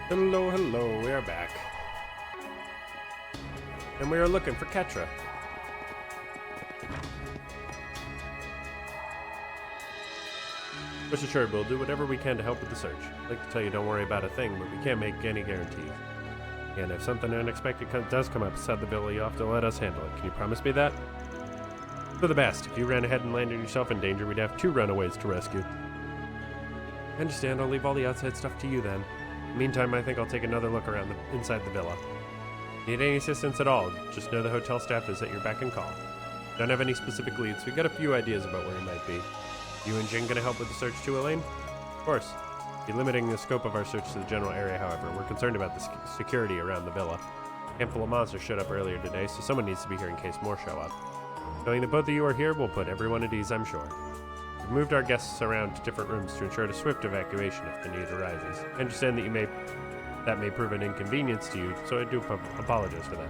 Hello, hello, we are back. And we are looking for Ketra. Rest assured, we'll do whatever we can to help with the search. I'd like to tell you don't worry about a thing, but we can't make any guarantees. And if something unexpected does come up inside the villa, you'll have to let us handle it. Can you promise me that? For the best. If you ran ahead and landed yourself in danger, we'd have 2 runaways to rescue. I understand. I'll leave all the outside stuff to you then. Meantime, I think I'll take another look around inside the villa. Need any assistance at all, just know the hotel staff is at your beck and call. Don't have any specific leads, we got a few ideas about where he might be. You and Jin gonna help with the search too, Elaine? Of course. Be limiting the scope of our search to the general area, however. We're concerned about the security around the villa. A handful of monsters showed up earlier today, so someone needs to be here in case more show up. Knowing that both of you are here will put everyone at ease, I'm sure. We've moved our guests around to different rooms to ensure a swift evacuation if the need arises. I understand that that may prove an inconvenience to you, so I do apologize for that.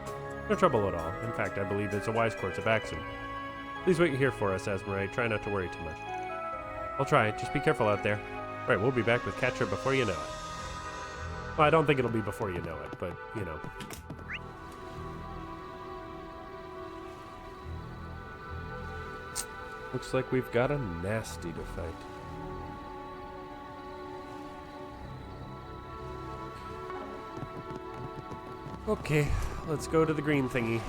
No trouble at all. In fact, I believe it's a wise course of action. Please wait here for us, Asmodee. Try not to worry too much. I'll try. Just be careful out there. Right, we'll be back with Ketra before you know it. Well, I don't think it'll be before you know it, but, you know. Looks like we've got a nasty to fight. Okay, let's go to the green thingy.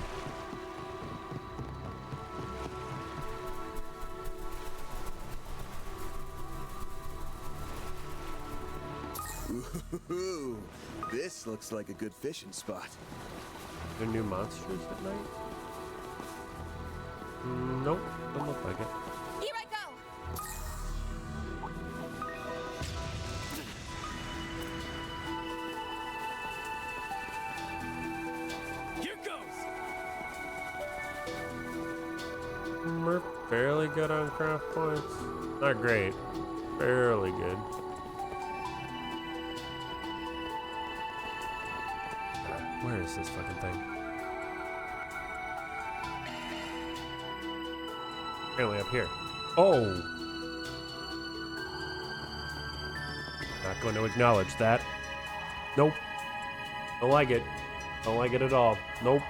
Ooh, this looks like a good fishing spot. Are there new monsters at night? Nope, don't look like it. Here I go! Here goes! We're fairly good on craft points. Not great. Fairly good. Where is this fucking thing? Apparently up here. Oh! Not going to acknowledge that. Nope. Don't like it. Don't like it at all. Nope.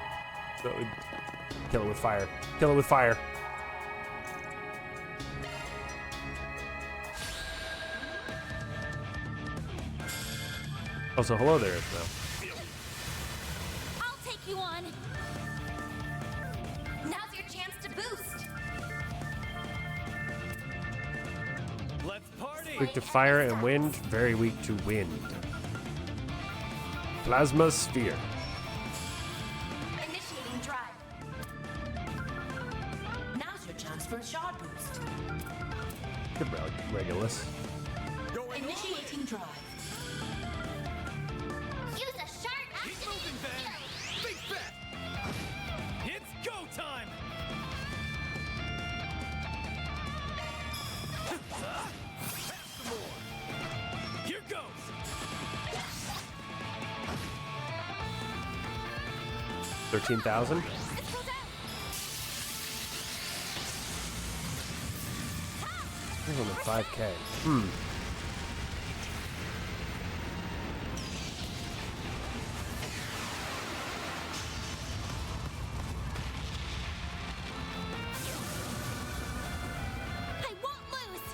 Kill it with fire. Kill it with fire. Also, hello there, Ismail. I'll take you on! Now's your chance to boost! Let's party! Weak to fire and wind, very weak to wind. Plasma sphere. Initiating drive. Now's your chance for a shot boost. Good Regulus. Initiating drive. Use a sharp Keep moving, Ben! Big bet! It's go time! Pass some more! Here goes! $13,000. This goes out! There's only 5K. I won't lose!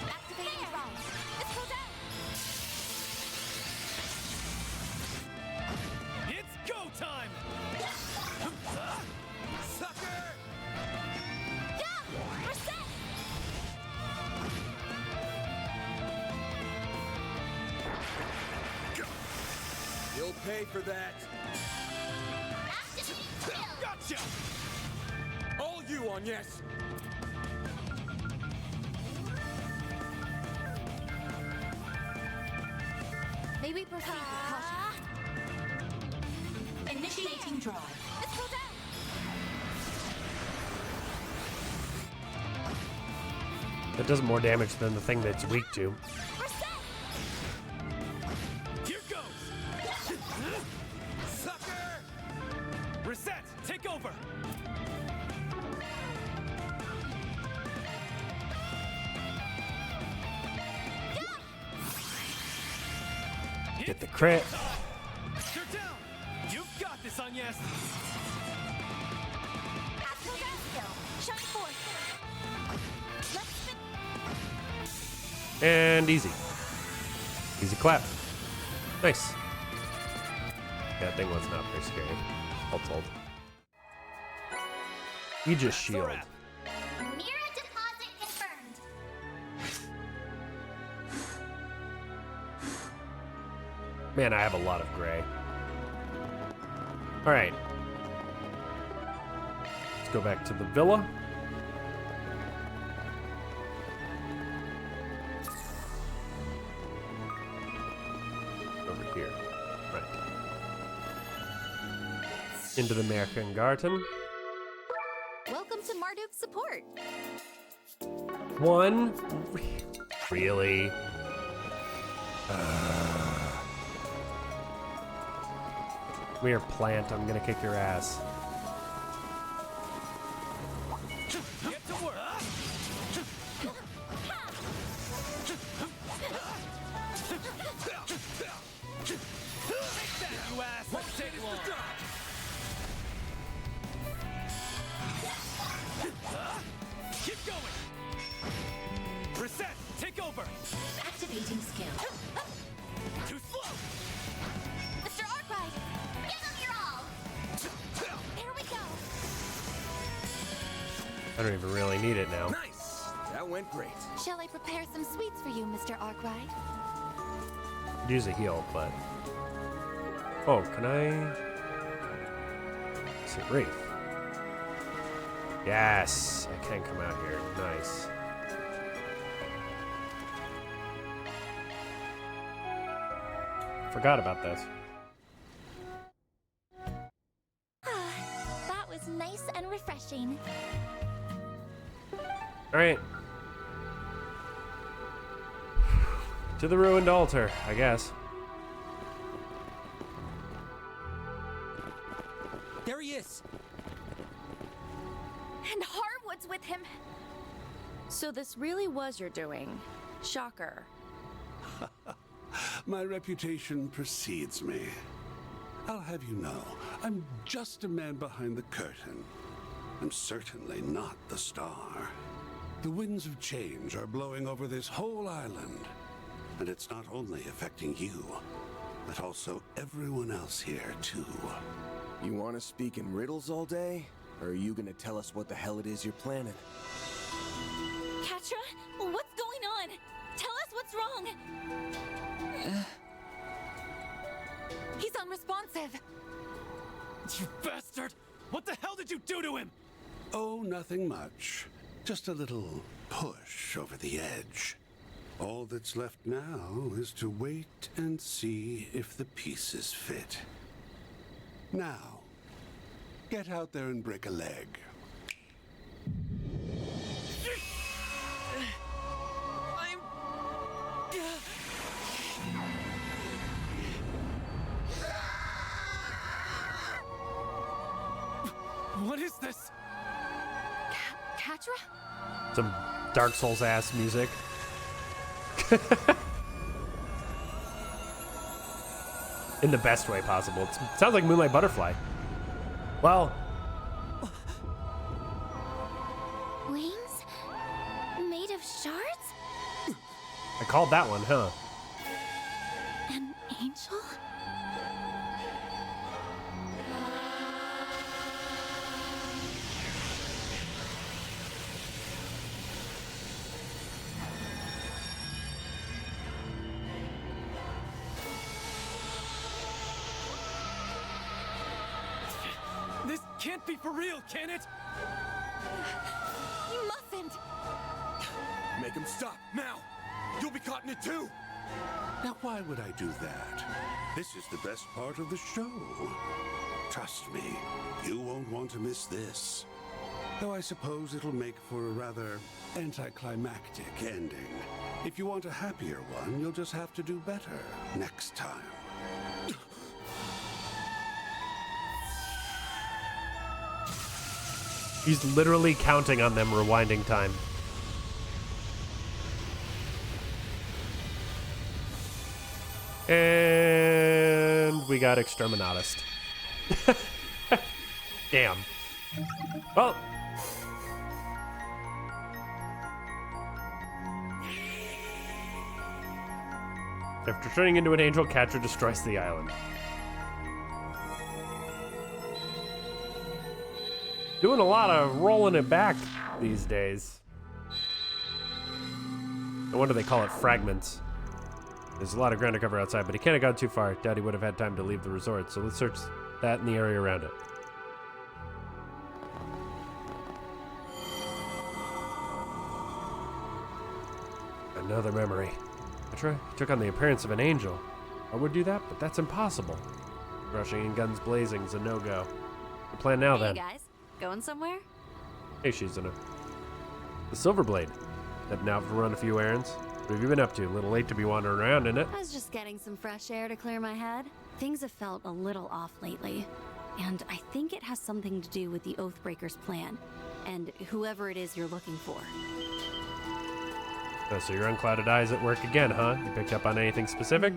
Activating drive. This goes out! It's go time! Sucker! Yeah! We're set! You'll pay for that. Activating kill! Gotcha! All you on yes. Maybe proceed with caution. Initiating drive. This goes out! That does more damage than the thing that's weak to. We're set! Here goes! Sucker! Reset! Reset! Take over! Get the crit. You're down! You've got this, Agnes! Astral Down skill. Shine forth. Let's spin. And easy. Easy clap. Nice. That thing was not very scary. All told. Aegis That's a shield. wrap. Mirror deposit confirmed. Man, I have a lot of gray. Alright. Let's go back to the villa. Over here. Right. Into the American Garden. Welcome to Marduk's support. One. Really? Come here, plant. I'm gonna kick your ass. Get to work! Take that, you ass! Won't take long! Keep going! Reset! Take over! Activating skill. Too slow! Mr. Arkwright, give them your all. Here we go. I don't even really need it now. Nice! That went great. Shall I prepare some sweets for you, Mr. Arkwright? Could use a heal, but. Oh, can I? Is it Wraith? Yes! I can come out here. Nice. Forgot about this. That was nice and refreshing. Alright. To the ruined altar, I guess. There he is! And Harwood's with him. So this really was your doing. Shocker. My reputation precedes me. I'll have you know, I'm just a man behind the curtain. I'm certainly not the star. The winds of change are blowing over this whole island. And it's not only affecting you, but also everyone else here, too. You want to speak in riddles all day? Or are you gonna tell us what the hell it is you're planning? Katra, what's going on? Tell us what's wrong. He's unresponsive. You bastard! What the hell did you do to him? Oh, nothing much. Just a little push over the edge. All that's left now is to wait and see if the pieces fit. Now, get out there and break a leg. I'm... What is this? Katra? Some Dark Souls ass music. In the best way possible. It sounds like Moonlight Butterfly. Well, Wings? Made of shards? I called that one, huh? An angel? This can't be for real, can it? You mustn't! Make him stop, now! You'll be caught in it too! Now, why would I do that? This is the best part of the show. Trust me, you won't want to miss this. Though I suppose it'll make for a rather anticlimactic ending. If you want a happier one, you'll just have to do better next time. He's literally counting on them rewinding time. And we got Exterminatist. Damn. Well. After turning into an angel, Catcher destroys the island. Doing a lot of rolling it back these days. No wonder they call it fragments. There's a lot of ground to cover outside, but he can't have gone too far. Doubt he would have had time to leave the resort, so let's search that and the area around it. Another memory. I took on the appearance of an angel. I would do that, but that's impossible. Rushing in guns blazing is a no-go. The plan now, Hey then. guys, going somewhere? Hey, Shizuna. The Silverblade. Heading out to run a few errands. What have you been up to? A little late to be wandering around, isn't it? I was just getting some fresh air to clear my head. Things have felt a little off lately, and I think it has something to do with the Oathbreaker's plan, and whoever it is you're looking for. Oh, so your unclouded eyes at work again, huh? You picked up on anything specific?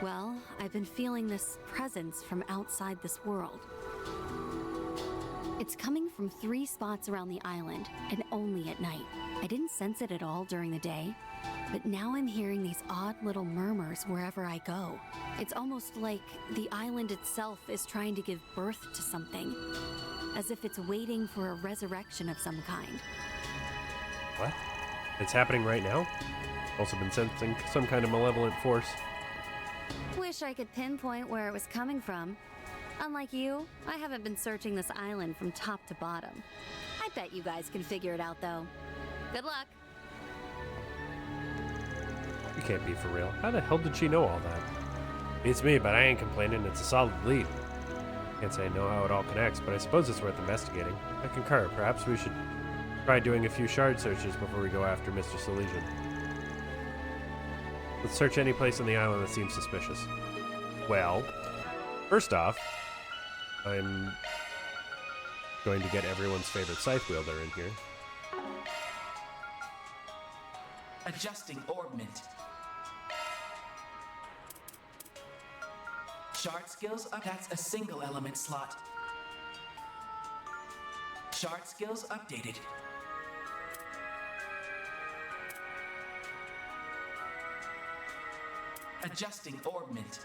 Well, I've been feeling this presence from outside this world. It's coming from 3 spots around the island, and only at night. I didn't sense it at all during the day, but now I'm hearing these odd little murmurs wherever I go. It's almost like the island itself is trying to give birth to something, as if it's waiting for a resurrection of some kind. What? It's happening right now? Also been sensing some kind of malevolent force. Wish I could pinpoint where it was coming from. Unlike you, I haven't been searching this island from top to bottom. I bet you guys can figure it out, though. Good luck. You can't be for real. How the hell did she know all that? Beats me, but I ain't complaining. It's a solid lead. Can't say I know how it all connects, but I suppose it's worth investigating. I concur. Perhaps we should try doing a few shard searches before we go after Mr. Salesian. Let's search any place on the island that seems suspicious. Well, first off, I'm going to get everyone's favorite scythe wielder in here. Adjusting orbment. Shard skills that's a single element slot. Shard skills updated. Adjusting orbment.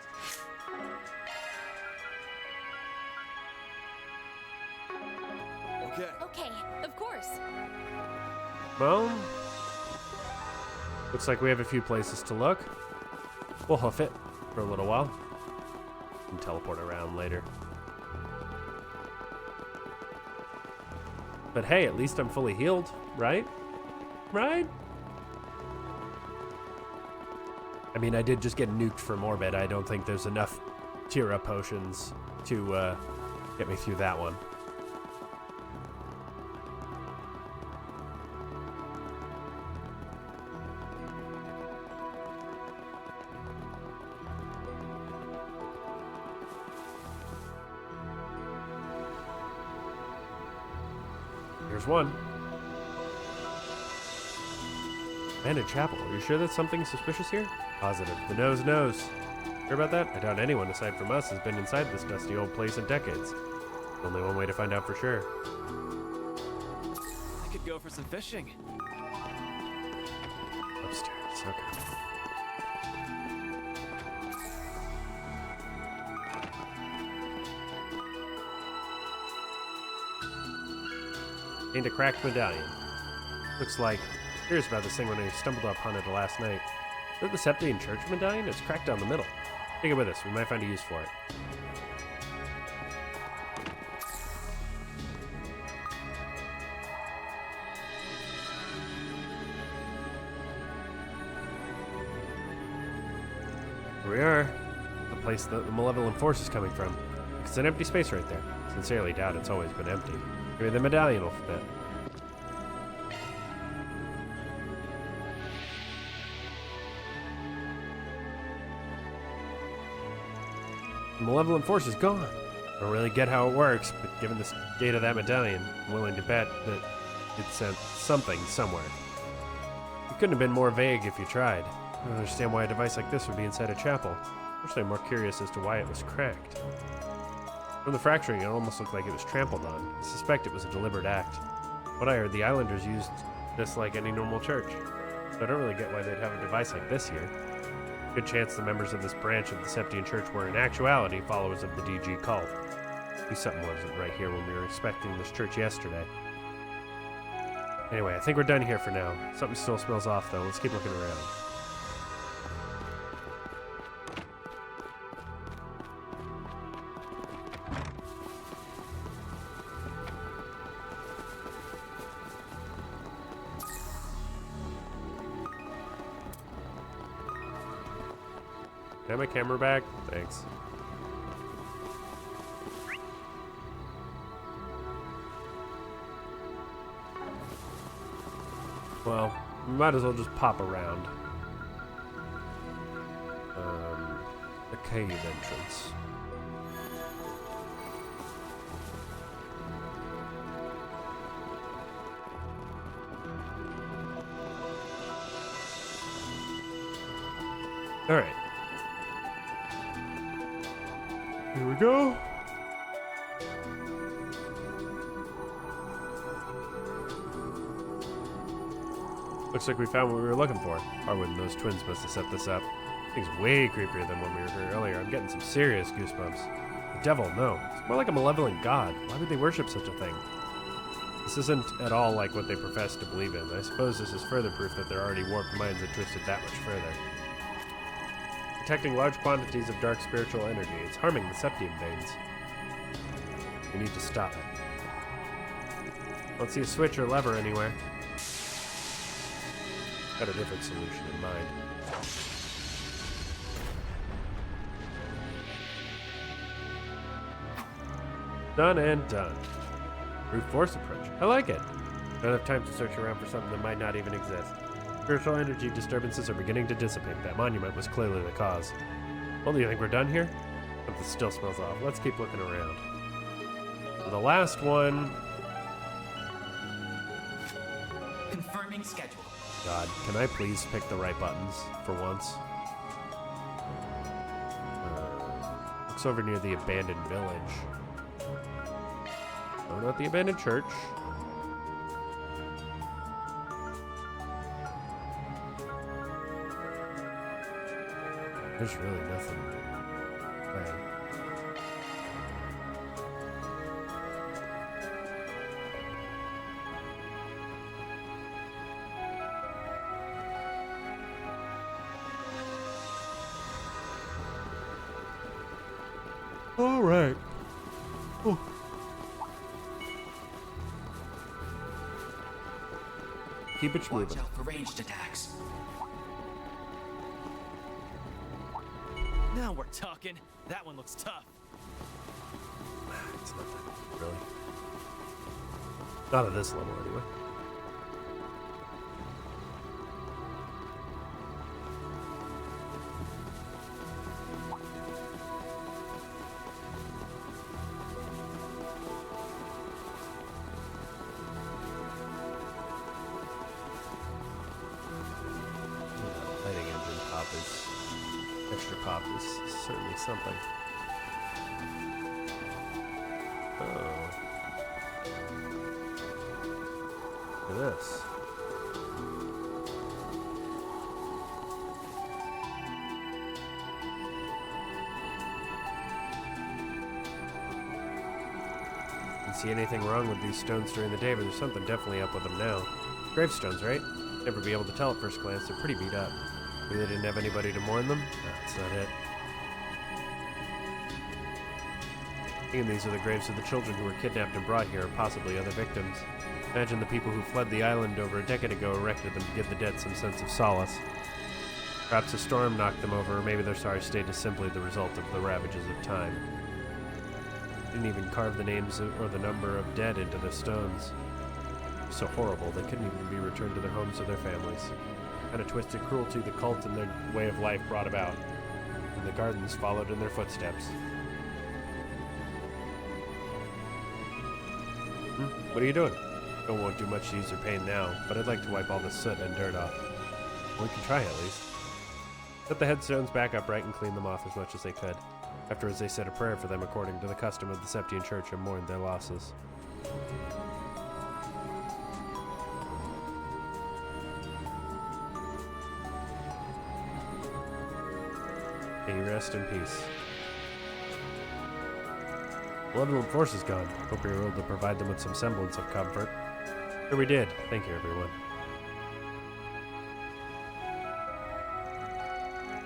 Okay. Okay, of course. Well, looks like we have a few places to look. We'll hoof it for a little while and teleport around later. But hey, at least I'm fully healed, right? Right? I mean, I did just get nuked from orbit. I don't think there's enough Tira potions to get me through that one. Here's one. Abandoned chapel. Are you sure that's something suspicious here? Positive. The nose knows. Sure about that? I doubt anyone aside from us has been inside this dusty old place in decades. Only one way to find out for sure. I could go for some fishing. Upstairs. Okay. Gained a cracked medallion. Looks like curious about this thing when I stumbled upon it last night. Is that the Septian Church medallion? It's cracked down the middle. Take it with us. We might find a use for it. Here we are. The place that the malevolent force is coming from. It's an empty space right there. Sincerely doubt it's always been empty. Maybe the medallion will fit. The malevolent force is gone. I don't really get how it works, but given the state of that medallion, I'm willing to bet that it sent something somewhere. You couldn't have been more vague if you tried. I don't understand why a device like this would be inside a chapel. Actually, I'm more curious as to why it was cracked. From the fracturing, it almost looked like it was trampled on. I suspect it was a deliberate act. What I heard, the Islanders used this like any normal church. So I don't really get why they'd have a device like this here. Good chance the members of this branch of the Septian Church were in actuality followers of the DG cult. At least something wasn't right here when we were inspecting this church yesterday. Anyway, I think we're done here for now. Something still smells off though. Let's keep looking around. Can I have my camera back? Thanks. Well, we might as well just pop around. The cave entrance. All right. Here we go. Looks like we found what we were looking for. Harwood and those twins must have set this up. Thing's way creepier than when we were here earlier. I'm getting some serious goosebumps. The devil, no. It's more like a malevolent god. Why would they worship such a thing? This isn't at all like what they profess to believe in. I suppose this is further proof that their already warped minds had twisted that much further. Detecting large quantities of dark spiritual energy. It's harming the septium veins. We need to stop it. Don't see a switch or lever anywhere. Got a different solution in mind. Done and done. Brute force approach. I like it. Don't have time to search around for something that might not even exist. Spiritual energy disturbances are beginning to dissipate. That monument was clearly the cause. Well, do you think we're done here? Something still smells off. Let's keep looking around. For the last one. Confirming schedule. God, can I please pick the right buttons for once? Looks over near the abandoned village. Oh, not the abandoned church. There's really nothing. Right. All right. Oh. Keep it Watch moving. out for ranged attacks. Now we're talking. That one looks tough. It's not that, really. Not at this level, anyway. Lighting engine pop is... extra pop is certainly something. Oh. Look at this. Didn't see anything wrong with these stones during the day, but there's something definitely up with them now. Gravestones, right? Never be able to tell at first glance. They're pretty beat up. Maybe they didn't have anybody to mourn them? No, that's not it. And these are the graves of the children who were kidnapped and brought here, or possibly other victims. Imagine the people who fled the island over a decade ago erected them to give the dead some sense of solace. Perhaps a storm knocked them over, or maybe their sorry state is simply the result of the ravages of time. Didn't even carve the names or the number of dead into the stones. So horrible, they couldn't even be returned to their homes or their families. Kind of twisted cruelty the cult and their way of life brought about, and the gardens followed in their footsteps. What are you doing? It won't do much to use your paint now, but I'd like to wipe all the soot and dirt off. We can try at least. Set the headstones back upright and clean them off as much as they could. Afterwards, they said a prayer for them according to the custom of the Septian Church and mourned their losses. May you rest in peace. Malevolent force is gone. Hope we were able to provide them with some semblance of comfort. Sure we did. Thank you, everyone.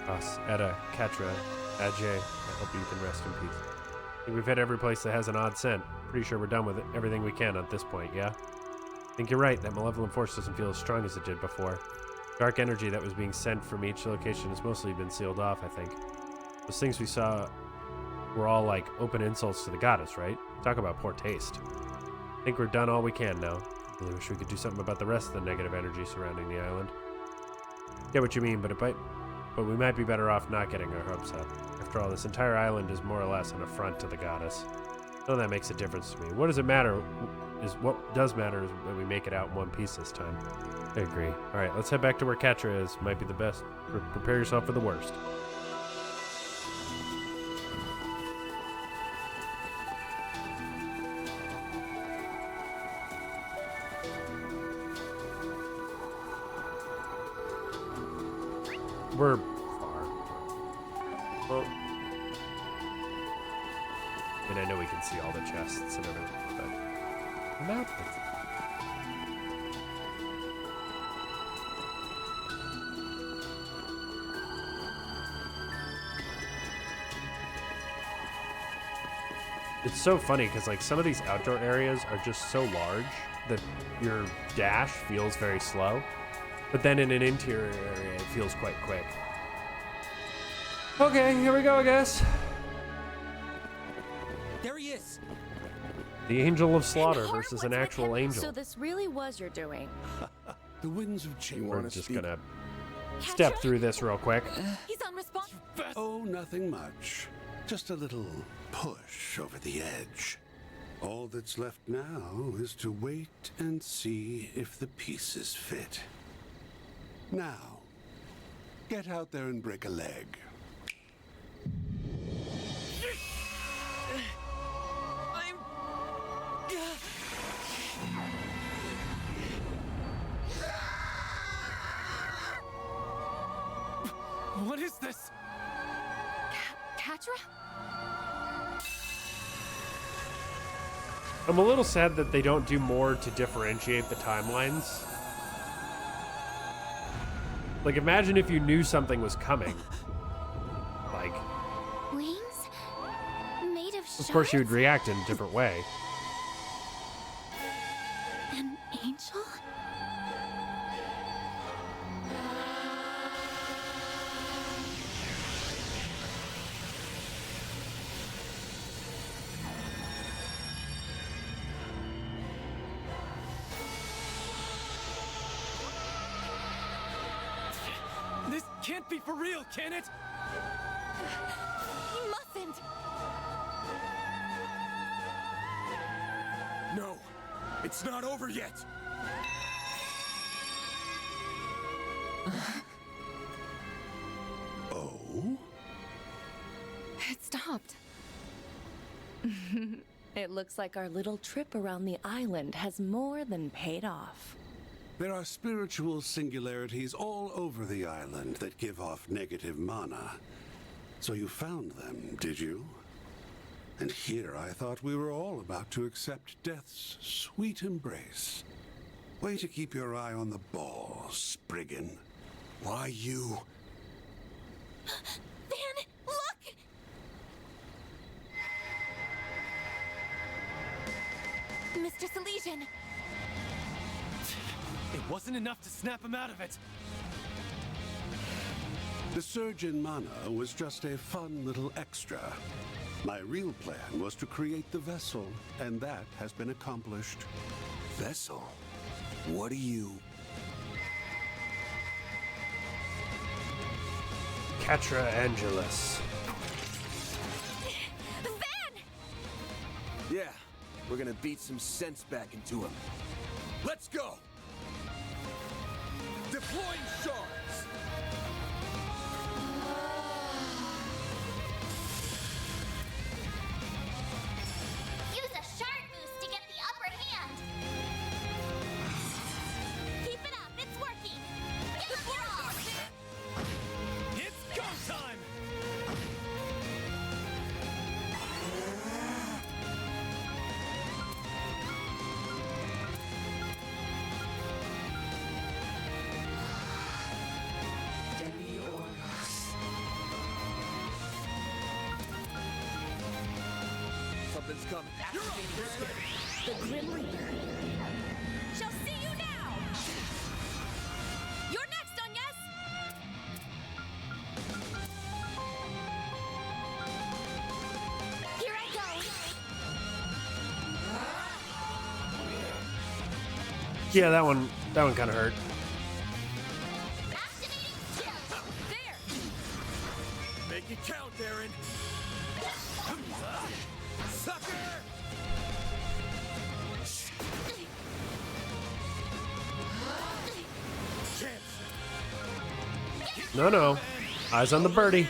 Us, Etta, Katra, Ajay, I hope you can rest in peace. I think we've hit every place that has an odd scent. Pretty sure we're done with everything we can at this point, yeah? I think you're right, that malevolent force doesn't feel as strong as it did before. Dark energy that was being sent from each location has mostly been sealed off, I think. Those things we saw were all like open insults to the goddess, right? Talk about poor taste. I think we're done all we can now. I really wish we could do something about the rest of the negative energy surrounding the island. Get what you mean, but we might be better off not getting our hopes up. After all, this entire island is more or less an affront to the goddess. None of that makes a difference to me. What does it matter? What does matter is that we make it out in one piece this time. I agree. All right, let's head back to where Katra is. Might be the best. Prepare yourself for the worst. We're far. Well, I mean, I know we can see all the chests and everything, but the map. It's so funny because like some of these outdoor areas are just so large that your dash feels very slow. But then in an interior area, it feels quite quick. Okay, here we go, I guess. There he is. The Angel of Slaughter versus an actual angel. So this really was your doing. The winds of change. We're just gonna step through this real quick. He's unresponsive. Oh, nothing much. Just a little push over the edge. All that's left now is to wait and see if the pieces fit. Now, get out there and break a leg. What is this? Katra? I'm a little sad that they don't do more to differentiate the timelines. Like, imagine if you knew something was coming. Like, Wings? Made of of course you would shards? react in a different way. An angel? This can't be for real, can it? He mustn't. No, it's not over yet. Oh? It stopped. It looks like our little trip around the island has more than paid off. There are spiritual singularities all over the island that give off negative mana. So you found them, did you? And here I thought we were all about to accept death's sweet embrace. Way to keep your eye on the ball, Spriggan. Why you? Van, look! Mr. Salesian, It wasn't enough to snap him out of it. The surge in mana was just a fun little extra. My real plan was to create the vessel, and that has been accomplished. Vessel? What are you? Katra Angelus. Van! Yeah, We're gonna beat some sense back into him. Let's go! Deploying shards! Use a shard boost to get the upper hand. Keep it up, it's working. Give them your all. It's go time! Something's coming. The Grim Reaper. She'll see you now. You're next, Onyes. Here I go. Yeah, that one kind of hurt. Activating skill. There. Make it count, Aaron! Sucker! No. Eyes on the birdie.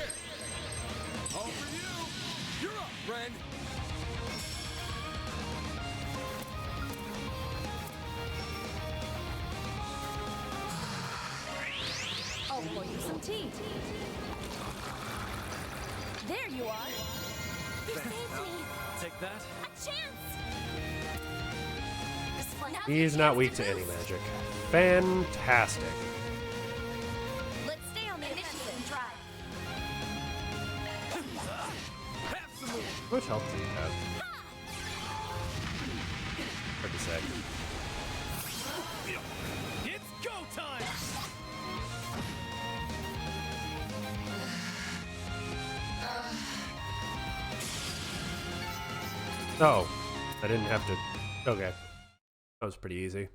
All for you! You're up, friend! I'll pour you some tea. There you are. You saved me. Take that. A chance. He's not weak to any magic. Fantastic. Let's stay on the initiative and drive. Have some more. How much health do you have? Hard to say. It's go time! Oh, I didn't have to. Okay. That was pretty easy.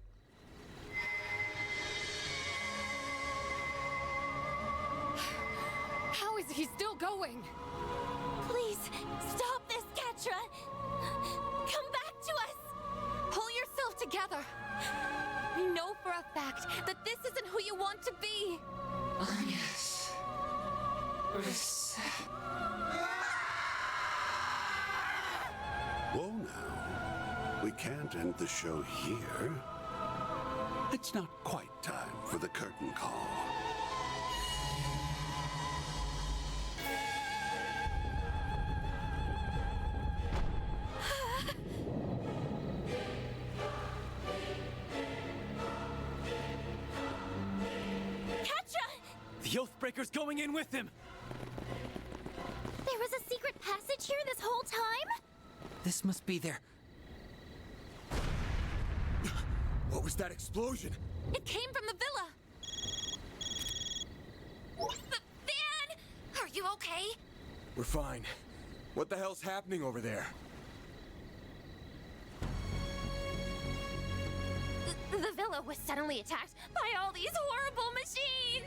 How is he still going? Please, stop this, Ketra. Come back to us. Pull yourself together. We know for a fact that this isn't who you want to be. Whoa now. We can't end the show here. It's not quite time for the curtain call. Ketra! The Oathbreaker's going in with him! There was a secret passage here this whole time? This must be there. What was that explosion? It came from the villa. Van! Are you okay? We're fine. What the hell's happening over there? The villa was suddenly attacked by all these horrible machines!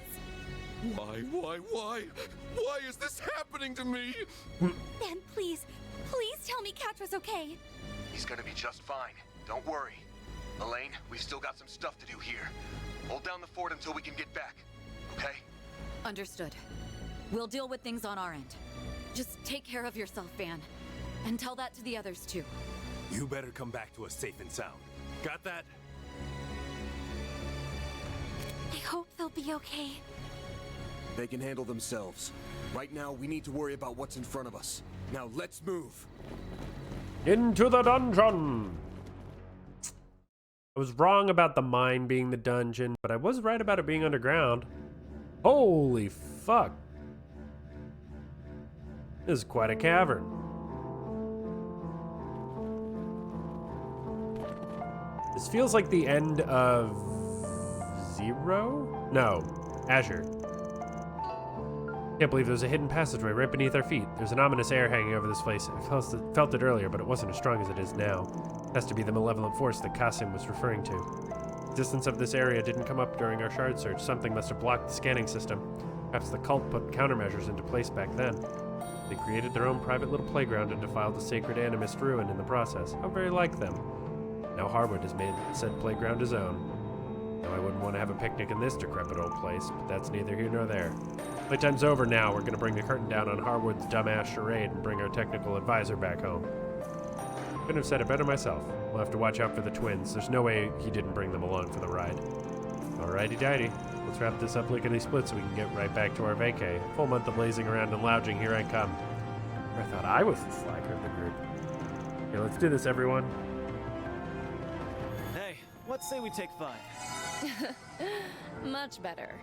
Why is this happening to me? Then please tell me Catra's okay. He's gonna be just fine. Don't worry. Elaine, we've still got some stuff to do here. Hold down the fort until we can get back, okay? Understood. We'll deal with things on our end. Just take care of yourself, Van. And tell that to the others, too. You better come back to us safe and sound. Got that? I hope they'll be okay. They can handle themselves. Right now, we need to worry about what's in front of us. Now, let's move. Into the dungeon! I was wrong about the mine being the dungeon, but I was right about it being underground. Holy fuck. This is quite a cavern. This feels like the end of Zero? No, Azure. Can't believe there's a hidden passageway right beneath our feet. There's an ominous air hanging over this place. I felt it earlier, but it wasn't as strong as it is now. It has to be the malevolent force that Kasim was referring to. The distance of this area didn't come up during our shard search. Something must have blocked the scanning system. Perhaps the cult put countermeasures into place back then. They created their own private little playground and defiled the sacred animist ruin in the process. How very like them. Now Harwood has made said playground his own. Now I wouldn't want to have a picnic in this decrepit old place, but that's neither here nor there. Playtime's over now. We're going to bring the curtain down on Harwood's dumbass charade and bring our technical advisor back home. Couldn't have said it better myself. We'll have to watch out for the twins. There's no way he didn't bring them along for the ride. Alrighty-dighty. Let's wrap this up lickety-split so we can get right back to our vacay. Full month of lazing around and lounging. Here I come. I thought I was the slacker of the group. Okay, let's do this, everyone. Hey, let's say we take 5. Much better.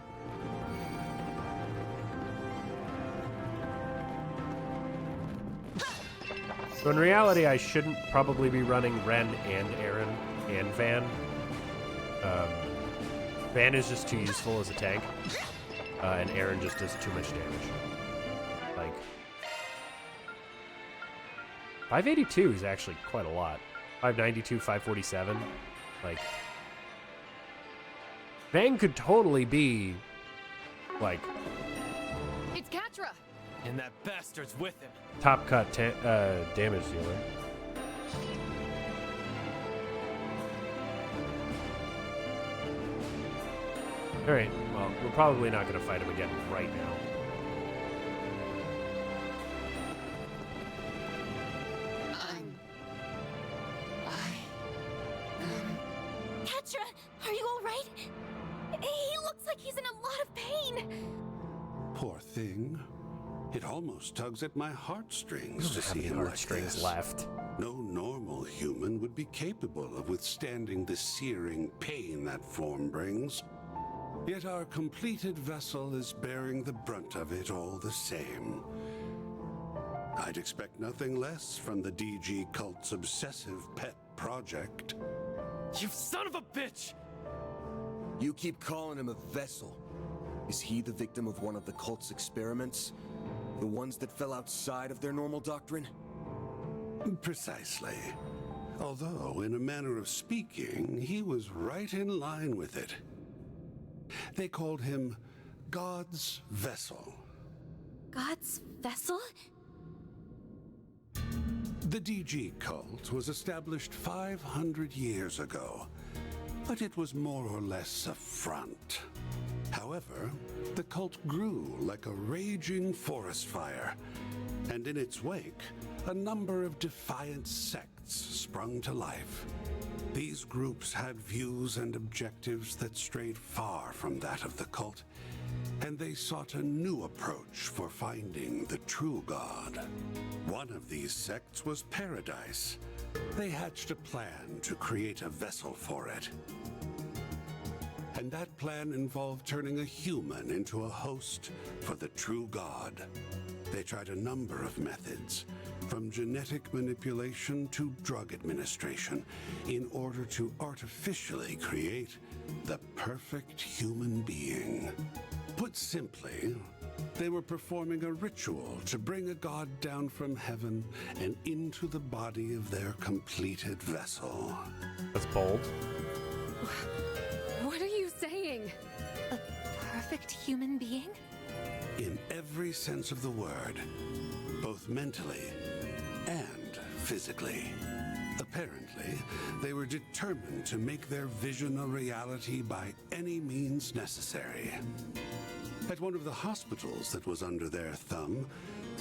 So in reality, I shouldn't probably be running Ren and Aaron and Van. Van is just too useful as a tank, and Aaron just does too much damage. Like, 582 is actually quite a lot. 592, 547. Like, Van could totally be, like, It's Katra! And that bastard's with him. top cut damage dealer. Alright, well, we're probably not going to fight him again right now. Ketra, are you all right? He looks like he's in a lot of pain. Poor thing. It almost tugs at my heartstrings to see him like Heartstrings this. left. No normal human would be capable of withstanding the searing pain that form brings. Yet our completed vessel is bearing the brunt of it all the same. I'd expect nothing less from the DG cult's obsessive pet project. You son of a bitch! You keep calling him a vessel. Is he the victim of one of the cult's experiments? The ones that fell outside of their normal doctrine? Precisely. Although, in a manner of speaking, he was right in line with it. They called him God's Vessel. God's vessel? The DG cult was established 500 years ago, but it was more or less a front. However, the cult grew like a raging forest fire, and in its wake, a number of defiant sects sprung to life. These groups had views and objectives that strayed far from that of the cult, and they sought a new approach for finding the true God. One of these sects was Paradise. They hatched a plan to create a vessel for it. And that plan involved turning a human into a host for the true God. They tried a number of methods, from genetic manipulation to drug administration, in order to artificially create the perfect human being. Put simply, they were performing a ritual to bring a god down from heaven and into the body of their completed vessel. That's bold. What are you saying? A perfect human being? In every sense of the word, both mentally and physically. Apparently, they were determined to make their vision a reality by any means necessary. At one of the hospitals that was under their thumb,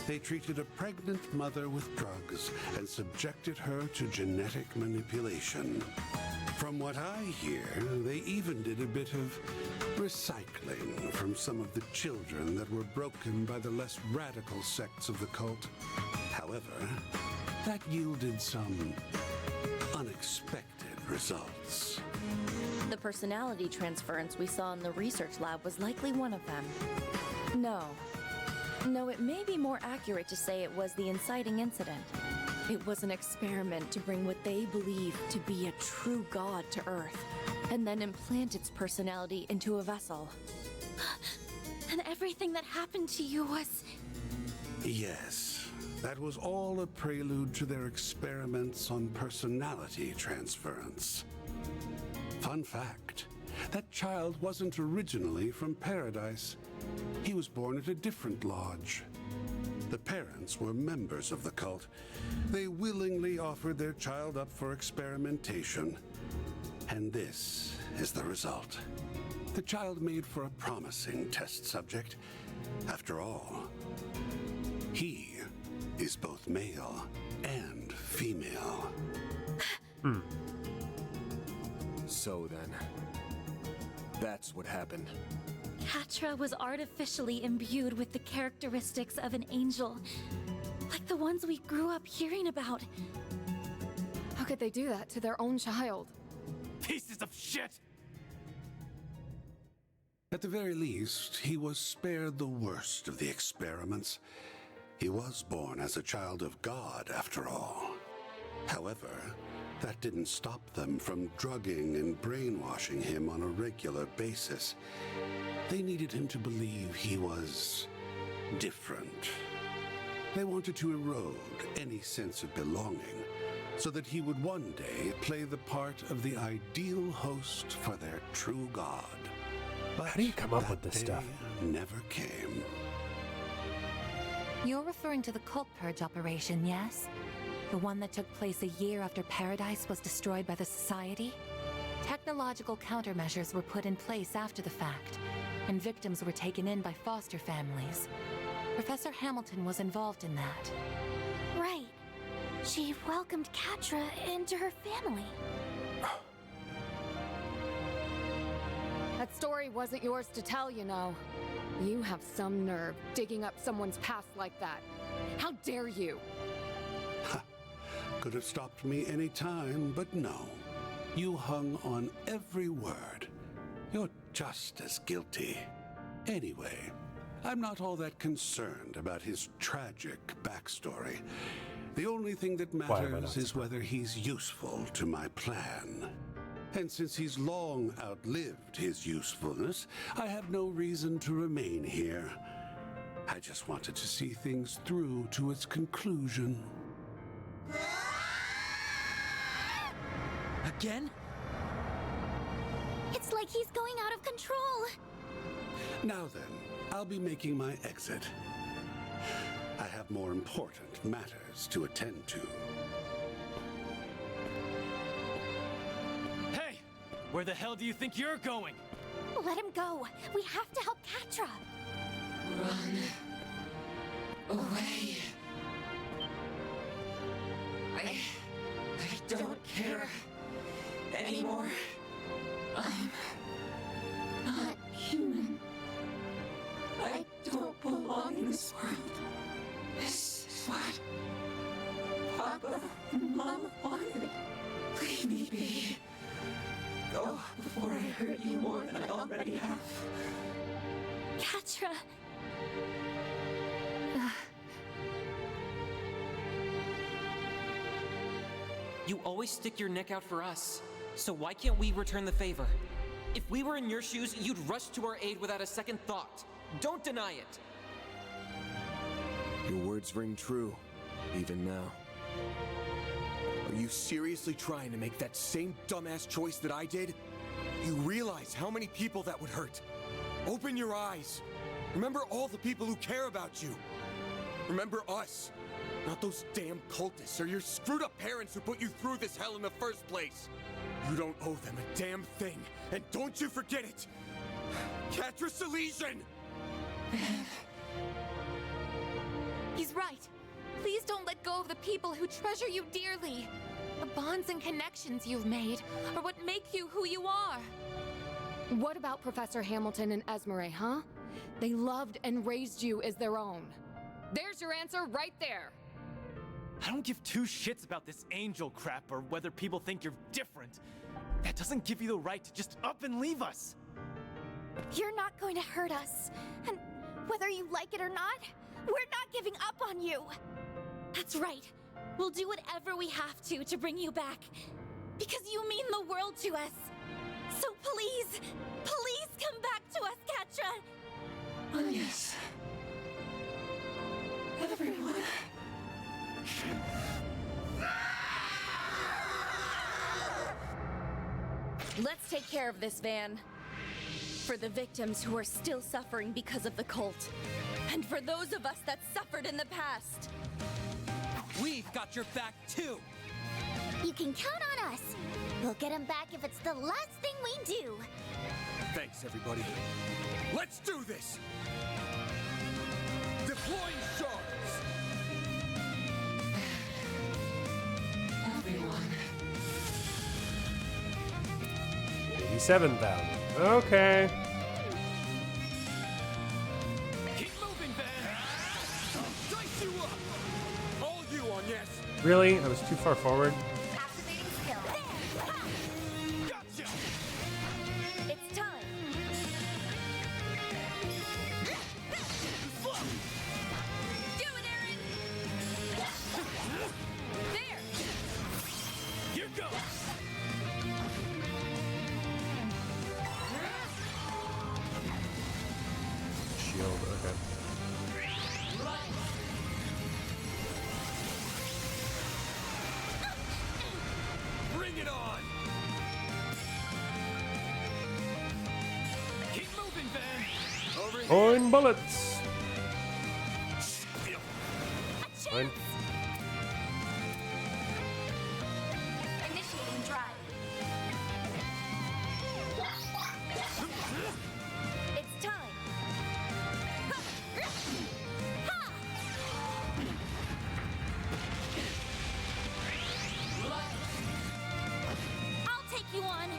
they treated a pregnant mother with drugs and subjected her to genetic manipulation. From what I hear, they even did a bit of recycling from some of the children that were broken by the less radical sects of the cult. However, that yielded some unexpected results. The personality transference we saw in the research lab was likely one of them. No, it may be more accurate to say it was the inciting incident. It was an experiment to bring what they believe to be a true god to Earth, and then implant its personality into a vessel. And everything that happened to you was... Yes, that was all a prelude to their experiments on personality transference. Fun fact, that child wasn't originally from Paradise. He was born at a different lodge. The parents were members of the cult. They willingly offered their child up for experimentation. And this is the result. The child made for a promising test subject. After all, he is both male and female. So then, that's what happened. Catra was artificially imbued with the characteristics of an angel, like the ones we grew up hearing about. How could they do that to their own child? Pieces of shit! At the very least, he was spared the worst of the experiments. He was born as a child of God, after all. However, that didn't stop them from drugging and brainwashing him on a regular basis. They needed him to believe he was different. They wanted to erode any sense of belonging so that he would one day play the part of the ideal host for their true God. But how do you come up with that this day stuff? Never came. You're referring to the cult purge operation, yes? The one that took place a year after Paradise was destroyed by the Society? Technological countermeasures were put in place after the fact, and victims were taken in by foster families. Professor Hamilton was involved in that. Right. She welcomed Catra into her family. That story wasn't yours to tell, you know. You have some nerve digging up someone's past like that. How dare you? Could have stopped me any time, but no. You hung on every word. You're just as guilty. Anyway, I'm not all that concerned about his tragic backstory. The only thing that matters is whether he's useful to my plan. And since he's long outlived his usefulness, I have no reason to remain here. I just wanted to see things through to its conclusion. Again? It's like he's going out of control. Now then, I'll be making my exit. I have more important matters to attend to. Hey! Where the hell do you think you're going? Let him go. We have to help Catra. Run away. I don't care anymore. I'm not human. I don't belong in this world. This is what Papa and Mama wanted. Leave me be. Go before I hurt you more than I already have. Catra. You always stick your neck out for us, so why can't we return the favor? If we were in your shoes, you'd rush to our aid without a second thought. Don't deny it! Your words ring true, even now. Are you seriously trying to make that same dumbass choice that I did? You realize how many people that would hurt. Open your eyes. Remember all the people who care about you. Remember us. Not those damn cultists or your screwed up parents who put you through this hell in the first place. You don't owe them a damn thing, and don't you forget it! Catra Silesian! He's right. Please don't let go of the people who treasure you dearly. The bonds and connections you've made are what make you who you are. What about Professor Hamilton and Esmeralda, huh? They loved and raised you as their own. There's your answer right there. I don't give two shits about this angel crap or whether people think you're different. That doesn't give you the right to just up and leave us. You're not going to hurt us. And whether you like it or not, we're not giving up on you. That's right. We'll do whatever we have to bring you back. Because you mean the world to us. So please, please come back to us, Catra. Oh, yes. Everyone. Let's take care of this, Van. For the victims who are still suffering because of the cult. And for those of us that suffered in the past. We've got your back too. You can count on us. We'll get him back if it's the last thing we do. Thanks, everybody. Let's do this! Deploying shards! Everyone. 87,000. Okay. Keep moving, Van. Dice you up! All you on yes! Really? I was too far forward. Activating skill. Gotcha! It's time. Do it, Aaron! There! Here goes! Shield, okay. Bring it on! Keep moving, Van. Over here! Coin bullets! Fine. Initiating drive. It's time. I'll take you on.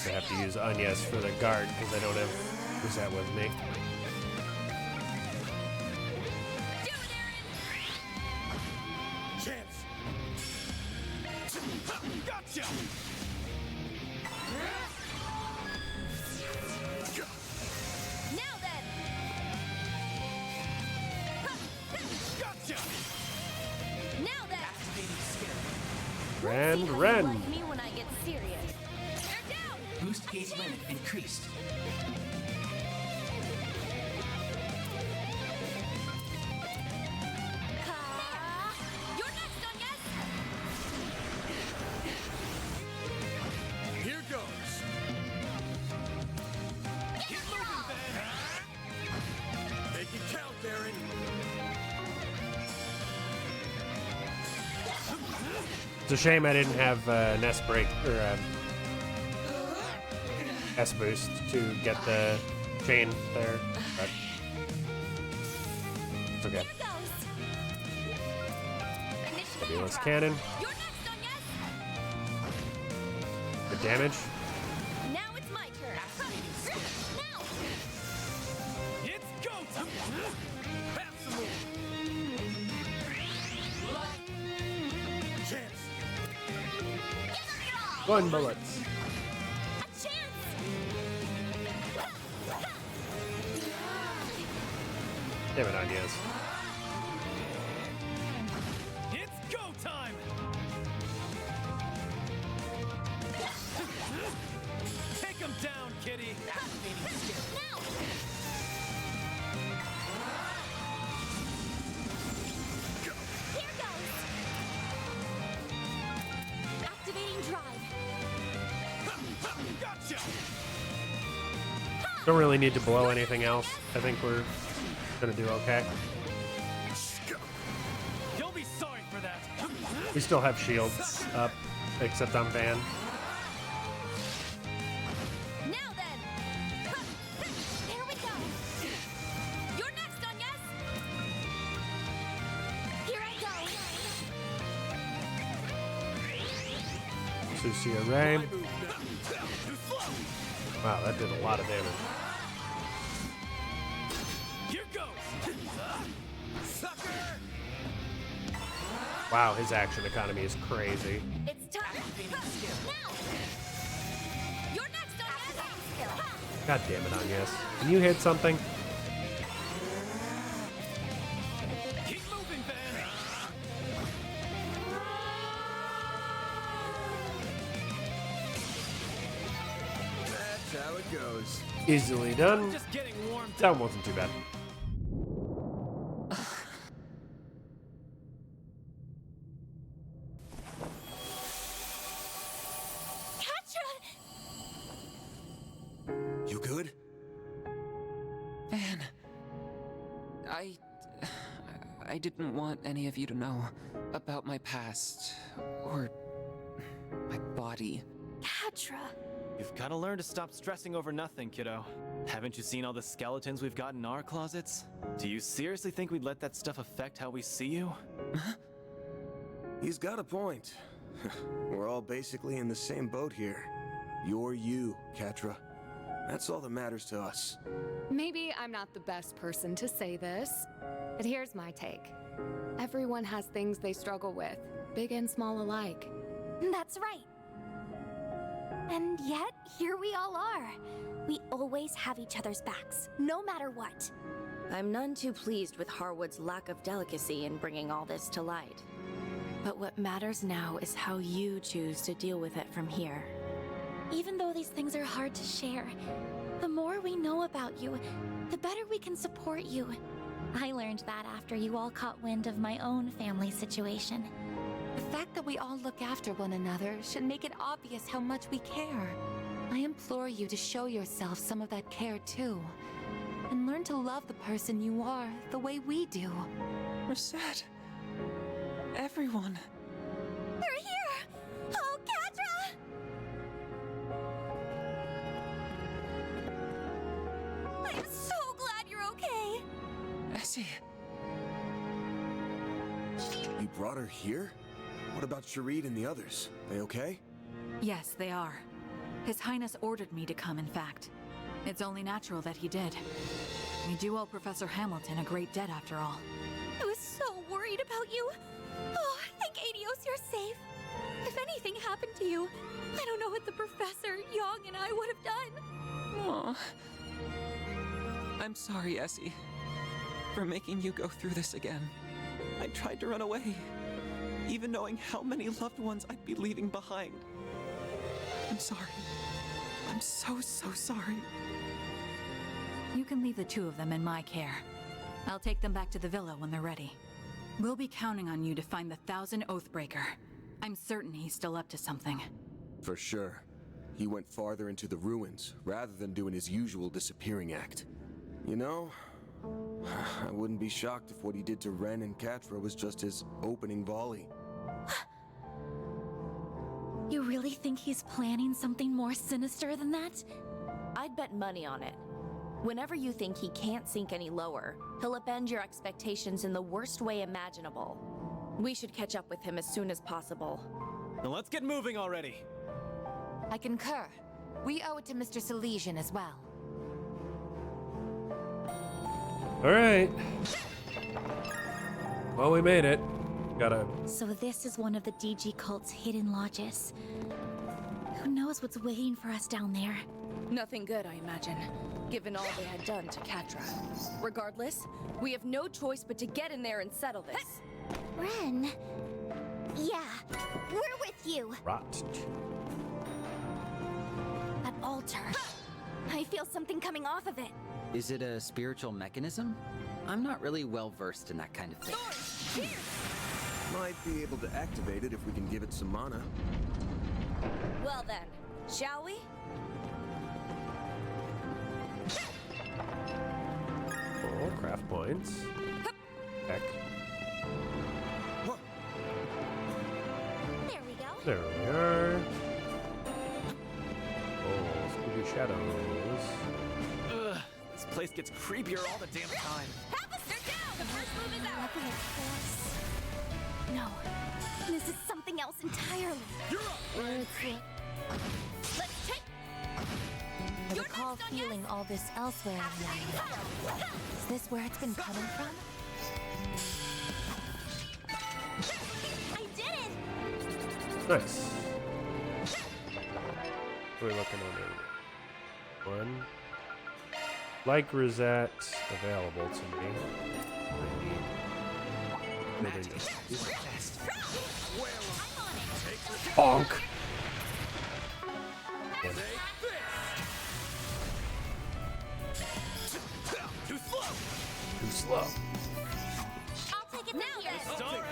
I have to use Agnes for the guard because I don't have Rosette with me. Do it, Aaron! Chance! Gotcha! Now then! Gotcha! Now then! Ren, See how you Ren! like me when I get serious. They're down! Boost gauge limit increased. You're next, Agnes! Here goes! Keep moving, Van. Make it count, Aaron! It's a shame I didn't have Nest Break or S Boost to get the chain there. But it's okay. Here goes. Initiating Fabulous drive. cannon. You're next, Agnes! Good damage. Now it's my turn. Now. It's go time! Have some more! Chance! One bullets. A chance. Damn it, Agnes. It's go time! Take him down, kitty! Now. Here goes. Activating drive. Gotcha! Don't really need to blow anything else. I think we're gonna do okay. You'll be sorry for that! We still have shields up, except on Van. Now then! There we go. You're next, Agnes! Here I go. Sucia Ray. I move now. Too slow! Wow, that did a lot of damage. Here goes! Sucker! Wow, his action economy is crazy. It's time! Now. You're next, Agnes! God damn it, Agnes. Can you hit something? Keep moving, Van! That's how it goes. Easily done. Just getting warmed That up. one wasn't too bad. Catra! You good? I didn't want any of you to know about my past, or my body. Catra. You've gotta learn to stop stressing over nothing, kiddo. Haven't you seen all the skeletons we've got in our closets? Do you seriously think we'd let that stuff affect how we see you? He's got a point. We're all basically in the same boat here. You're you, Catra. That's all that matters to us. Maybe I'm not the best person to say this, but here's my take. Everyone has things they struggle with, big and small alike. That's right. And yet, here we all are. We always have each other's backs, no matter what. I'm none too pleased with Harwood's lack of delicacy in bringing all this to light. But what matters now is how you choose to deal with it from here. Even though these things are hard to share, the more we know about you, the better we can support you. I learned that after you all caught wind of my own family situation. The fact that we all look after one another should make it obvious how much we care. I implore you to show yourself some of that care too. And learn to love the person you are the way we do. Rosette. Everyone. They're here! Oh, Catra! I'm so glad you're okay! Essie. You brought her here? What about Sharid and the others? They okay? Yes, they are. His Highness ordered me to come, in fact. It's only natural that he did. We do owe Professor Hamilton a great debt after all. I was so worried about you. Oh, thank Adios you're safe. If anything happened to you, I don't know what the Professor, Young, and I would have done. Aw. I'm sorry, Essie, for making you go through this again. I tried to run away, even knowing how many loved ones I'd be leaving behind. I'm sorry. I'm so sorry. You can leave the two of them in my care. I'll take them back to the villa when they're ready. We'll be counting on you to find the 1,000 Oathbreaker. I'm certain he's still up to something. For sure. He went farther into the ruins, rather than doing his usual disappearing act. You know, I wouldn't be shocked if what he did to Ren and Catra was just his opening volley. You really think he's planning something more sinister than that? I'd bet money on it. Whenever you think he can't sink any lower, he'll upend your expectations in the worst way imaginable. We should catch up with him as soon as possible. Now let's get moving already. I concur. We owe it to Mr. Salesian as well. Alright. Well, we made it. Gotta... So this is one of the DG cult's hidden lodges. Who knows what's waiting for us down there? Nothing good, I imagine, given all they had done to Catra. Regardless, we have no choice but to get in there and settle this. Ren? Yeah, we're with you. Rot. That altar. I feel something coming off of it. Is it a spiritual mechanism? I'm not really well versed in that kind of thing. Might be able to activate it if we can give it some mana. Well then, shall we? Oh, craft points. Heck. There we go. There we are. Oh, spooky shadows. Ugh, this place gets creepier all the damn time. Have us! They're down! The first move is out! Level of force. No, this is something else entirely. You're up! Let's take... I recall feeling all this elsewhere in the island. Is this where it's been coming from? I did it! Nice. We're looking at it. One. Like Rosette available to me. Bonk. Yeah. Too slow. Too slow. I'll take it now then. Start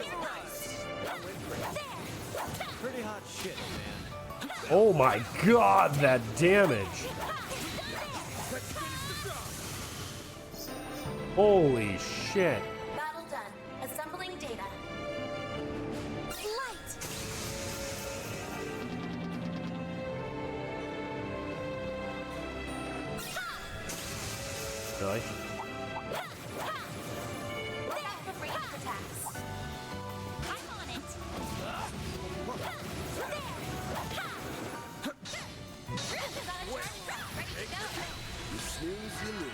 pretty hot shit, man. Oh my god, that damage. Holy shit. Battle done. silly. You snooze, you lose.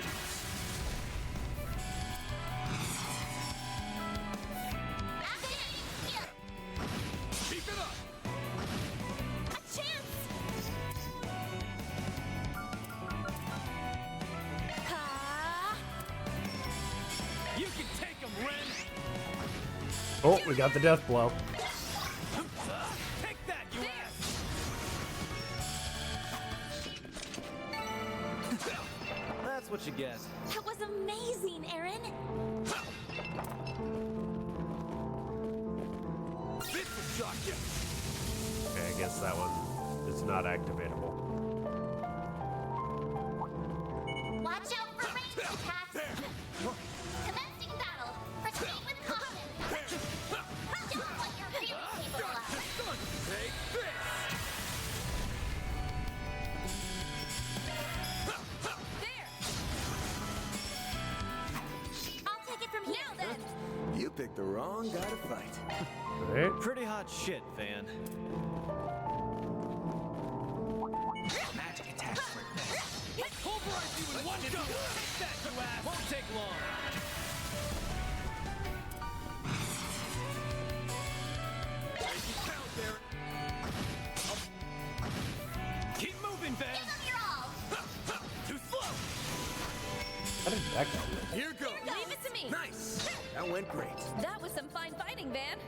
Keep it up! You can take him, Ren! Oh, we got the death blow. Take that, you ass! That's what you get. That was amazing, Aaron. This will shock you! Okay, I guess that one is not activatable. Watch out for range attacks. Commencing battle. Proceed with caution. Show what you're really capable of. Take this! There. I'll take it from here. Now then. You picked the wrong guy to fight. Alright. Pretty hot shit, Van. Magic attacks work best. Pulverize you in one go! Take that, you ass! Won't take long. Count there! Keep moving, Van! Give them your all. Too slow! How did that go? Here goes! Leave it to me. Nice! That went great. That was some fine fighting, Van.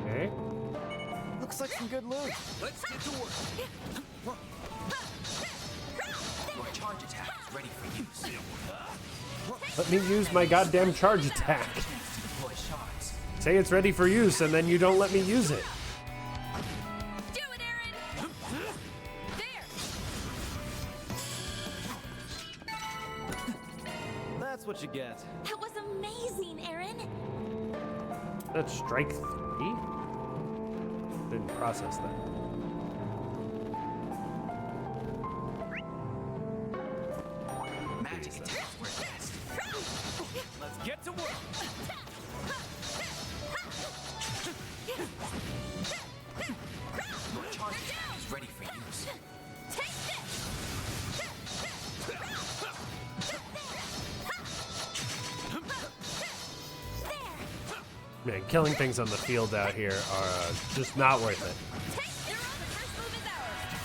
Okay. Looks like some good loot. Let's get to work! Your charge attack is ready for use. Let me use my goddamn charge attack. Chance to deploy shards. Say it's ready for use, and then you don't let me use it. Do it, Aaron! There! That's what you get. That was amazing, Aaron. That's strike 3? Didn't process that. Magic attacks work best. Let's get to work. Your charge attack is ready for use. Take this. Man, killing things on the field out here are just not worth it.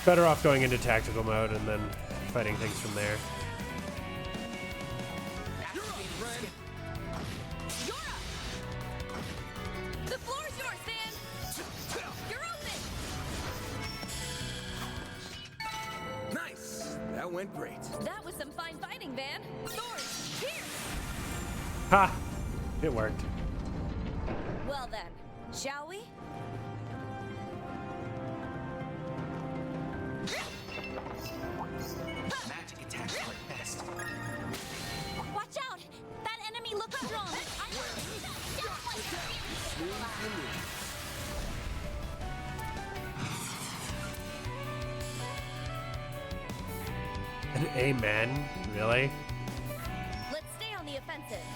Better off going into tactical mode and then fighting things from there. The floor's yours, Van! You're open! Nice! That went great. That was some fine fighting, Van. Swords, here! Ha! It worked. Well then, shall we? Magic attacks work best. Watch out! That enemy looks strong. An amen? Really? Let's stay on the offensive.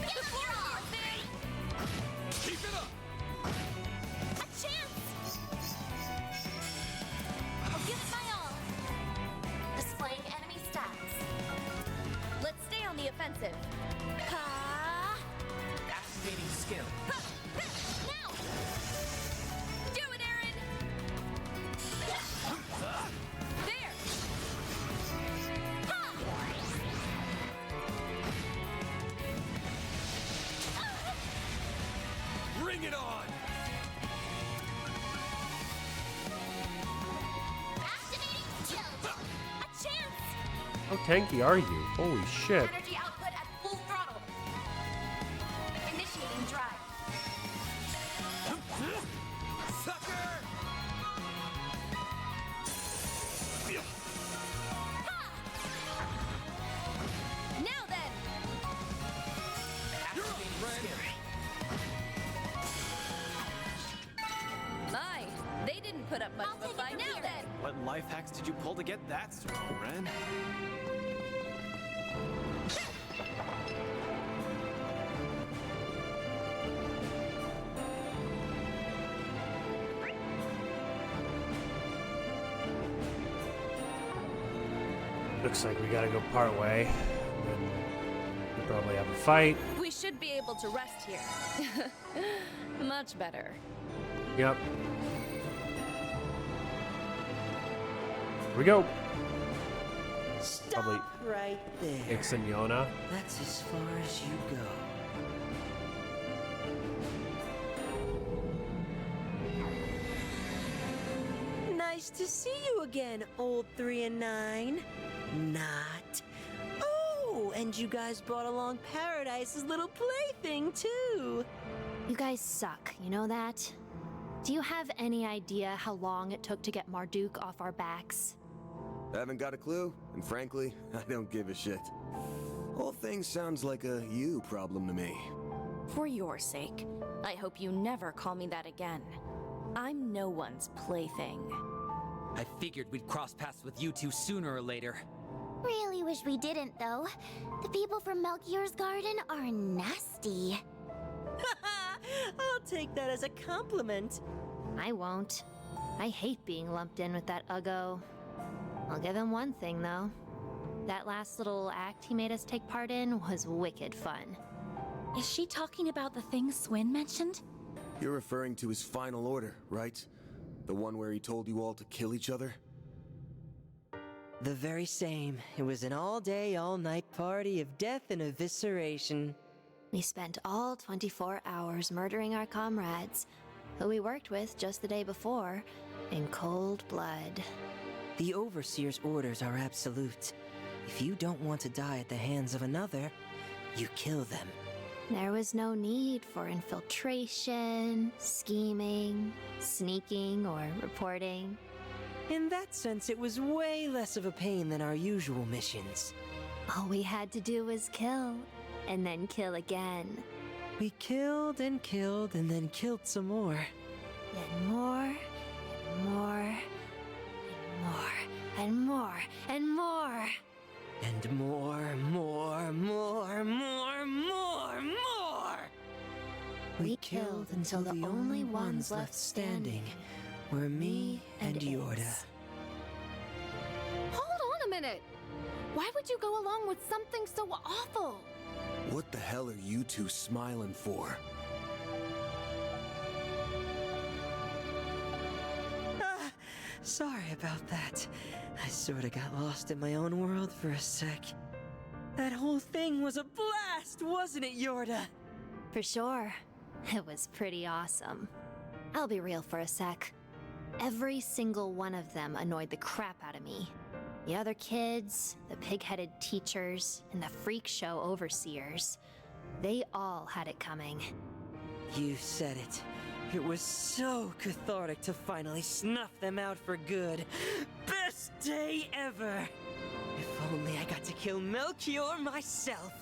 The floor is yours, Van. Keep it up! A chance! I'll give it my all. Displaying enemy stats. Let's stay on the offensive. Ha! Activating skill. Now! Do it, Aaron! There! Ha! Bring it on! Activating skill. A chance! How tanky are you? Holy shit. Energy output at full throttle. Initiating drive. Sucker! Now then! Activating skill. life hacks did you pull to get that sort of Ren? Looks like we gotta go part way. And then we'll probably have a fight. We should be able to rest here. Much better. Yep. Here we go. Stop Probably right there. Ix and Yona. That's as far as you go. Nice to see you again, old 3 and 9. Not. Oh, and you guys brought along Paradise's little plaything, too. You guys suck, you know that? Do you have any idea how long it took to get Marduk off our backs? Haven't got a clue, and frankly, I don't give a shit. Whole thing sounds like a you problem to me. For your sake, I hope you never call me that again. I'm no one's plaything. I figured we'd cross paths with you two sooner or later. Really wish we didn't, though. The people from Melchior's garden are nasty. I'll take that as a compliment. I won't. I hate being lumped in with that Uggo. I'll give him one thing, though. That last little act he made us take part in was wicked fun. Is she talking about the thing Swin mentioned? You're referring to his final order, right? The one where he told you all to kill each other? The very same. It was an all-day, all-night party of death and evisceration. We spent all 24 hours murdering our comrades, who we worked with just the day before, in cold blood. The Overseer's orders are absolute. If you don't want to die at the hands of another, you kill them. There was no need for infiltration, scheming, sneaking, or reporting. In that sense, it was way less of a pain than our usual missions. All we had to do was kill, and then kill again. We killed, and then killed some more. Then more, and more, and more, and more, and more. And more, more, more, more, more, more! We killed until the only ones left standing were me and Yorda. Hold on a minute! Why would you go along with something so awful? What the hell are you two smiling for? Sorry about that. I sorta got lost in my own world for a sec. That whole thing was a blast, wasn't it, Yorda? For sure. It was pretty awesome. I'll be real for a sec. Every single one of them annoyed the crap out of me. The other kids, the pig-headed teachers, and the freak show overseers. They all had it coming. You said it. It was so cathartic to finally snuff them out for good. Best day ever! If only I got to kill Melchior myself.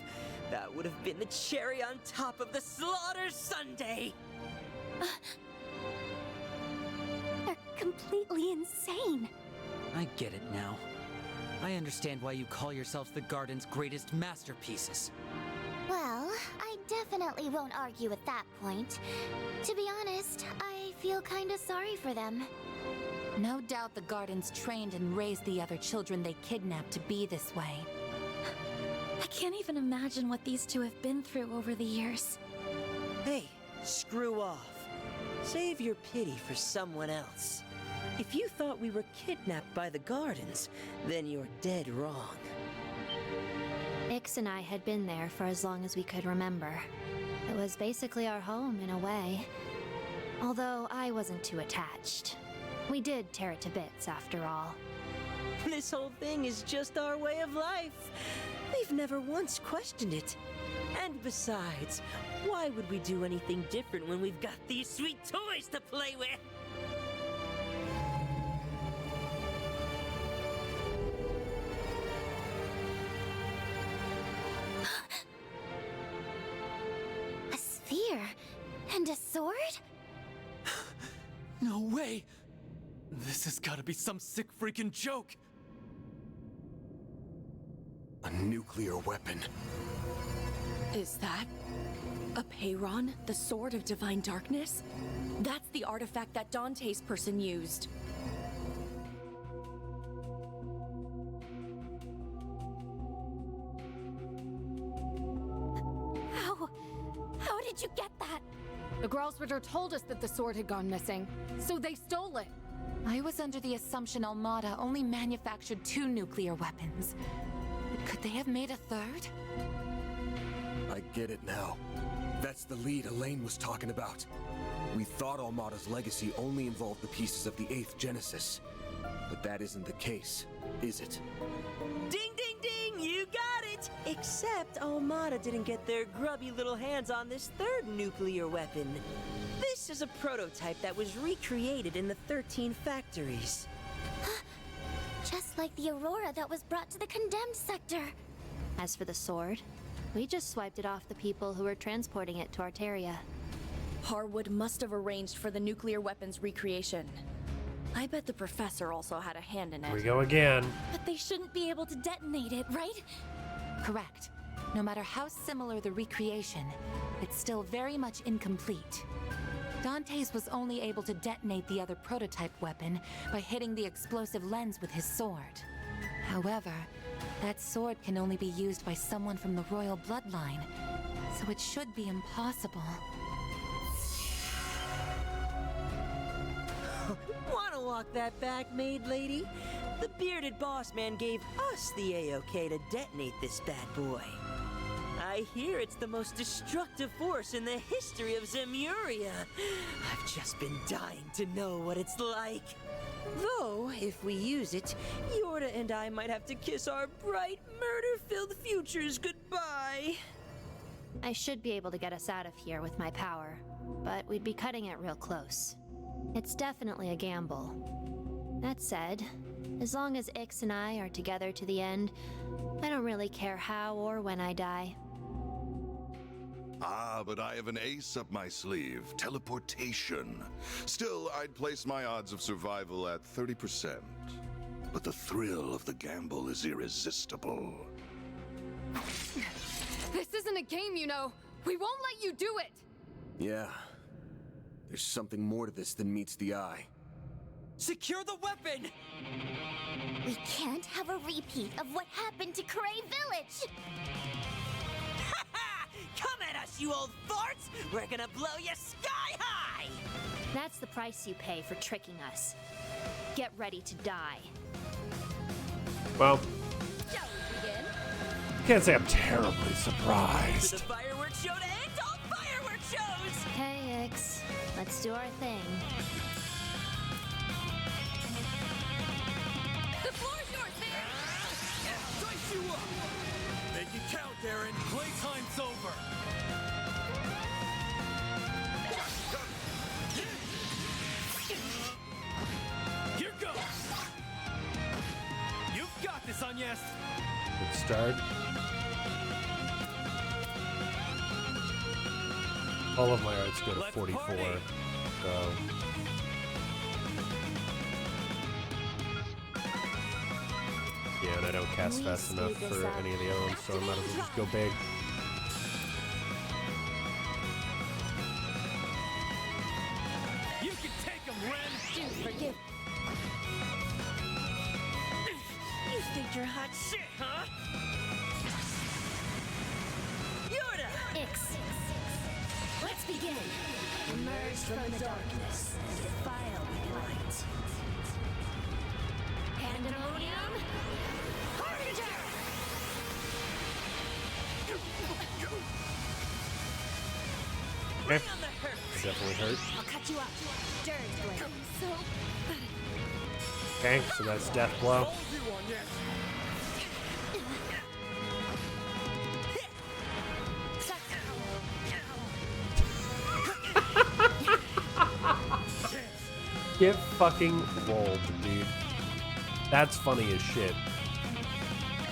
That would have been the cherry on top of the slaughter sundae! They're completely insane. I get it now. I understand why you call yourselves the Garden's greatest masterpieces. Well, I definitely won't argue with that point. To be honest, I feel kinda sorry for them. No doubt the Gardens trained and raised the other children they kidnapped to be this way. I can't even imagine what these two have been through over the years. Hey, screw off. Save your pity for someone else. If you thought we were kidnapped by the Gardens, then you're dead wrong. Ix and I had been there for as long as we could remember. It was basically our home in a way. Although I wasn't too attached. We did tear it to bits after all. This whole thing is just our way of life. We've never once questioned it. And besides, why would we do anything different when we've got these sweet toys to play with? A sphere? And a sword? No way! This has gotta be some sick freaking joke! A nuclear weapon. Is that a Peyron, the Sword of Divine Darkness? That's the artifact that Dante's person used. How did you get that? The Gralsritter told us that the sword had gone missing, so they stole it. I was under the assumption Almada only manufactured 2 nuclear weapons. But could they have made a third? I get it now. That's the lead Elaine was talking about. We thought Almada's legacy only involved the pieces of the 8th Genesis. But that isn't the case, is it? Ding, ding, ding! You got it! Except Almada didn't get their grubby little hands on this 3rd nuclear weapon. This is a prototype that was recreated in the 13 factories. Just like the Aurora that was brought to the condemned sector. As for the sword, we just swiped it off the people who were transporting it to Arteria. Harwood must have arranged for the nuclear weapons recreation. I bet the professor also had a hand in it. Here we go again. But they shouldn't be able to detonate it, right? Correct. No matter how similar the recreation, it's still very much incomplete. Dante's was only able to detonate the other prototype weapon by hitting the explosive lens with his sword. However, that sword can only be used by someone from the royal bloodline, so it should be impossible. Wanna walk that back, maid lady? The bearded boss man gave us the A-OK to detonate this bad boy. I hear it's the most destructive force in the history of Zemuria. I've just been dying to know what it's like. Though, if we use it, Yorda and I might have to kiss our bright, murder-filled futures goodbye. I should be able to get us out of here with my power, but we'd be cutting it real close. It's definitely a gamble. That said, as long as Ix and I are together to the end, I don't really care how or when I die. Ah, but I have an ace up my sleeve. Teleportation. Still, I'd place my odds of survival at 30%. But the thrill of the gamble is irresistible. This isn't a game, you know. We won't let you do it! Yeah. There's something more to this than meets the eye. Secure the weapon! We can't have a repeat of what happened to Cray Village! Come at us, you old farts! We're gonna blow you sky high! That's the price you pay for tricking us. Get ready to die. Well, Shall we begin? can't say I'm terribly surprised. To the fireworks show to end all fireworks shows! Hey, Ix. Let's do our thing. The floor's yours, man! Dice you up! Make it count, Darren. Playtime's over. Here goes! You've got this, Agnes! Good start. All of my arts go to 44, so... Yeah, and I don't cast fast enough for any of the other ones, so I might as well just go big. You can take him, Ren! Do forgive. You think you're hot shit, huh? Yorda! Ix. Let's begin. Emerge from the darkness and defile with light. Pandemonium! Harbinger! Okay. Definitely hurt. I'll cut you up. Dirge blade. So Okay, so that's death blow. Get fucking rolled, dude. That's funny as shit.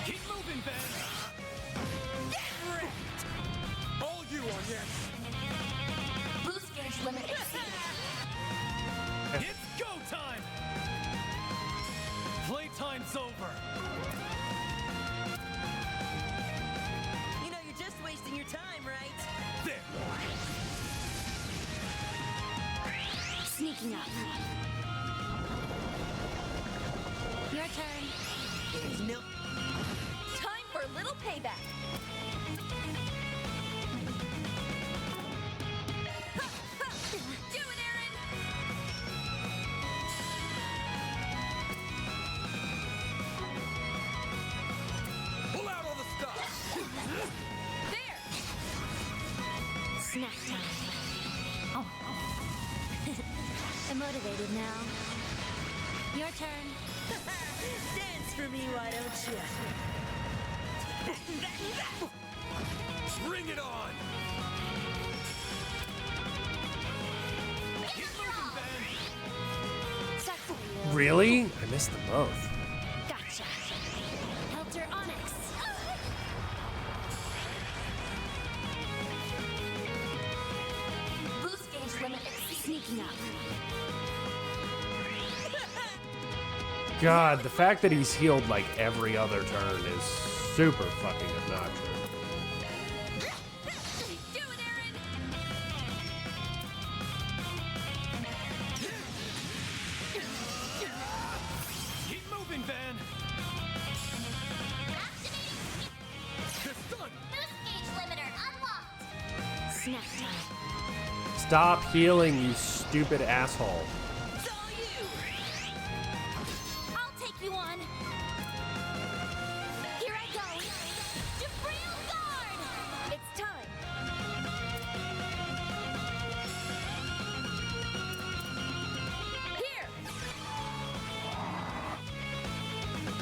Keep moving, Ben! All you on yes! boost gauge limit exceeded. It's go time! Snack time. Oh. I'm motivated now. Your turn. Dance for me, why don't you? Bring it on! Keep moving, Ben! Really? I missed them both. Gotcha. Helter Onyx. Boost gauge limit sneaking up. God, the fact that he's healed like every other turn is super fucking obnoxious. Do it, Aaron. Keep moving, Ben! Boost gauge limiter unlocked. Snack time. Stop healing, you stupid asshole. I'll take you on. Here I go. Jabril Guard. It's time. Here.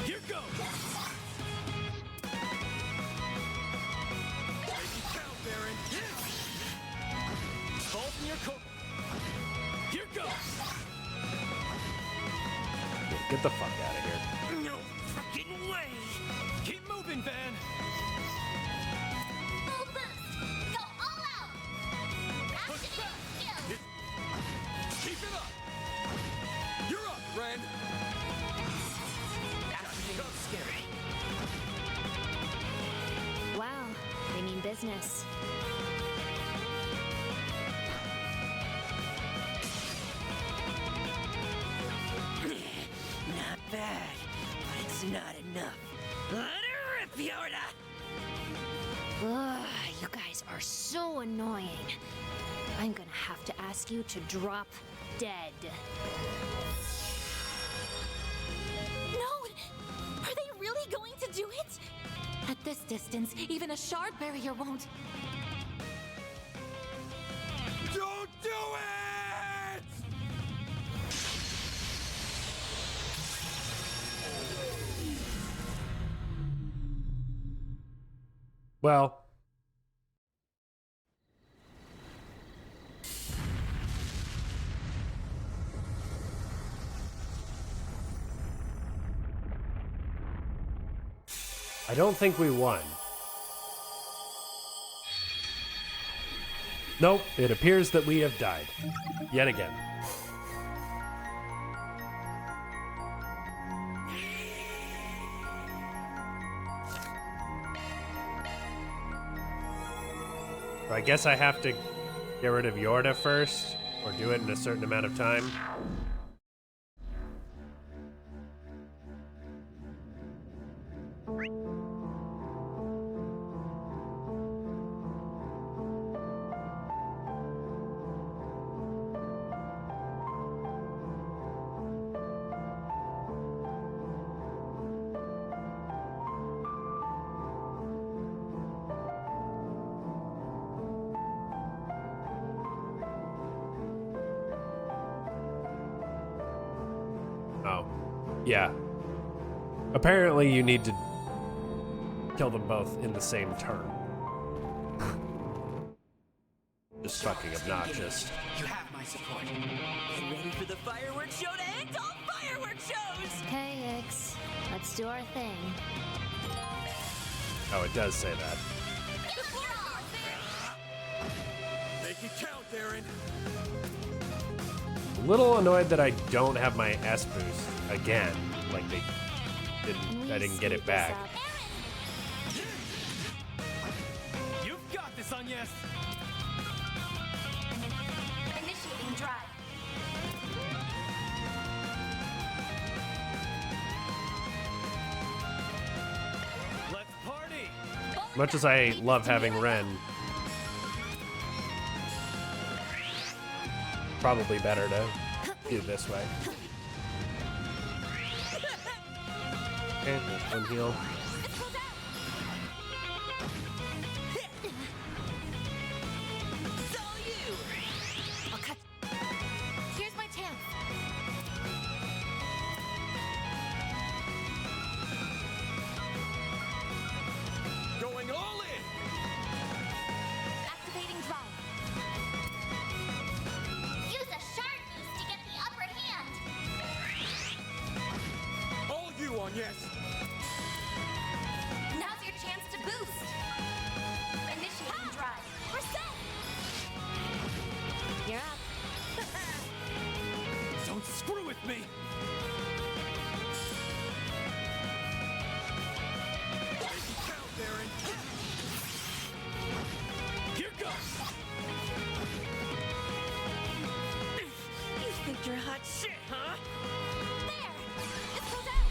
Here goes! Make it count, Baron! Hold in your coat. Here goes! Get the fuck out of here. No fucking way! Keep moving, Van! Full boost. Go all out. Activate skills. Keep it up! You're up, Ren! Activating scary. Wow, they mean business. Not bad, but it's not enough. Let her rip, Yoda! Ugh, you guys are so annoying. I'm gonna have to ask you to drop dead. No! Are they really going to do it? At this distance, even a shard barrier won't. Don't do it! Well, I don't think we won. Nope, it appears that we have died. Yet again. So I guess I have to get rid of Yorda first, or do it in a certain amount of time. Oh, yeah. Apparently you need to kill them both in the same turn. Just fucking obnoxious. You have my support. You ready for the fireworks show to end all fireworks shows? Okay, Ix. Let's do our thing. Oh, it does say that. Make it count, Aaron! A little annoyed that I don't have my S boost again. Like they didn't, I didn't get it back. You've got this, Agnes! Initiating drive. Let's party! Much as I love having Ren, probably better to do it this way. Okay, one heal. this! Now's your chance to boost. Initiating drive. We're set. You're up. Don't screw with me! Count, Baron! Here goes! You think you're hot shit, huh? There. It's pulled out.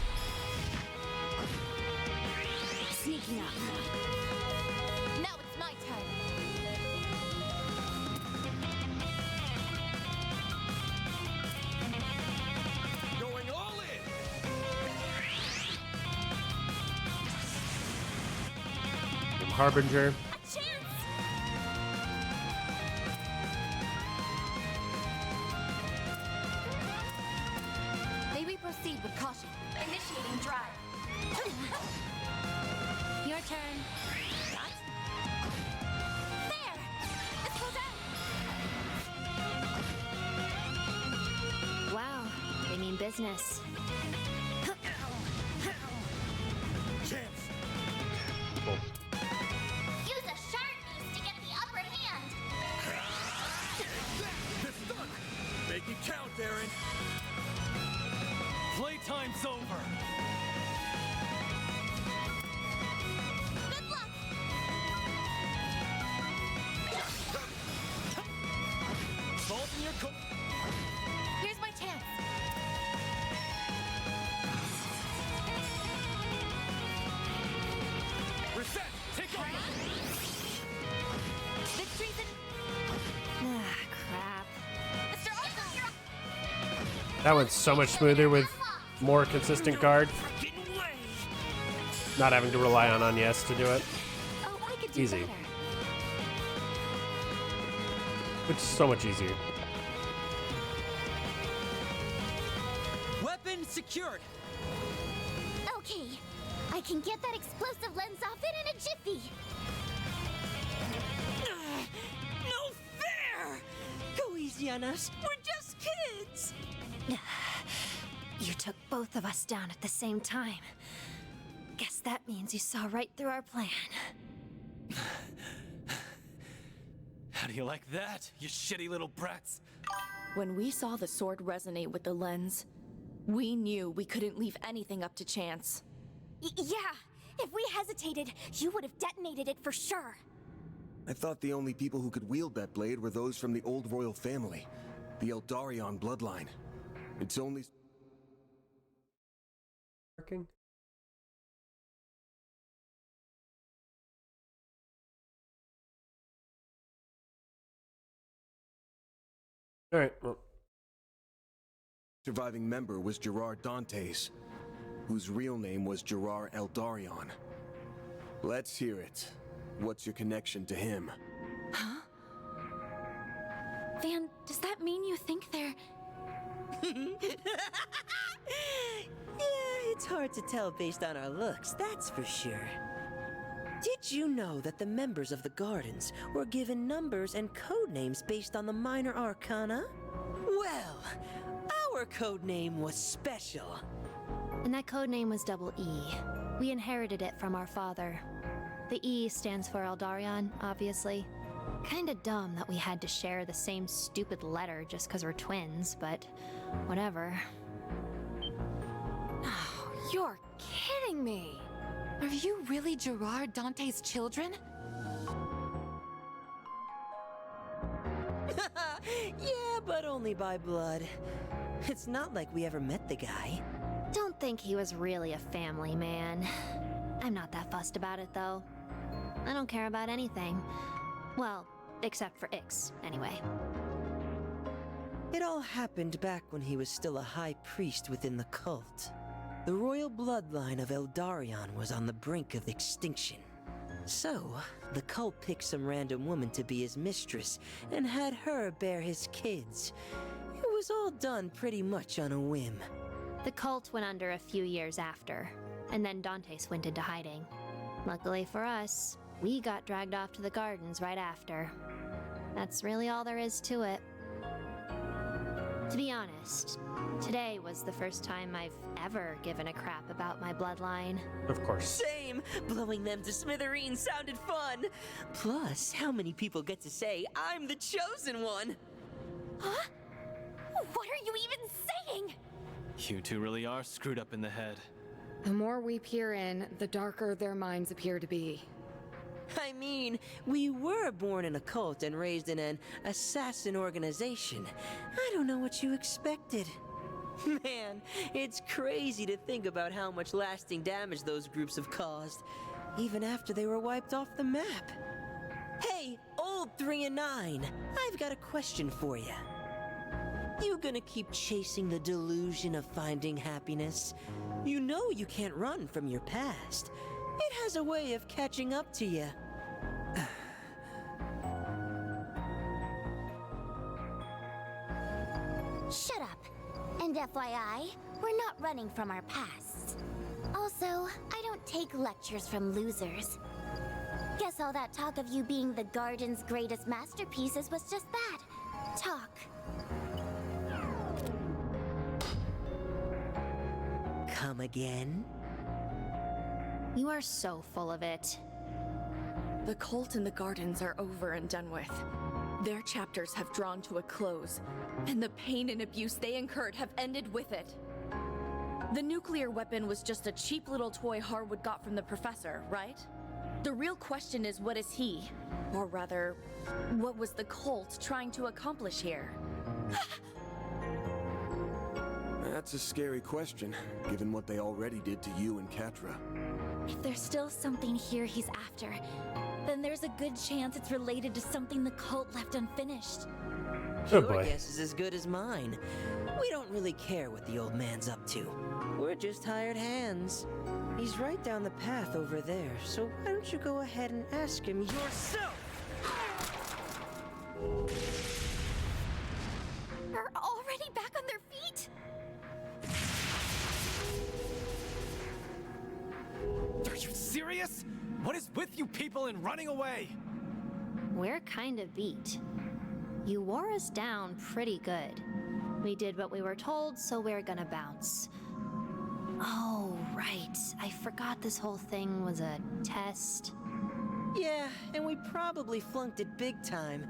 Sneaking up. Now it's my turn. Going all in! Harbinger. A chance. May we proceed with caution. Initiating drive. Your turn. What? There. It's pulled out. Wow, they mean business. Chance! Use a sharp beast to get the upper hand. This done! Make it count, Baron! Playtime's over! Good luck. Vault in your Here's my chance. Reset! Take over! Victory's in. Ah, crap. Mr. Arthur, you're up. That went so much smoother with more consistent guard. Not having to rely on Agnes to do it. Oh, I could do Easy. better. Which is so much easier. Weapon secured. Okay. I can get that explosive lens off it in a jiffy. No fair! Go easy on us. We're just kids. You took both of us down at the same time. Guess that means you saw right through our plan. How do you like that, you shitty little brats? When we saw the sword resonate with the lens, we knew we couldn't leave anything up to chance. Yeah. If we hesitated, you would have detonated it for sure. I thought the only people who could wield that blade were those from the old royal family, the Eldarion bloodline. It's only... Working. All right. Well, surviving member was Gerard Dantes, whose real name was Gerard Eldarion. Let's hear it. What's your connection to him? Huh? Van, does that mean you think they're... Yeah, it's hard to tell based on our looks, that's for sure. Did you know that the members of the Gardens were given numbers and code names based on the minor arcana? Well, our code name was special. And that code name was Double E. We inherited it from our father. The E stands for Eldarion, obviously. Kinda dumb that we had to share the same stupid letter just because we're twins, but whatever. Oh, you're kidding me! Are you really Gerard Dante's children? Yeah, but only by blood. It's not like we ever met the guy. Don't think he was really a family man. I'm not that fussed about it, though. I don't care about anything. Well, except for Ix, anyway. It all happened back when he was still a high priest within the cult. The royal bloodline of Eldarion was on the brink of extinction. So, the cult picked some random woman to be his mistress and had her bear his kids. It was all done pretty much on a whim. The cult went under a few years after, and then Dantes went into hiding. Luckily for us, we got dragged off to the gardens right after. That's really all there is to it. To be honest, today was the first time I've ever given a crap about my bloodline. Of course. Same! Blowing them to smithereens sounded fun! Plus, how many people get to say, I'm the chosen one? Huh? What are you even saying? You two really are screwed up in the head. The more we peer in, the darker their minds appear to be. I mean, we were born in a cult and raised in an assassin organization. I don't know what you expected. Man, it's crazy to think about how much lasting damage those groups have caused, even after they were wiped off the map. Hey, old 3 and 9, I've got a question for you. You gonna keep chasing the delusion of finding happiness? You know you can't run from your past. It has a way of catching up to you. Shut up. And FYI, we're not running from our pasts. Also, I don't take lectures from losers. Guess all that talk of you being the garden's greatest masterpieces was just that. Talk. Come again? You are so full of it. The cult and the gardens are over and done with. Their chapters have drawn to a close, and the pain and abuse they incurred have ended with it. The nuclear weapon was just a cheap little toy Harwood got from the professor, right? The real question is, what is he? Or rather, what was the cult trying to accomplish here? That's a scary question, given what they already did to you and Catra. If there's still something here he's after, then there's a good chance it's related to something the cult left unfinished. Oh Your boy. guess is as good as mine. We don't really care what the old man's up to. We're just hired hands. He's right down the path over there, so why don't you go ahead and ask him yourself? They're already back on their feet? Are you serious? What is with you people and running away? We're kind of beat. You wore us down pretty good. We did what we were told, so we're gonna bounce. Oh, right. I forgot this whole thing was a test. Yeah, and we probably flunked it big time.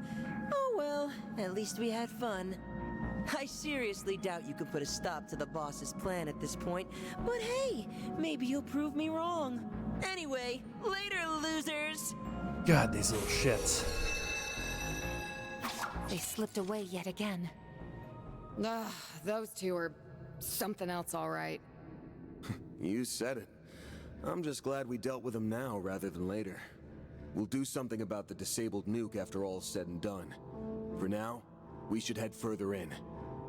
Oh well, at least we had fun. I seriously doubt you can put a stop to the boss's plan at this point, but hey, maybe you'll prove me wrong. Anyway, later, losers! God, these little shits. They slipped away yet again. Ugh, those two are something else, all right. You said it. I'm just glad we dealt with them now rather than later. We'll do something about the disabled nuke after all's said and done. For now, we should head further in.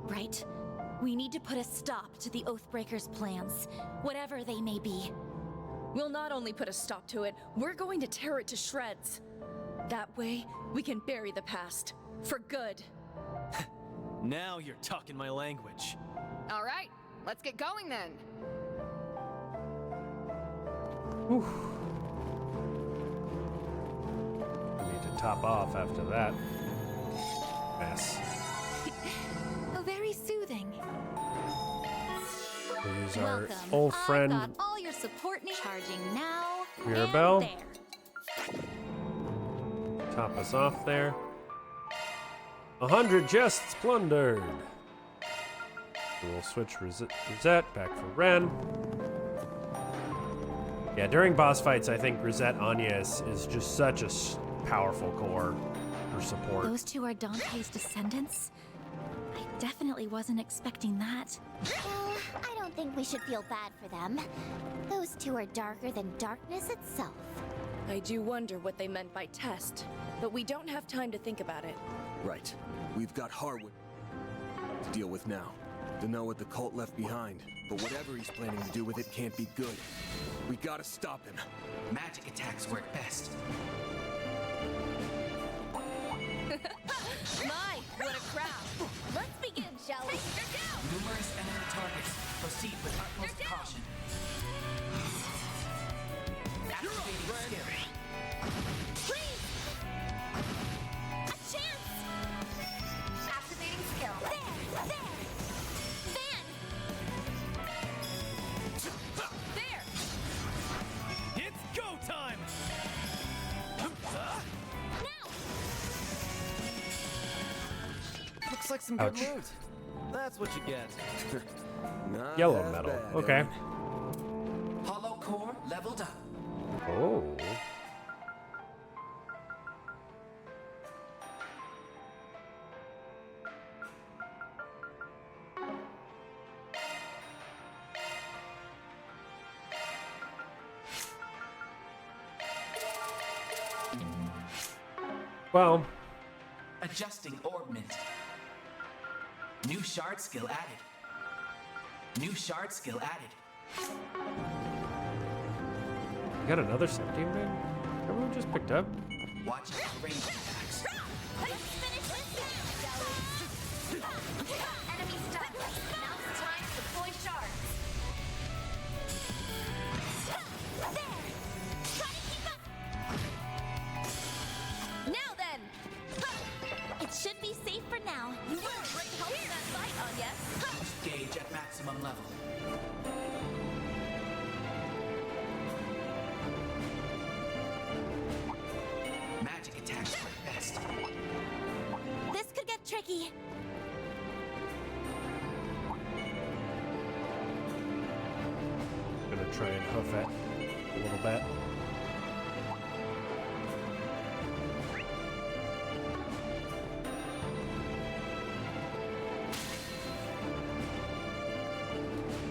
Right. We need to put a stop to the Oathbreakers' plans, whatever they may be. We'll not only put a stop to it, we're going to tear it to shreds. That way, we can bury the past. For good. Now you're talking my language. All right, let's get going then. Whew. We need to top off after that mess. Very soothing. We'll use our Welcome. old friend I've got all your support charging now. Mirabelle. And there. Top us off there. 100 chests plundered. We'll switch Rosette back for Ren. Yeah, during boss fights, I think Rosette Anya is just such a powerful core for support. Those two are Dante's descendants? I definitely wasn't expecting that. Well, I don't think we should feel bad for them. Those two are darker than darkness itself. I do wonder what they meant by test, but we don't have time to think about it. Right. We've got Harwood to deal with now. To know what the cult left behind. But whatever he's planning to do with it can't be good. We gotta stop him. Magic attacks work best. My, what a crowd! Let's begin, shall we? They're down! Numerous enemy targets. Proceed with utmost caution. Activating skill. Please! A chance! Activating skill. There! Looks like some Ouch. good loot. That's what you get. Not Yellow as metal. bad, Okay. Owen. Hollow core leveled up. Oh. Well, Adjusting orb mint. New shard skill added. New shard skill added. you got another Septium man? Everyone just picked up? Watch out for range attacks. Enemy stuck. Now it's time to deploy shards. There! Try to keep up! Now then! It should be safe for now. You were a great help in that fight, yes? Gauge at maximum level. Magic attacks work best. This could get tricky. Gonna try and hoof it a little bit.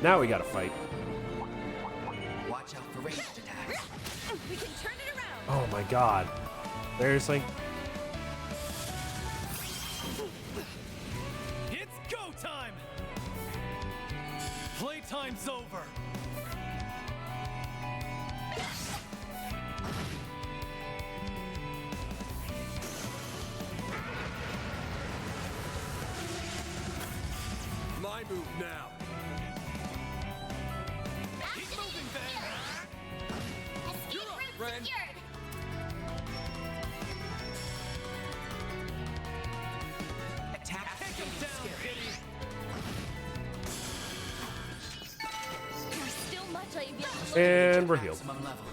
Now we gotta fight. Watch out for ranged attacks. We can turn it around. Oh my god. Seriously? It's go time! Playtime's over. My move now. Keep moving, Ben. Escape route Ren. secured. Attack. Take him down, Kitty. There's still much I have yet to learn. And we're healed. Maximum level.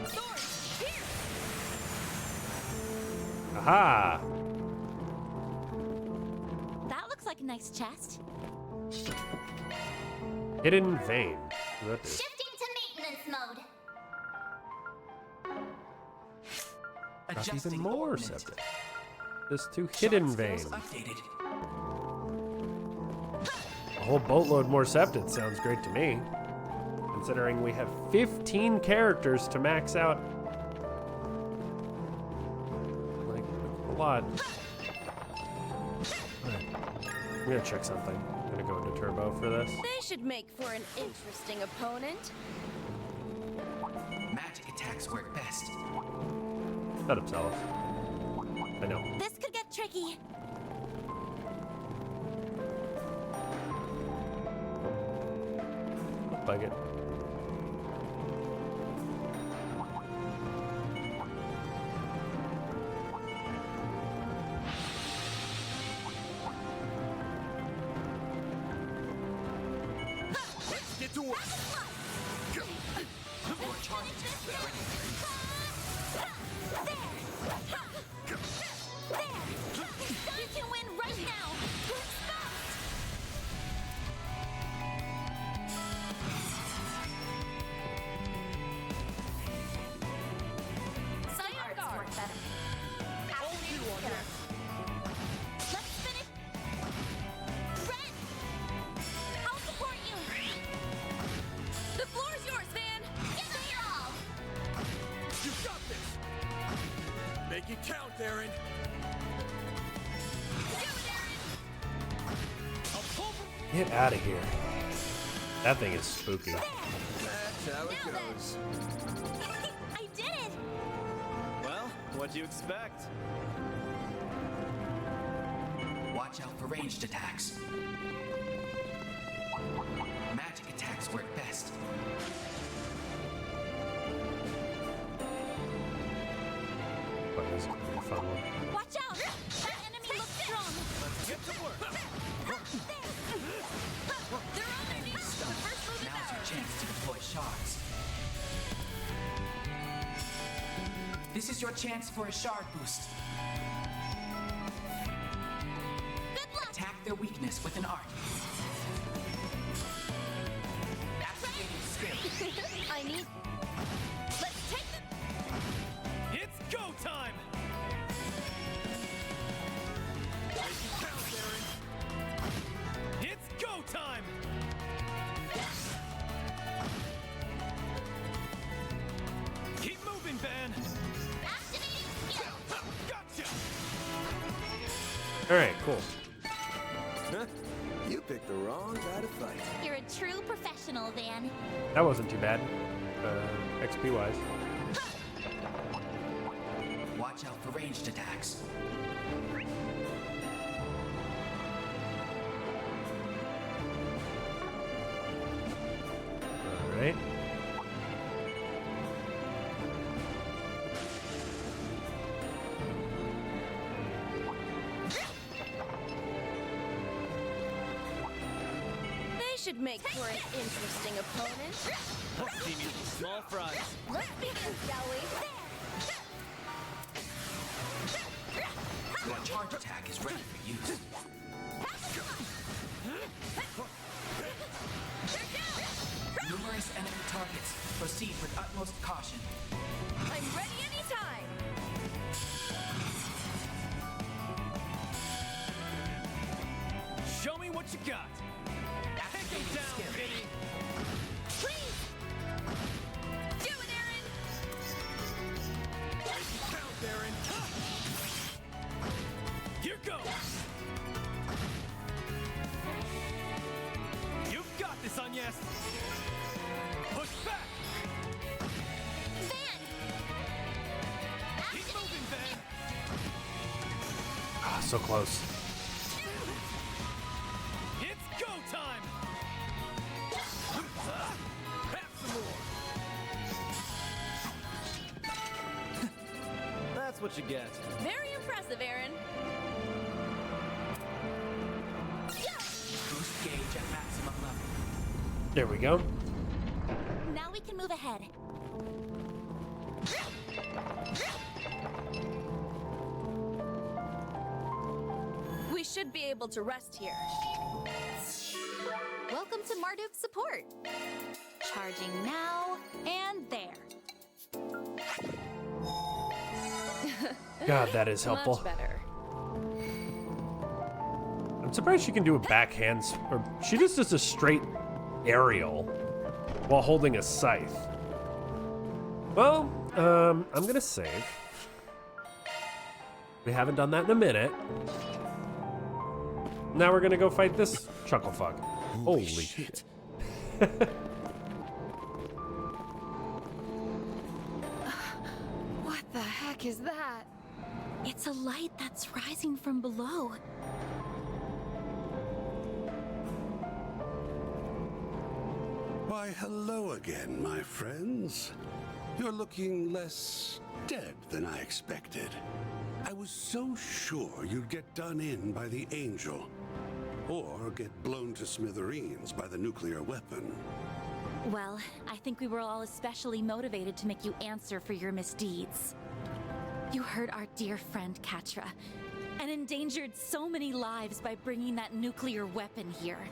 Sword, here! Aha! That looks like a nice chest. Hidden vein. What is- Shifting to maintenance mode. Got Adjusting even more orb mint. septic. This two hidden Shard vein. skills updated. A whole boatload more septid sounds great to me. Considering we have 15 characters to max out. Like, a lot. Alright. I'm gonna check something. I'm gonna go into turbo for this. They should make for an interesting opponent. Magic attacks work best. Shut up, Celis. I know. This could get tricky. Look like it. Get to work. More charges ready. You can win right now. Let's bounce. Sire guard. Let's spin it. Ren, I'll support you. The floor's yours, Van. Give it all. You got this. Make it count, Aaron. Get out of here. That thing is spooky. That's how it goes. I did it. Well, what'd you expect? Watch out for ranged attacks. Magic attacks work best. But this is gonna be a fun one. Watch out. That enemy looks strong. Let's get to work. They're on their knees. The first move is Now's your ours. chance to deploy shards. This is your chance for a shard boost. Good luck! Attack their weakness with an art. Activating skill. I need... Let's take them... It's go time! It's go time! Keep moving, Van! Activating skill! Gotcha! All right, cool. You picked the wrong guy to fight. You're a true professional, Van. That wasn't too bad. XP wise. Watch out for ranged attacks. All right. They should make for an interesting opponent. Small fries. Let's begin, shall we? Your charge attack is ready for use. Numerous enemy targets. Proceed with utmost caution. I'm ready anytime. Show me what you got. Take him down, Vinny. Please. Do it, Aaron. Count, Aaron. Here goes. You've got this, Agnes. Push back. Van! Keep moving, Van. Ah, so close. It's go time. Have some more. That's what you get. Very impressive, Aaron. Boost gauge at maximum level. There we go. Now we can move ahead. We should be able to rest here. Welcome to Marduk's support. Charging now and there. God, that is helpful. Much better. I'm surprised she can do a backhand, or she just does a straight aerial while holding a scythe. Well, I'm gonna save. We haven't done that in a minute. Now we're gonna go fight this chucklefuck. Holy shit. What the heck is that? It's a light that's rising from below. Why, hello again, my friends. You're looking less dead than I expected. I was so sure you'd get done in by the Angel, or get blown to smithereens by the nuclear weapon. Well, I think we were all especially motivated to make you answer for your misdeeds. You hurt our dear friend Katra, and endangered so many lives by bringing that nuclear weapon here.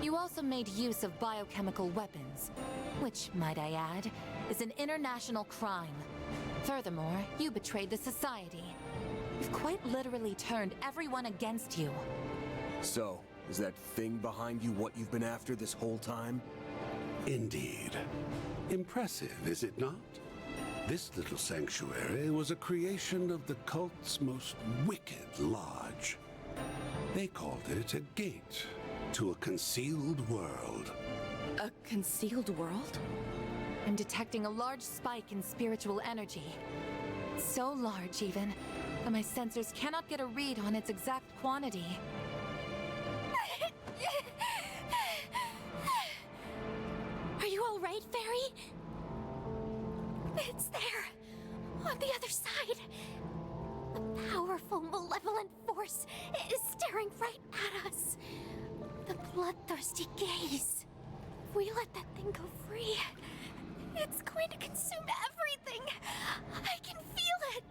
You also made use of biochemical weapons, which, might I add, is an international crime. Furthermore, you betrayed the Society. You've quite literally turned everyone against you. So, is that thing behind you what you've been after this whole time? Indeed. Impressive, is it not? This little sanctuary was a creation of the cult's most wicked lodge. They called it a gate to a concealed world. A concealed world? I'm detecting a large spike in spiritual energy. So large, even, that my sensors cannot get a read on its exact quantity. Are you all right, Fairy? It's there, on the other side. A powerful, malevolent force is staring right at us. The bloodthirsty gaze. If we let that thing go free, It's going to consume everything. I can feel it.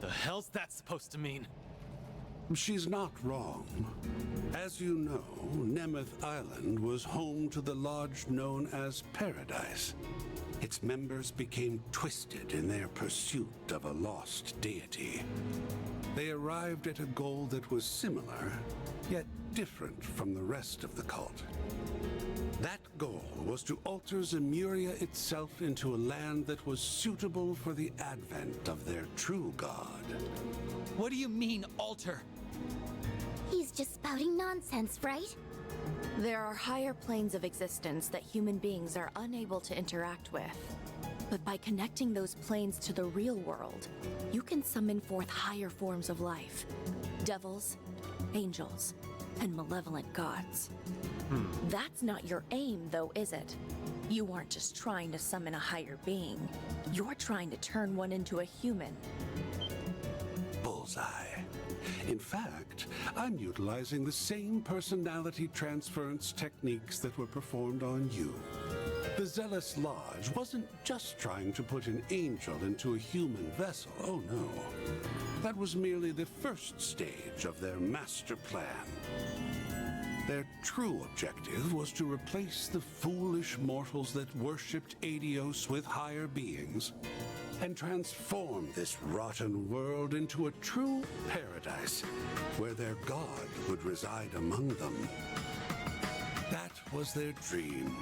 The hell's that supposed to mean? She's not wrong. As you know, Nemeth Island was home to the lodge known as Paradise. Its members became twisted in their pursuit of a lost deity. They arrived at a goal that was similar, yet different from the rest of the cult. That goal was to alter Zemuria itself into a land that was suitable for the advent of their true god. What do you mean, alter? He's just spouting nonsense, right? There are higher planes of existence that human beings are unable to interact with. But by connecting those planes to the real world, you can summon forth higher forms of life. Devils, angels, and malevolent gods. That's not your aim, though, is it? You aren't just trying to summon a higher being. You're trying to turn one into a human. Bullseye. In fact, I'm utilizing the same personality transference techniques that were performed on you. The Zealous Lodge wasn't just trying to put an angel into a human vessel, oh no. That was merely the first stage of their master plan. Their true objective was to replace the foolish mortals that worshipped Adios with higher beings and transform this rotten world into a true paradise where their god would reside among them. That was their dream,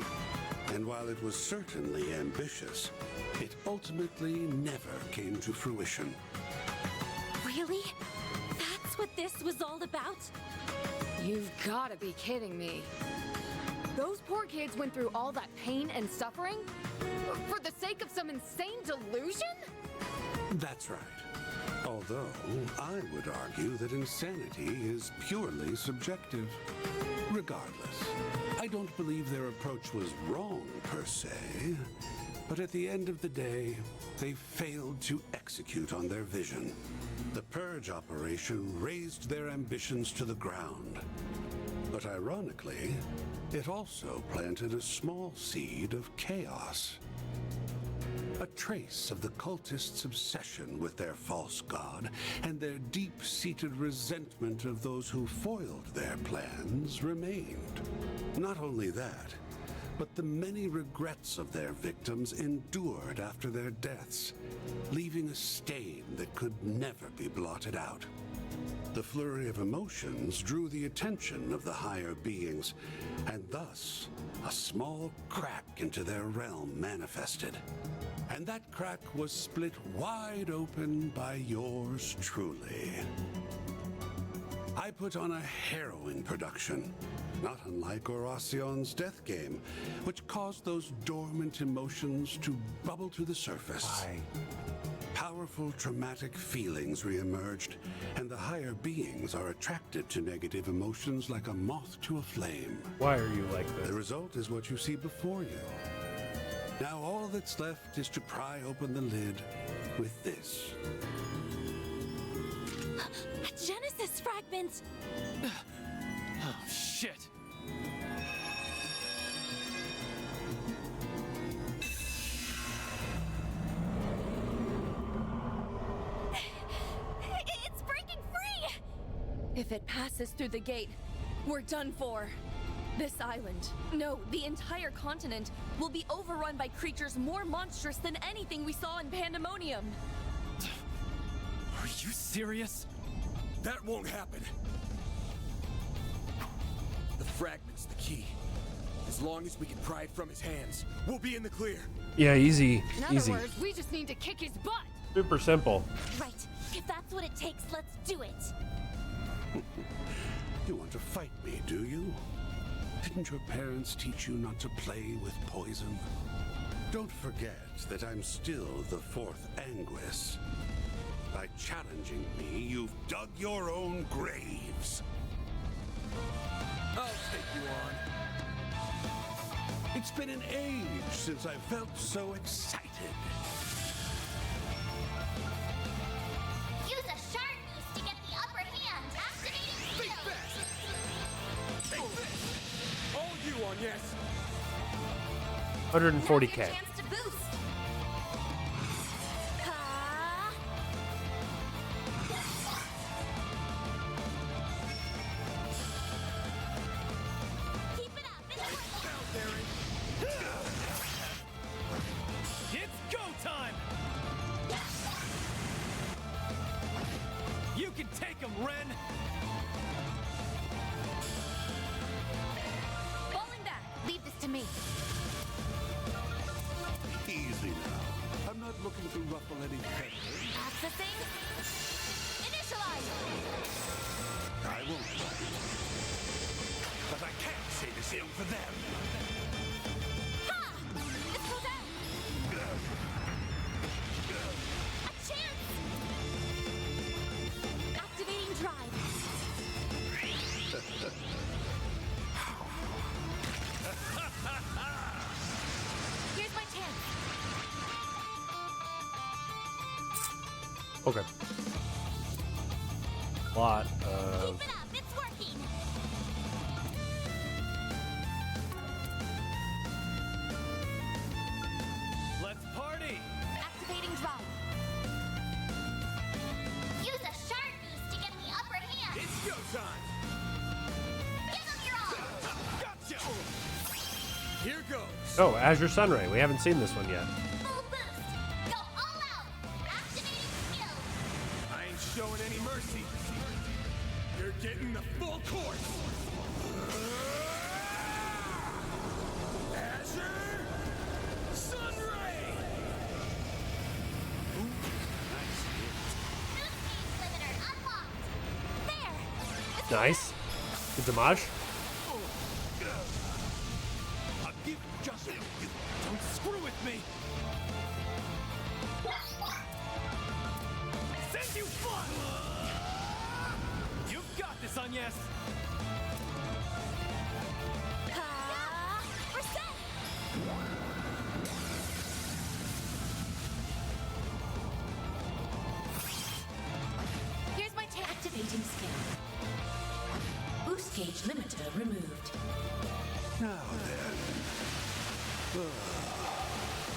and while it was certainly ambitious, it ultimately never came to fruition. Really? That's what this was all about? You've gotta be kidding me. Those poor kids went through all that pain and suffering? For the sake of some insane delusion? That's right. Although, I would argue that insanity is purely subjective. Regardless, I don't believe their approach was wrong per se, but at the end of the day, they failed to execute on their vision. The Purge operation razed their ambitions to the ground. But ironically, it also planted a small seed of chaos. A trace of the cultists' obsession with their false god and their deep-seated resentment of those who foiled their plans remained. Not only that, but the many regrets of their victims endured after their deaths, leaving a stain that could never be blotted out. The flurry of emotions drew the attention of the higher beings, and thus a small crack into their realm manifested. And that crack was split wide open by yours truly. I put on a harrowing production, not unlike Horacion's death game, which caused those dormant emotions to bubble to the surface. Why? Powerful traumatic feelings reemerged, and the higher beings are attracted to negative emotions like a moth to a flame. Why are you like this? The result is what you see before you. Now all that's left is to pry open the lid with this. A Genesis fragment! Oh, shit! It's breaking free! If it passes through the gate, we're done for. This island, no, the entire continent, will be overrun by creatures more monstrous than anything we saw in Pandemonium. Are you serious? That won't happen. The fragment's the key. As long as we can pry it from his hands, we'll be in the clear. Yeah, easy. In Easy. other words, we just need to kick his butt. Super simple. Right. If that's what it takes, let's do it. You want to fight me, do you? Didn't your parents teach you not to play with poison? Don't forget that I'm still the fourth Anguis. By challenging me, you've dug your own graves. I'll take you on. It's been an age since I felt so excited. Use a shard boost to get the upper hand. Activating Think fast! Take this! All you on, yes! 140k. Chance to boost. Take him, Ren! Falling back. Leave this to me. Easy now. I'm not looking to ruffle any feathers. Accessing. Initialize. I won't bite. But I can't say the same for them. Ha! This goes out. A chance. Activating drive. Here's my chance. Okay. Lot of. Keep it up. It's working. Let's party! Activating drive. Use a shark boost to get the upper hand. It's showtime! Give them your all. Gotcha! Here goes! Oh, Azure Sunray. We haven't seen this one yet. Full boost. Go all out. Activating skill. I ain't showing any mercy. You're getting the full course! Azure Sunray! Ooh, nice hit. Boost gauge limiter unlocked. There. Nice. Good damage. I'll give it just you. Don't screw with me! Send you flying! You've got this, Agnes! Reset. Here's my chance. Activating skill. Boost gauge limiter removed. Now then.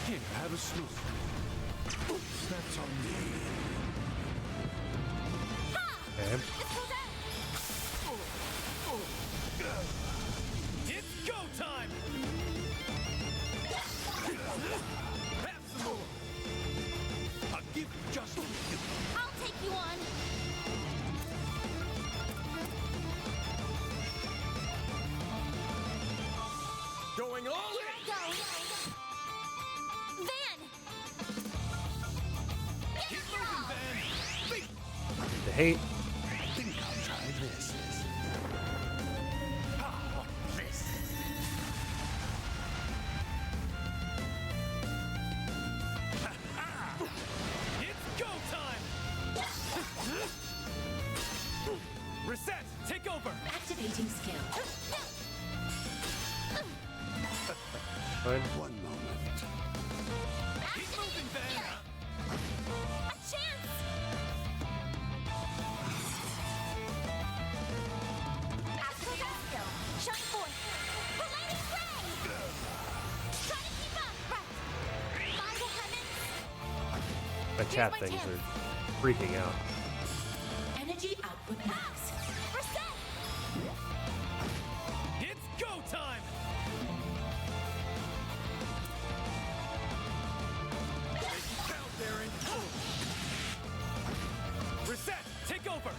Here, have a smoke. Oops, that's on me. Okay. It's go time! Have some more! I'll give you just you. I'll take you on. Going all Here in! I go. Van. Keep moving, Van! The hate. I think I'll try this. Oh, this. It's go time! Reset! Take over! Activating skill. Fine. One moment. Keep moving, Van! A chance. Activating skill. Shine forth. Relating ray. Try to keep up. Right. By the heavens. My chat my things chance. are freaking out. Energy output max. Reset. It's go time! Make it count, Baron! Reset! Take over!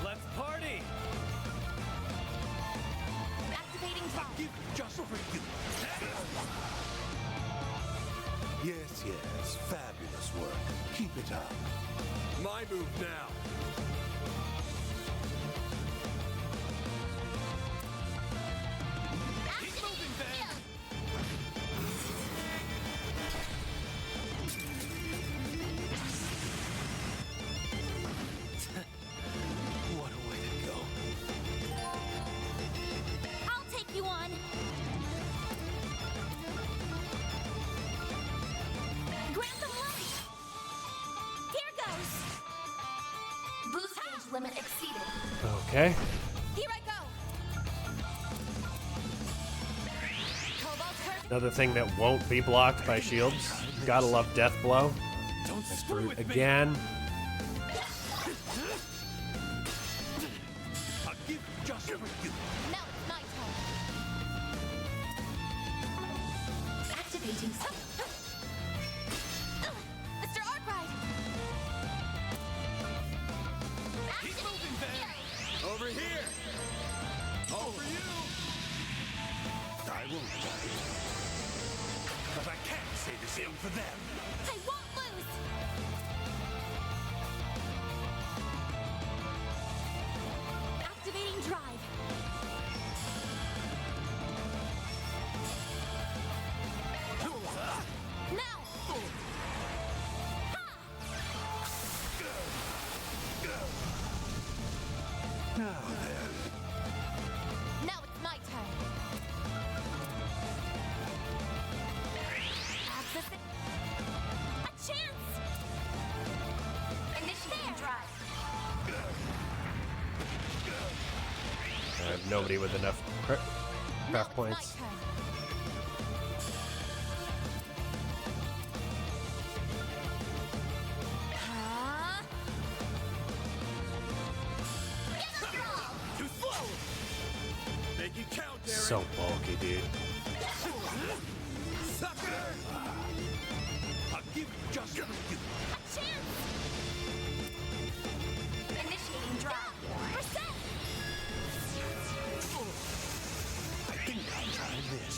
Let's party! Activating drive. Give just for you! Yes, yes. Fabulous work. Keep it up. My move now! Keep moving, Van! What a way to go. I'll take you on. Grant them life. Here goes. Boost gauge limit exceeded. Okay. Here I go. Cobalt Turf. Another thing that won't be blocked by shields. Gotta love Death Blow. Don't That's screw brute with me! again. I'll give just for you! Now it's my turn. Activating skill. same for them. I won't lose! Activating drive. Now! Now then. Now it's my turn. A chance! Initiating drive. I have nobody with enough craft points. Too slow. Make it count, Aaron. So bulky, dude. Sucker! I'll give you just for you. A chance! Initiating drive. Reset! I think I'll try this.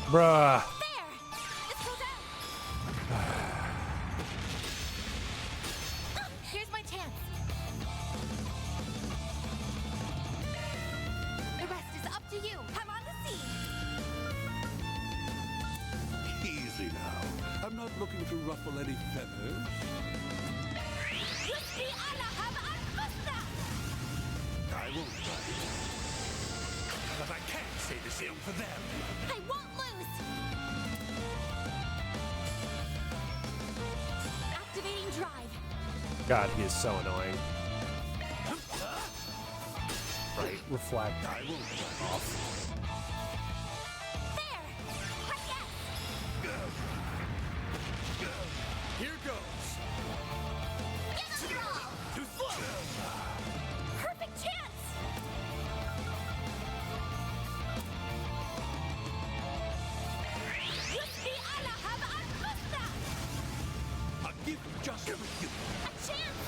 Bruh. There! This goes out! Here's my chance. The rest is up to you. I'm on the scene. Easy now. I'm not looking to ruffle any feathers. Yusbi Alahab Al-Fusta! I won't bite. But I can't say the same for them. I won't lose! Activating drive. God, he is so annoying. Right, reflect. I won't bite. Off. There! Yes! Here goes. Too slow. Perfect chance! Yusbi Alahab Al-Fusta! I'll give you just for you. A chance!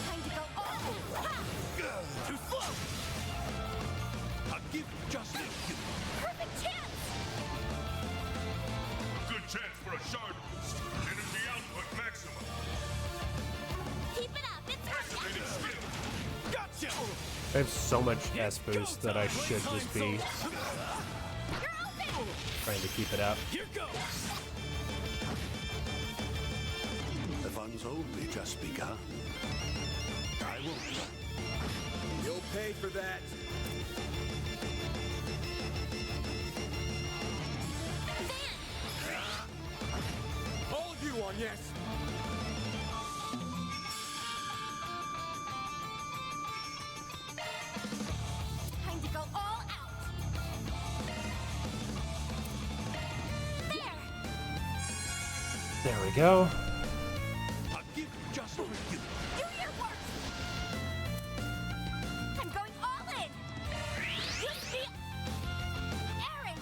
Time to go all in! Ha! Too slow. I'll give you just for you. Perfect chance! Good chance for a shard boost. Energy output maximum. Keep it up, it's Activating skill. Gotcha. I have so much S boost that I should just be trying to keep it up. Here goes. The fun's only just begun. I won't. You'll pay for that. All you on, yes. Time to go all out! There! There we go. I'll give you just for you. Do your work! I'm going all in! Yusbi... Aaron!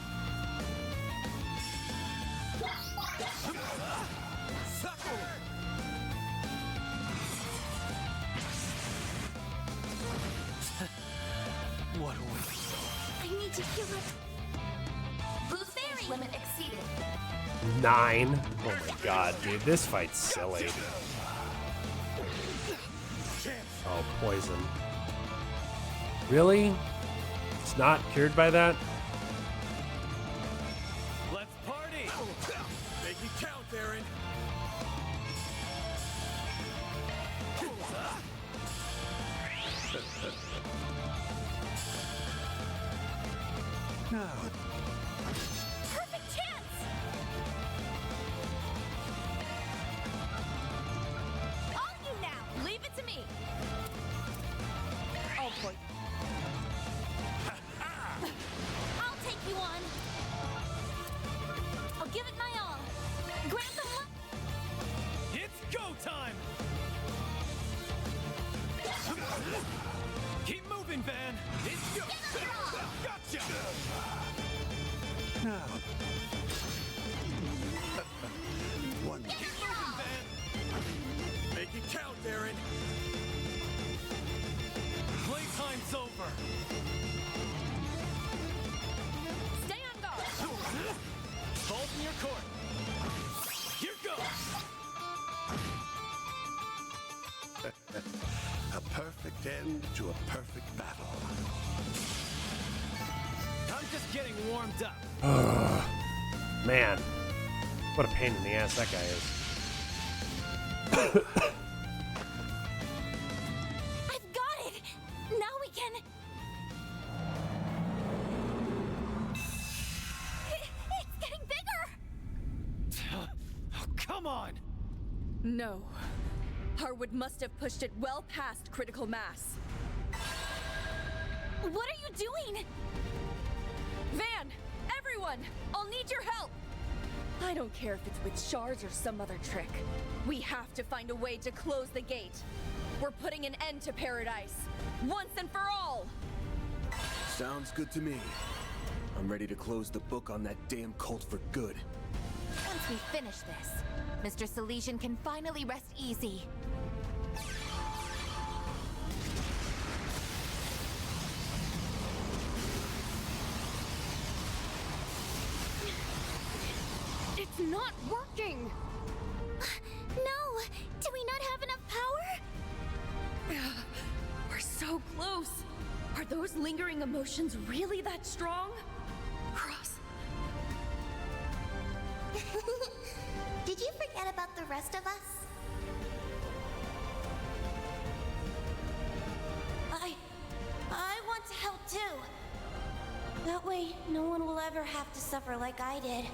Sucker! What a waste. I need to heal up. Boost fairy limit exceeded. 9. Oh my god, dude. This fight's silly. Oh, poison. Really? It's not cured by that? Let's party! Make it count, Aaron. Now, Perfect chance! All you now! Leave it to me! Oh boy. I'll take you on! I'll give it my all! Grant them luck! It's go time! Keep moving, Van. It's go. Gotcha. A perfect end to a perfect battle. I'm just getting warmed up. Man, what a pain in the ass that guy is. I've got it! Now we can... It's getting bigger! Oh, come on! No. Harwood must have pushed it well past critical mass. What are you doing? Van! Everyone! I'll need your help! I don't care if it's with shards or some other trick. We have to find a way to close the gate. We're putting an end to Paradise. Once and for all! Sounds good to me. I'm ready to close the book on that damn cult for good. Once we finish this, Mr. Salesian can finally rest easy. It's not working! No! Do we not have enough power? We're so close! Are those lingering emotions really that strong? Cross. Did you forget about the rest of us? I want to help too. That way, no one will ever have to suffer like I did.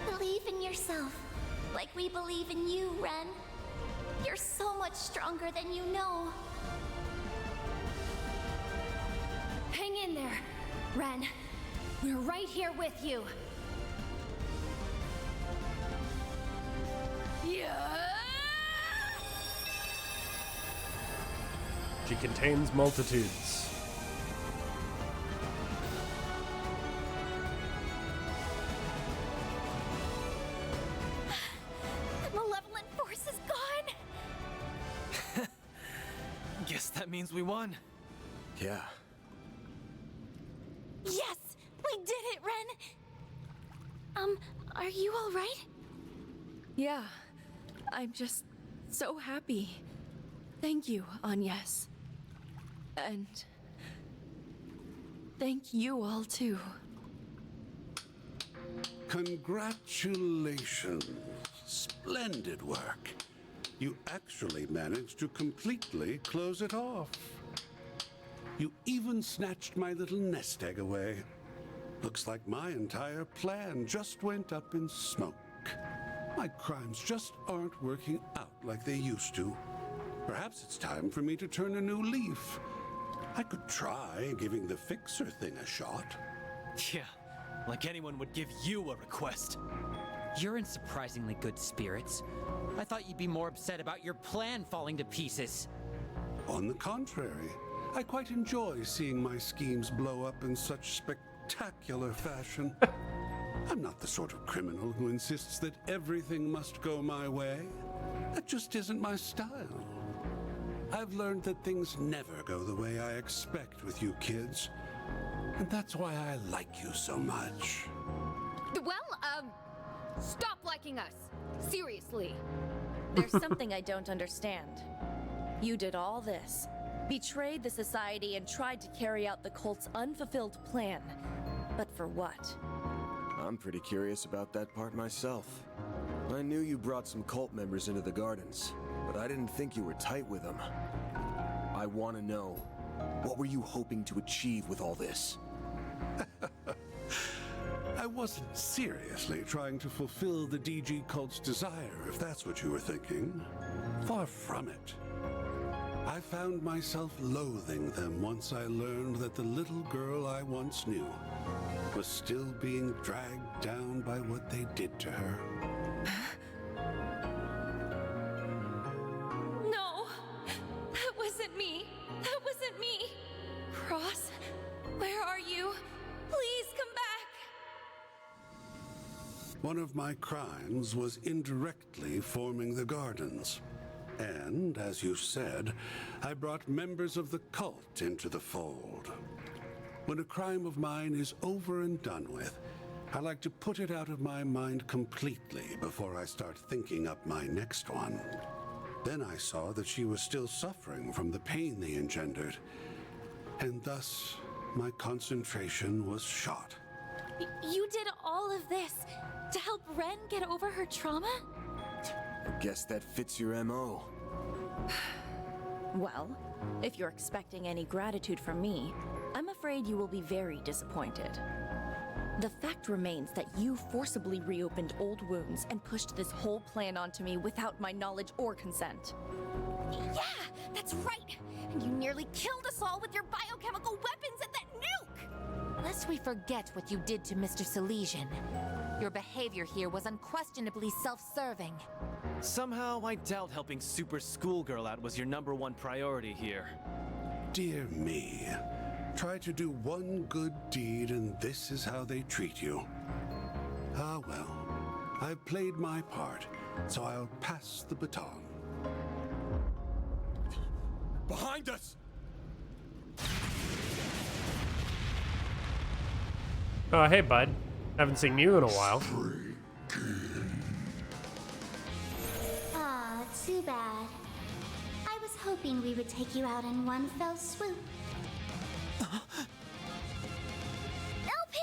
Believe in yourself, like we believe in you, Ren. You're so much stronger than you know. Hang in there, Ren. We're right here with you. Yeah! She contains multitudes. The malevolent force is gone! Guess that means we won. Yeah. Yes! We did it, Ren! Are you alright? Yeah. I'm just so happy. Thank you, Agnes. And thank you all too. Congratulations. Splendid work. You actually managed to completely close it off. You even snatched my little nest egg away. Looks like my entire plan just went up in smoke. My crimes just aren't working out like they used to. Perhaps it's time for me to turn a new leaf. I could try giving the fixer thing a shot. Yeah, like anyone would give you a request. You're in surprisingly good spirits. I thought you'd be more upset about your plan falling to pieces. On the contrary, I quite enjoy seeing my schemes blow up in such spectacular fashion. I'm not the sort of criminal who insists that everything must go my way. That just isn't my style. I've learned that things never go the way I expect with you kids. And that's why I like you so much. Well, stop liking us. Seriously. There's something I don't understand. You did all this, betrayed the society, and tried to carry out the cult's unfulfilled plan. But for what? I'm pretty curious about that part myself. I knew you brought some cult members into the gardens, but I didn't think you were tight with them. I want to know, what were you hoping to achieve with all this? I wasn't seriously trying to fulfill the DG cult's desire, if that's what you were thinking. Far from it. I found myself loathing them once I learned that the little girl I once knew was still being dragged down by what they did to her. No! That wasn't me! That wasn't me! Cross, where are you? Please come back! One of my crimes was indirectly forming the gardens. And, as you said, I brought members of the cult into the fold. When a crime of mine is over and done with, I like to put it out of my mind completely before I start thinking up my next one. Then I saw that she was still suffering from the pain they engendered, and thus my concentration was shot. You did all of this to help Ren get over her trauma? I guess that fits your MO. Well, if you're expecting any gratitude from me, I'm afraid you will be very disappointed. The fact remains that you forcibly reopened old wounds and pushed this whole plan onto me without my knowledge or consent. Yeah, that's right! And you nearly killed us all with your biochemical weapons and that nuke! Lest we forget what you did to Mr. Silesian. Your behavior here was unquestionably self-serving. Somehow, I doubt helping Super Schoolgirl out was your #1 priority here. Dear me. Try to do one good deed and this is how they treat you. Ah well, I've played my part, so I'll pass the baton. Behind us! Oh, hey, bud. Haven't seen you in a while. Aw, too bad. I was hoping we would take you out in one fell swoop. LP!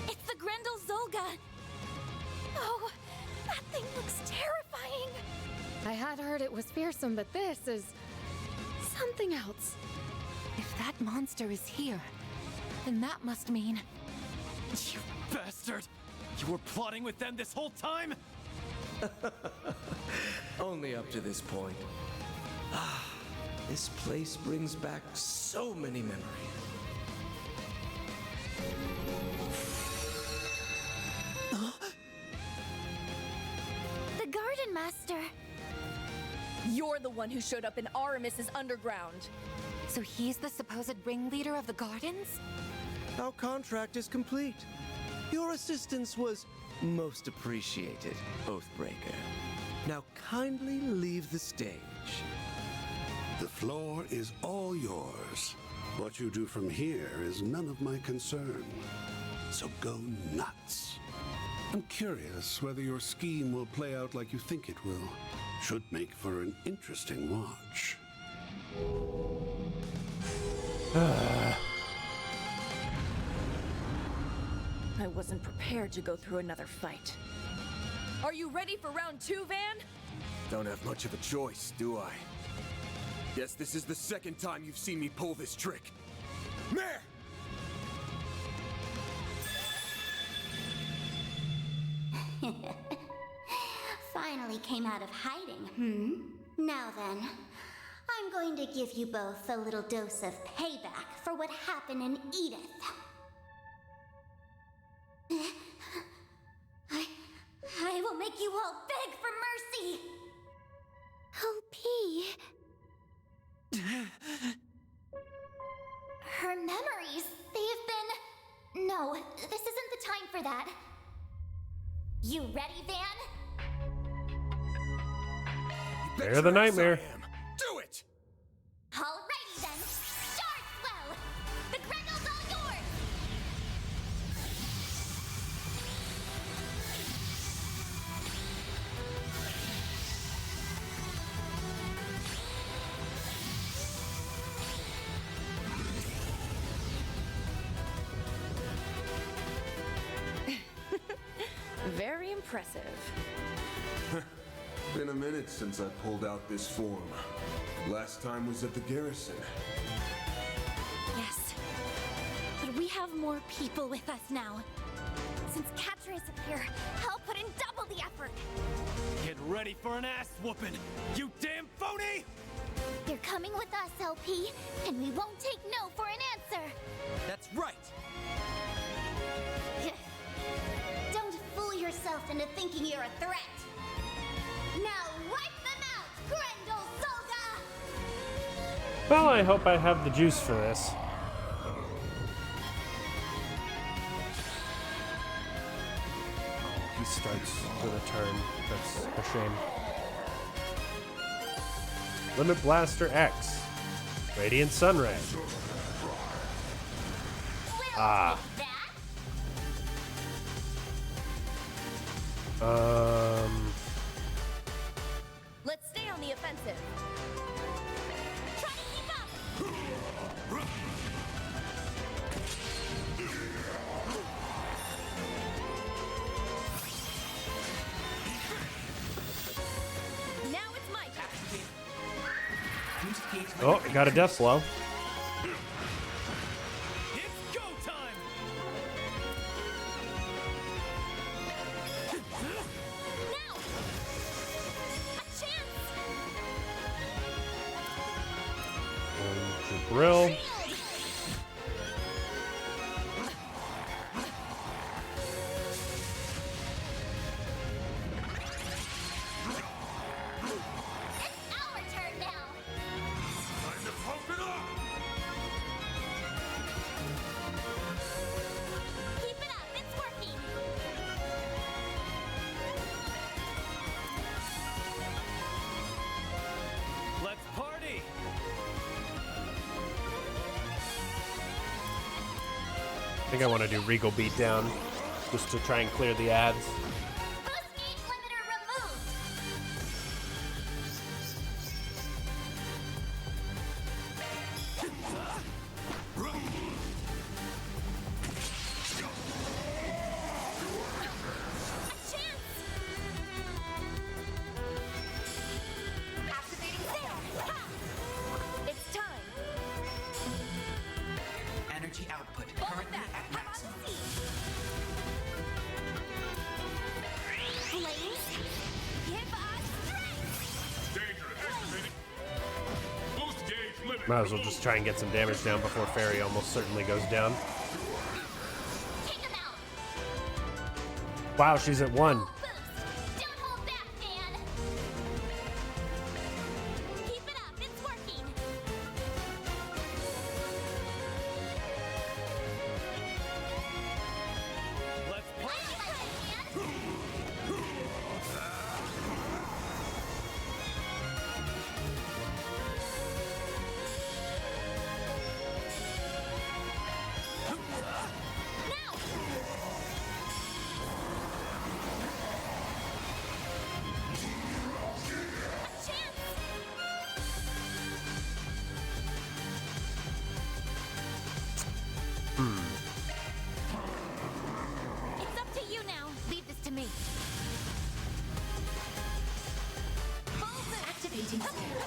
It's the Grendel Zolga! Oh, that thing looks terrifying! I had heard it was fearsome, but this is something else. If that monster is here, then that must mean... You bastard! You were plotting with them this whole time? Only up to this point. This place brings back so many memories. The Garden Master! You're the one who showed up in Aramis's underground. So he's the supposed ringleader of the Gardens? Our contract is complete. Your assistance was most appreciated, Oathbreaker. Now kindly leave the stage. The floor is all yours. What you do from here is none of my concern. So go nuts. I'm curious whether your scheme will play out like you think it will. Should make for an interesting watch. I wasn't prepared to go through another fight. Are you ready for round 2, Van? Don't have much of a choice, do I? Guess this is the second time you've seen me pull this trick. Mare! Finally came out of hiding, Now then, I'm going to give you both a little dose of payback for what happened in Edith. I will make you all beg for mercy! LP! Her memories, they have been... No, this isn't the time for that. You ready, Van? They're the nightmare. Do it! Alrighty then, start well! The Grendel's all yours! Very impressive. Been a minute since I pulled out this form. Last time was at the garrison. Yes. But we have more people with us now. Since Catra isn't here, I'll put in double the effort. Get ready for an ass whooping, you damn phony! You're coming with us, LP, and we won't take no for an answer. That's right! Don't fool yourself into thinking you're a threat. Now wipe them out, Grendel Zolga! Well, I hope I have the juice for this. He starts with a turn. That's a shame. Limit Blaster X. Radiant Sunray. Ah. Let's stay on the offensive. Try to keep up. Now it's my turn. Oh, got a death blow. It's go time. Jabril. Our turn now. Time to pump it up! Keep it up, it's working. Let's party. I think I want to do Regal Beatdown just to try and clear the ads. Boost gauge limiter removed. Activating there. Ha! It's time. Energy output Hold currently that. at maximum. Blaze, give us strength. Dangerous. Activating. Boost gauge limit. Might as well just try and get some damage down before Fairy almost certainly goes down. Take him out. Wow, she's at 1. Boost. Don't hold back, man. Keep it up, it's working. Let's party. It's up to you now. Leave this to me. Activating sphere.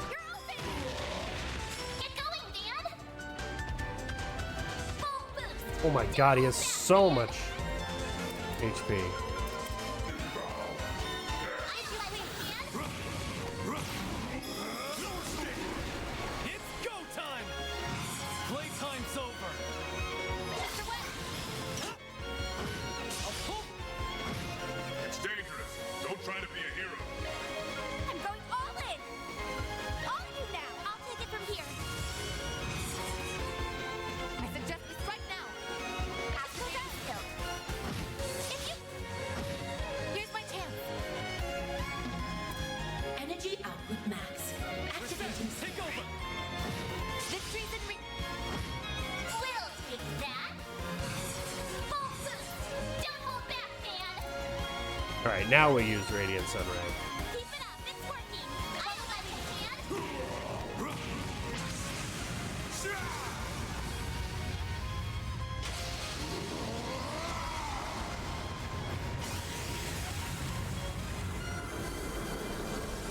You're open. Get going, Dan. Full boost. Oh my god, he has so much HP. It's go time. Playtime's over. It's dangerous. Don't try to be a hero. I'm going all in. All you now. I'll take it from here. I suggest we strike now. Activate skill. If you... Here's my chance. Energy output max. Activating Take over. Victory's in We'll take that. Full boost. Don't hold back, man. Alright, now we use Radiant Sunray. keep it up, it's working. I'll let it, man.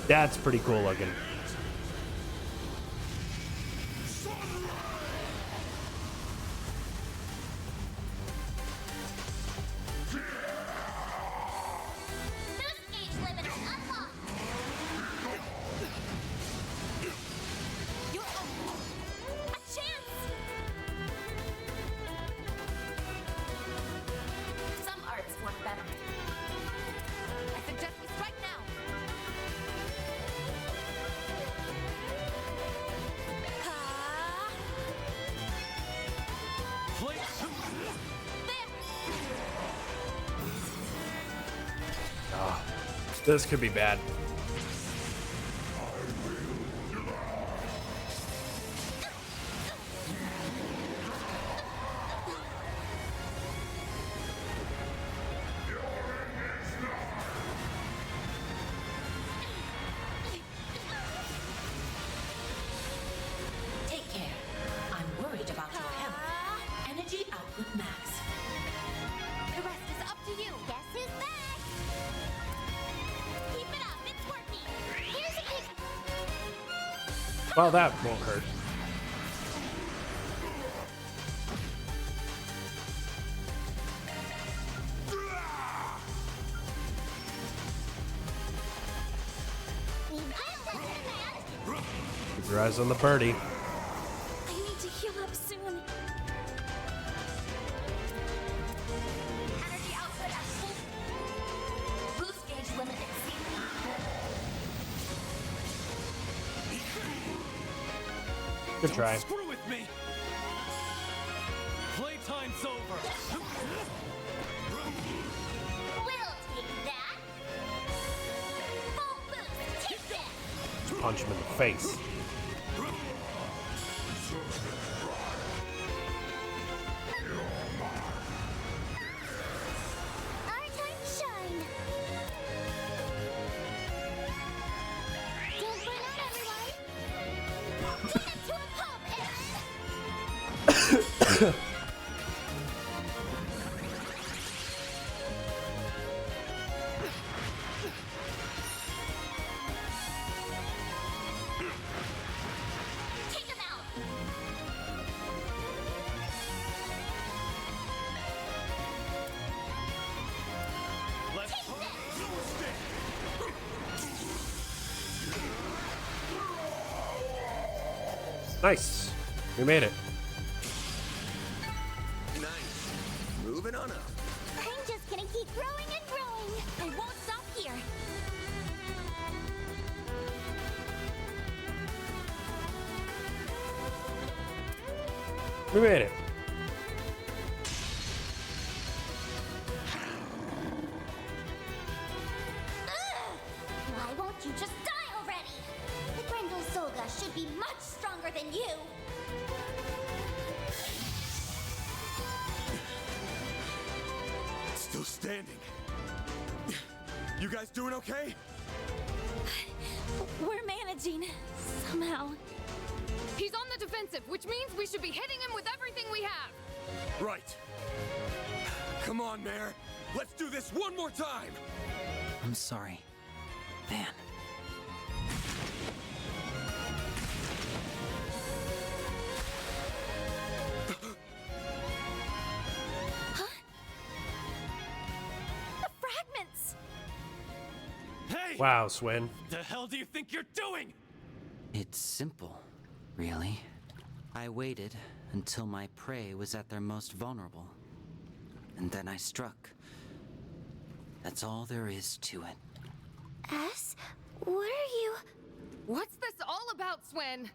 That's pretty cool looking. Boost gauge limiter unlocked. You're a chance. Some arts work better. I suggest we strike now. Play. Ah, this could be bad. Well, that won't hurt. Keep your eyes on the birdie. I need to heal up soon. Energy output active. Boost gauge limited. Good try. Don't screw with me. Playtime's over. We'll take that. Full boost, take that. Punch him in the face. Our time to shine. Don't burn out, everyone. Turn it to a pulp, Aaron. Take him out. Let's Nice. We made it. Nice. Moving on up. I'm just gonna keep growing and growing. I won't stop here. We made it. Why won't you just die already? The Grendel Solga should be much stronger than you. Still standing. You guys doing okay? We're managing. Somehow. He's on the defensive, which means we should be hitting him with everything we have. Right. Come on, Mare. Let's do this one more time. I'm sorry, Van. The fragments! Hey! Wow, Swin. The hell do you think you're doing? It's simple, really. I waited until my prey was at their most vulnerable. And then I struck. That's all there is to it. S? What are you? What's this all about, Swin?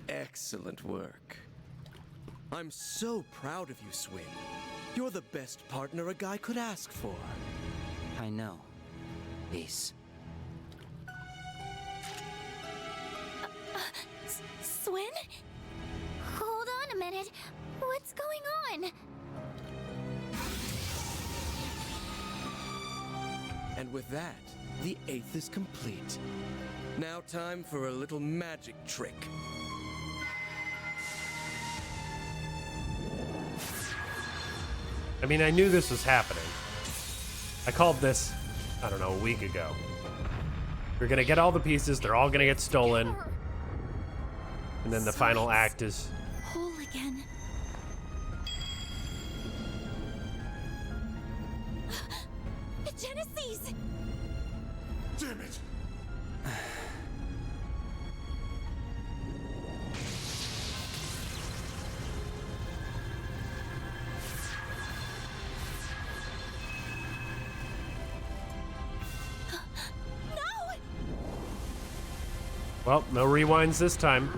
Excellent work. I'm so proud of you, Swin. You're the best partner a guy could ask for. I know, Ace. Swin? Hold on a minute. What's going on? And with that, the 8th is complete. Now time for a little magic trick. I mean, I knew this was happening. I called this, I don't know, a week ago. We're gonna get all the pieces, they're all gonna get stolen. And then the final act is... Whole again. The Genesis! Damn it! Well, no rewinds this time.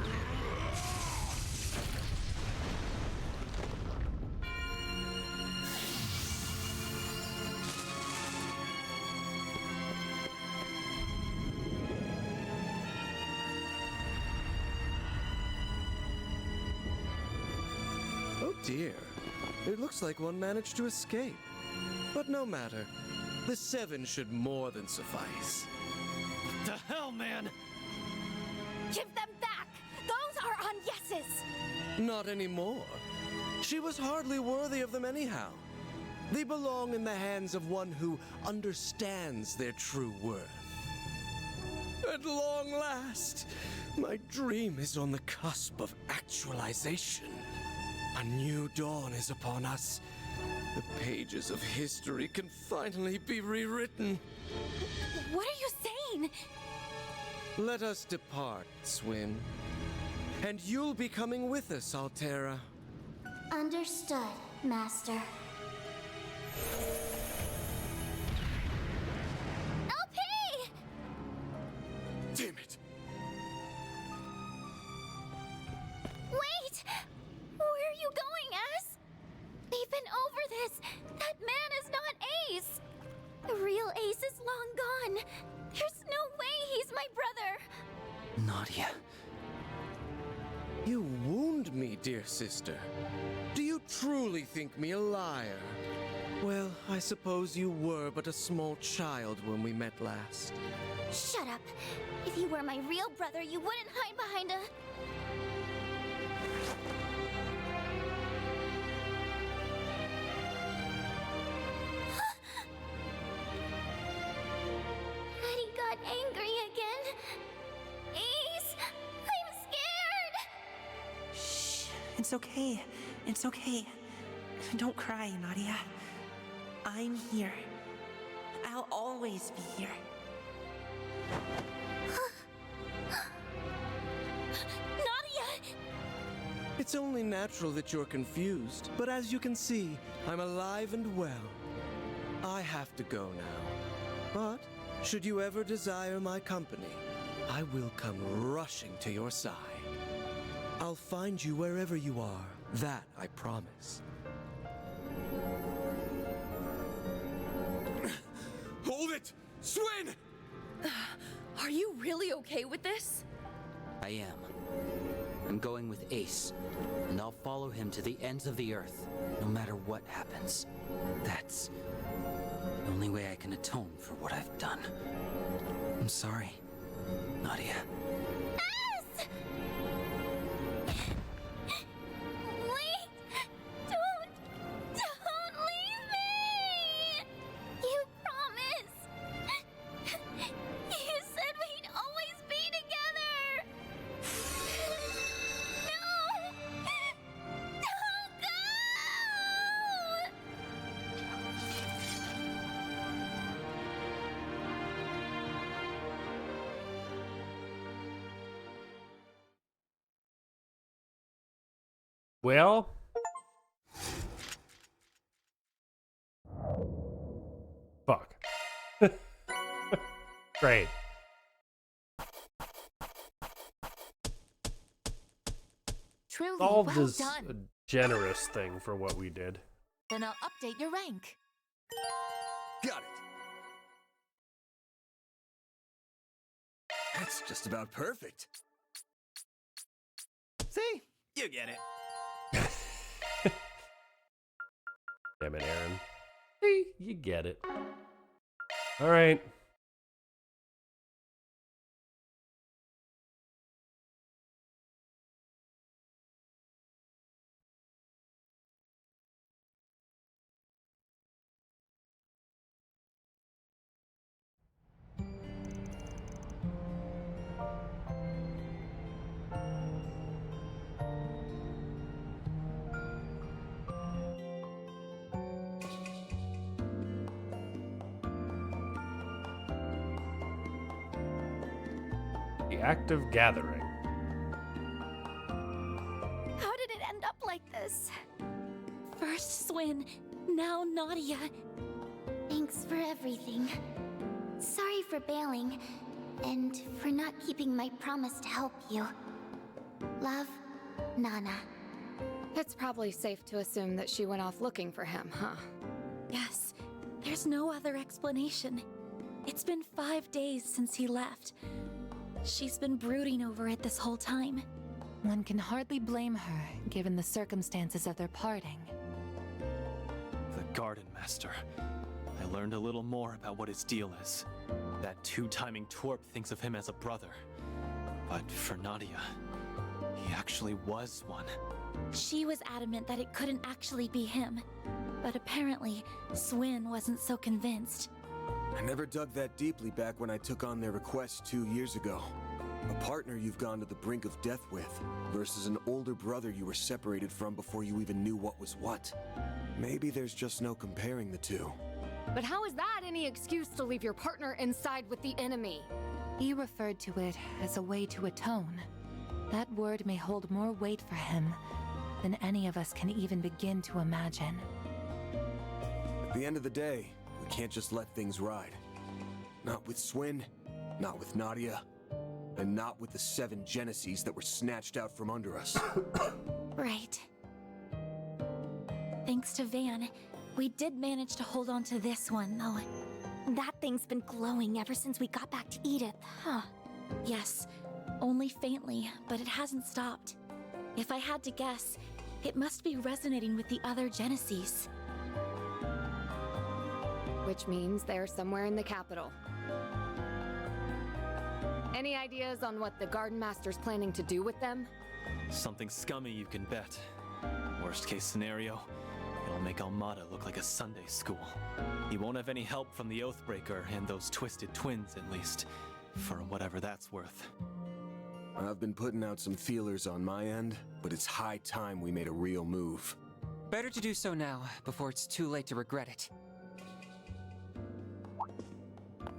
Oh dear. It looks like one managed to escape. But no matter. The 7 should more than suffice. The hell, man! Give them back! Those are on yeses! Not anymore. She was hardly worthy of them anyhow. They belong in the hands of one who understands their true worth. At long last, my dream is on the cusp of actualization. A new dawn is upon us. The pages of history can finally be rewritten. What are you saying? Let us depart, Swin. And you'll be coming with us, Altera. Understood, Master. LP! Damn it! Wait! Where are you going, Ass? We've been over this. That man is not Ace. The real Ace is long gone. There's no way he's my brother. Nadia. You wound me, dear sister. Do you truly think me a liar? Well, I suppose you were but a small child when we met last. Shut up. If you were my real brother, you wouldn't hide behind a... Eddie got angry again. Ace, I'm scared. Shh. It's okay. It's okay. Don't cry, Nadia. I'm here. I'll always be here. Nadia! It's only natural that you're confused, but as you can see, I'm alive and well. I have to go now. But should you ever desire my company, I will come rushing to your side. I'll find you wherever you are. That I promise. Hold it! Swin! Are you really okay with this? I am. I'm going with Ace, and I'll follow him to the ends of the earth, no matter what happens. That's the only way I can atone for what I've done. I'm sorry, Nadia. Ass! Wait! Don't leave me! You promised! You said we'd always be together! No! Don't go! Well, fuck. Great. Truly, Solved well is a done. generous thing for what we did. Then I'll update your rank. Got it. That's just about perfect. See? You get it. Damn it, Aaron. See, you get it. All right. The act of gathering. How did it end up like this? First Swin, now Nadia. Thanks for everything. Sorry for bailing, and for not keeping my promise to help you. Love, Nana. It's probably safe to assume that she went off looking for him, huh? Yes, there's no other explanation. It's been 5 days since he left. She's been brooding over it this whole time. One can hardly blame her, given the circumstances of their parting. The Garden Master. I learned a little more about what his deal is. That two-timing twerp thinks of him as a brother. But for Nadia, he actually was one. She was adamant that it couldn't actually be him. But apparently, Swin wasn't so convinced. I never dug that deeply back when I took on their request 2 years ago. A partner you've gone to the brink of death with, versus an older brother you were separated from before you even knew what was what. Maybe there's just no comparing the two. But how is that any excuse to leave your partner inside with the enemy? He referred to it as a way to atone. That word may hold more weight for him than any of us can even begin to imagine. At the end of the day, we can't just let things ride. Not with Swin, not with Nadia, and not with the 7 Genesees that were snatched out from under us. Right. Thanks to Van, we did manage to hold on to this one, though. That thing's been glowing ever since we got back to Edith, huh? Yes, only faintly, but it hasn't stopped. If I had to guess, it must be resonating with the other Genesees. Which means they're somewhere in the capital. Any ideas on what the Garden Master's planning to do with them? Something scummy, you can bet. Worst case scenario, it'll make Almada look like a Sunday school. He won't have any help from the Oathbreaker and those twisted twins, at least. For whatever that's worth. I've been putting out some feelers on my end, but it's high time we made a real move. Better to do so now, before it's too late to regret it.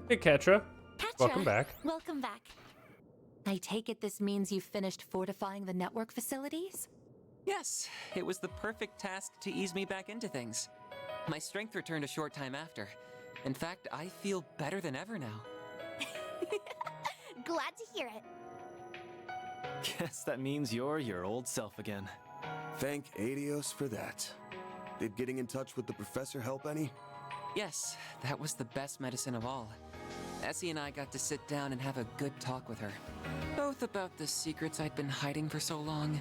Hey, Ketra. Welcome back. Welcome back. I take it this means you've finished fortifying the network facilities? Yes, it was the perfect task to ease me back into things. My strength returned a short time after. In fact, I feel better than ever now. Glad to hear it. Guess that means you're your old self again. Thank Adios for that. Did getting in touch with the professor help any? Yes, that was the best medicine of all. Essie and I got to sit down and have a good talk with her. Both about the secrets I'd been hiding for so long,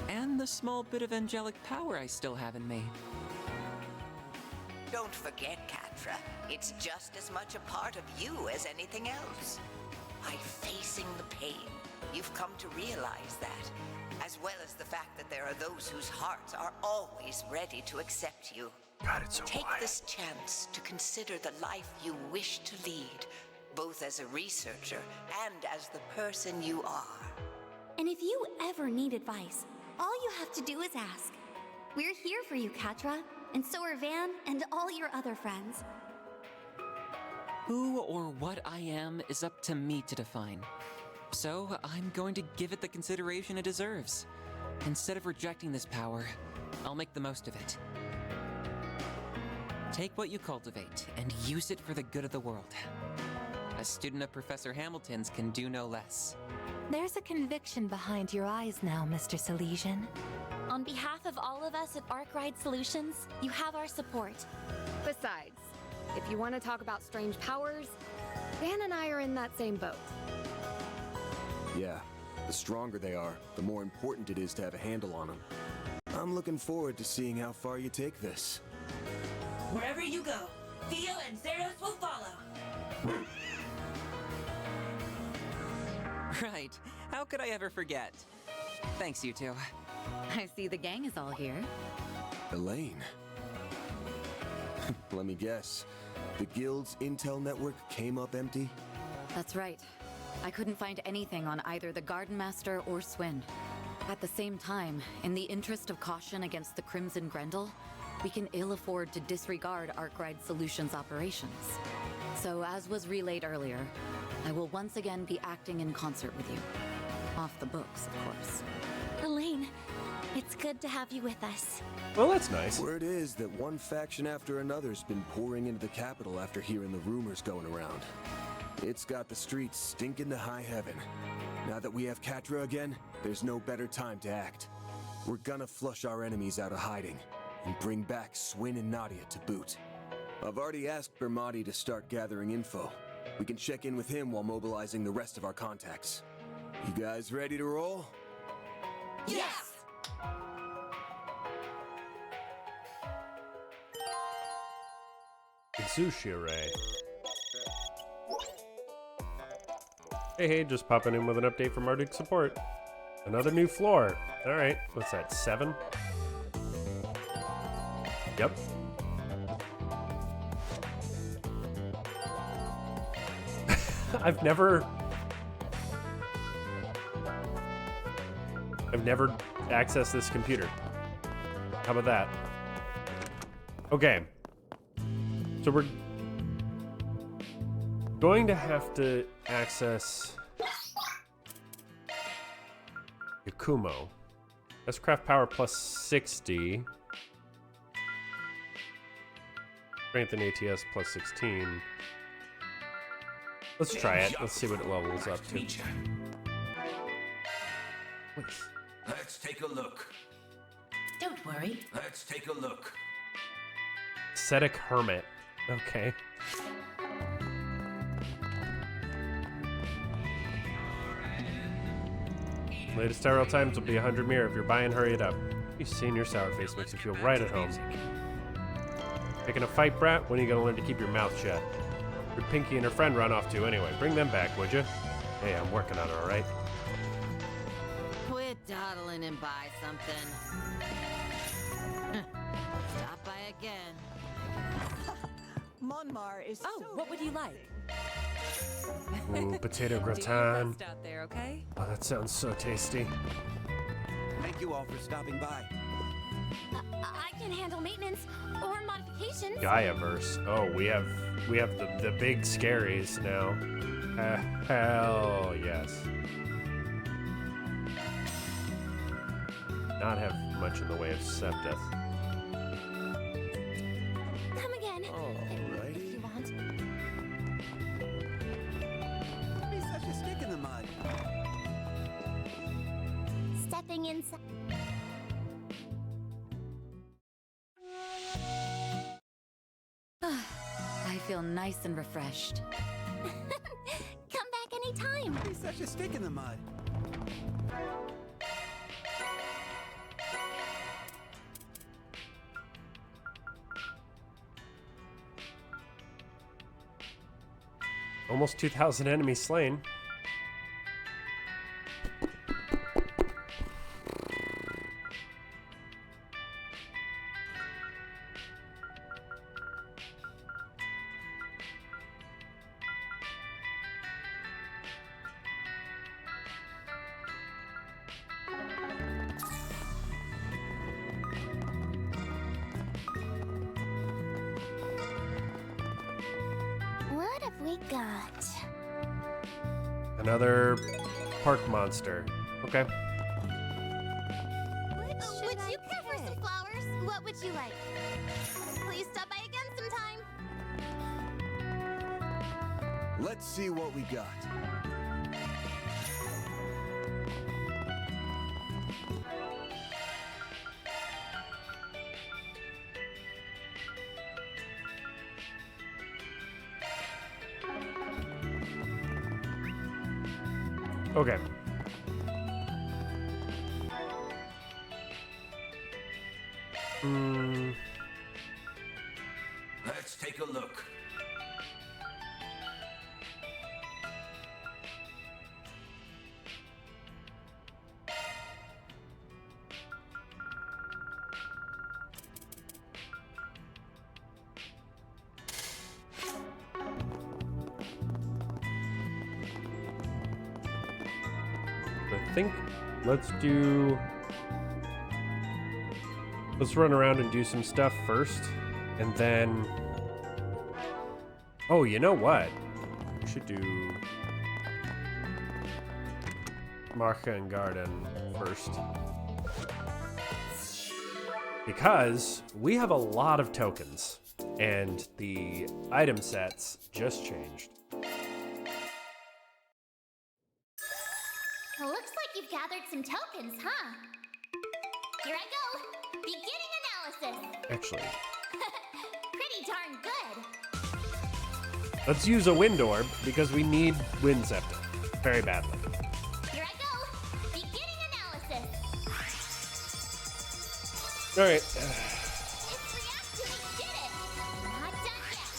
and the small bit of angelic power I still have in me. Don't forget, Catra, it's just as much a part of you as anything else. By facing the pain, you've come to realize that, as well as the fact that there are those whose hearts are always ready to accept you. God, it's so Take quiet. this chance to consider the life you wish to lead, both as a researcher and as the person you are. And if you ever need advice, all you have to do is ask. We're here for you, Catra, and so are Van and all your other friends. Who or what I am is up to me to define. So I'm going to give it the consideration it deserves. Instead of rejecting this power, I'll make the most of it. Take what you cultivate and use it for the good of the world. A student of Professor Hamilton's can do no less. There's a conviction behind your eyes now, Mr. Salesian. On behalf of all of us at Arkwright Solutions, you have our support. Besides, if you want to talk about strange powers, Van and I are in that same boat. Yeah, the stronger they are, the more important it is to have a handle on them. I'm looking forward to seeing how far you take this. Wherever you go, Theo and Zeros will follow. Right. How could I ever forget? Thanks, you two. I see the gang is all here. Elaine. Let me guess. The Guild's intel network came up empty? That's right. I couldn't find anything on either the Garden Master or Swin. At the same time, in the interest of caution against the Crimson Grendel, we can ill afford to disregard Arkwright Solutions operations. So as was relayed earlier, I will once again be acting in concert with you. Off the books, of course. Elaine, it's good to have you with us. Well, that's nice. Word is that one faction after another's been pouring into the capital after hearing the rumors going around. It's got the streets stinking to high heaven. Now that we have Catra again, there's no better time to act. We're gonna flush our enemies out of hiding and bring back Swin and Nadia to boot. I've already asked Bermati to start gathering info. We can check in with him while mobilizing the rest of our contacts. You guys ready to roll? Yes! Zushire. Hey, just popping in with an update from Arctic Support. Another new floor. Alright, what's that, 7? Yep. I've never accessed this computer. How about that? Okay. So we're going to have to access Yakumo. That's craft power plus 60. Strength and ATS plus 16. Let's try it. Let's see what it levels up to. Let's take a look. Don't worry. Let's take a look. Ascetic Hermit. Okay. Latest Tyrell times will be 100 mirror. If you're buying, hurry it up. You seeing your sour face makes you feel right at home. Picking a fight, brat? When are you gonna learn to keep your mouth shut? Where'd Pinky and her friend run off to anyway? Bring them back, would you? Hey, I'm working on it, alright? Quit dawdling and buy something. Stop by again. Monmar is Oh, what would you like? Ooh, potato Do your gratin. best out there, okay? Oh, that sounds so tasty. Thank you all for stopping by. I can handle maintenance or modifications. Gaiaverse. Oh, we have the big scaries now. Hell yes. Not have much in the way of Septeth. Come again. Alrighty. If you want. Be such a stick in the mud. Stepping inside. I feel nice and refreshed. Come back anytime. Be such a stick in the mud. Almost 2,000 enemies slain. What have we got? Another park monster. Okay. Would you care for some flowers? What would you like? Please stop by again sometime. Let's see what we got. Okay. Let's take a look. I think let's run around and do some stuff first, and then, oh, you know what? We should do Marca and Garden first, because we have a lot of tokens, and the item sets just changed. Looks like you've gathered some tokens, huh? Here I go. Beginning analysis. Actually, Pretty darn good. let's use a wind orb because we need Wind Scepter very badly. Here I go. Beginning analysis. All right. It's reactive. We did it. Not done yet.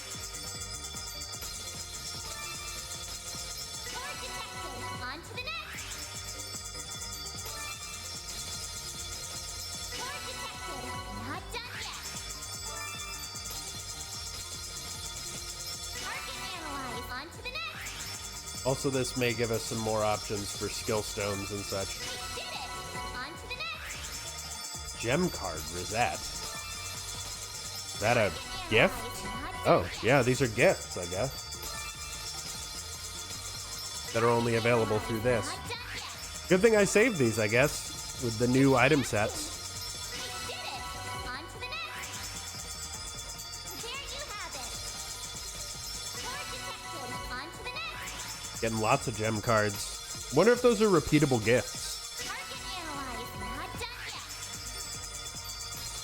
Core detected. On to the next. Core detected. Not done yet. Target analyzed. On to the next. Also, this may give us some more options for skill stones and such. Gem card Rosette. Is that a gift? Oh, yeah, these are gifts, I guess. That are only available through this. Good thing I saved these, I guess, with the new item sets. Getting lots of gem cards. Wonder if those are repeatable gifts.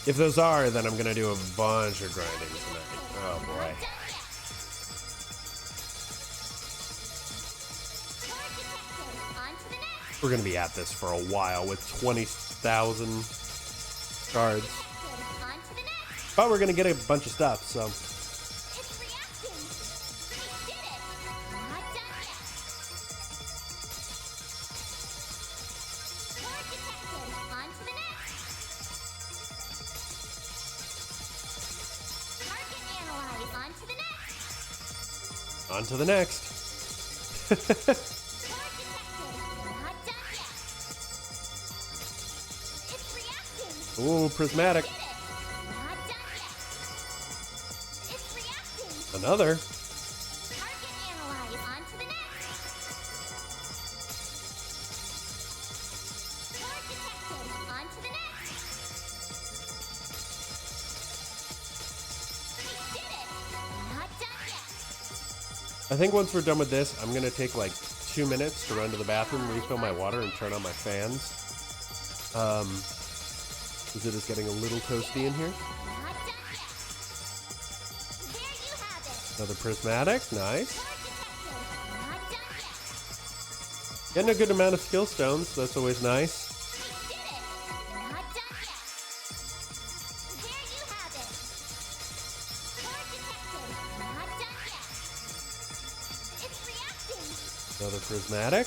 If those are, then I'm gonna do a bunch of grinding tonight. Oh boy. We're gonna be at this for a while with 20,000 cards. But we're gonna get a bunch of stuff, so. On to the next. Ooh, prismatic. Another. I think once we're done with this, I'm gonna take like 2 minutes to run to the bathroom, refill my water, and turn on my fans. Because it is getting a little toasty in here. Another prismatic, nice. Getting a good amount of skill stones, that's always nice. Another prismatic.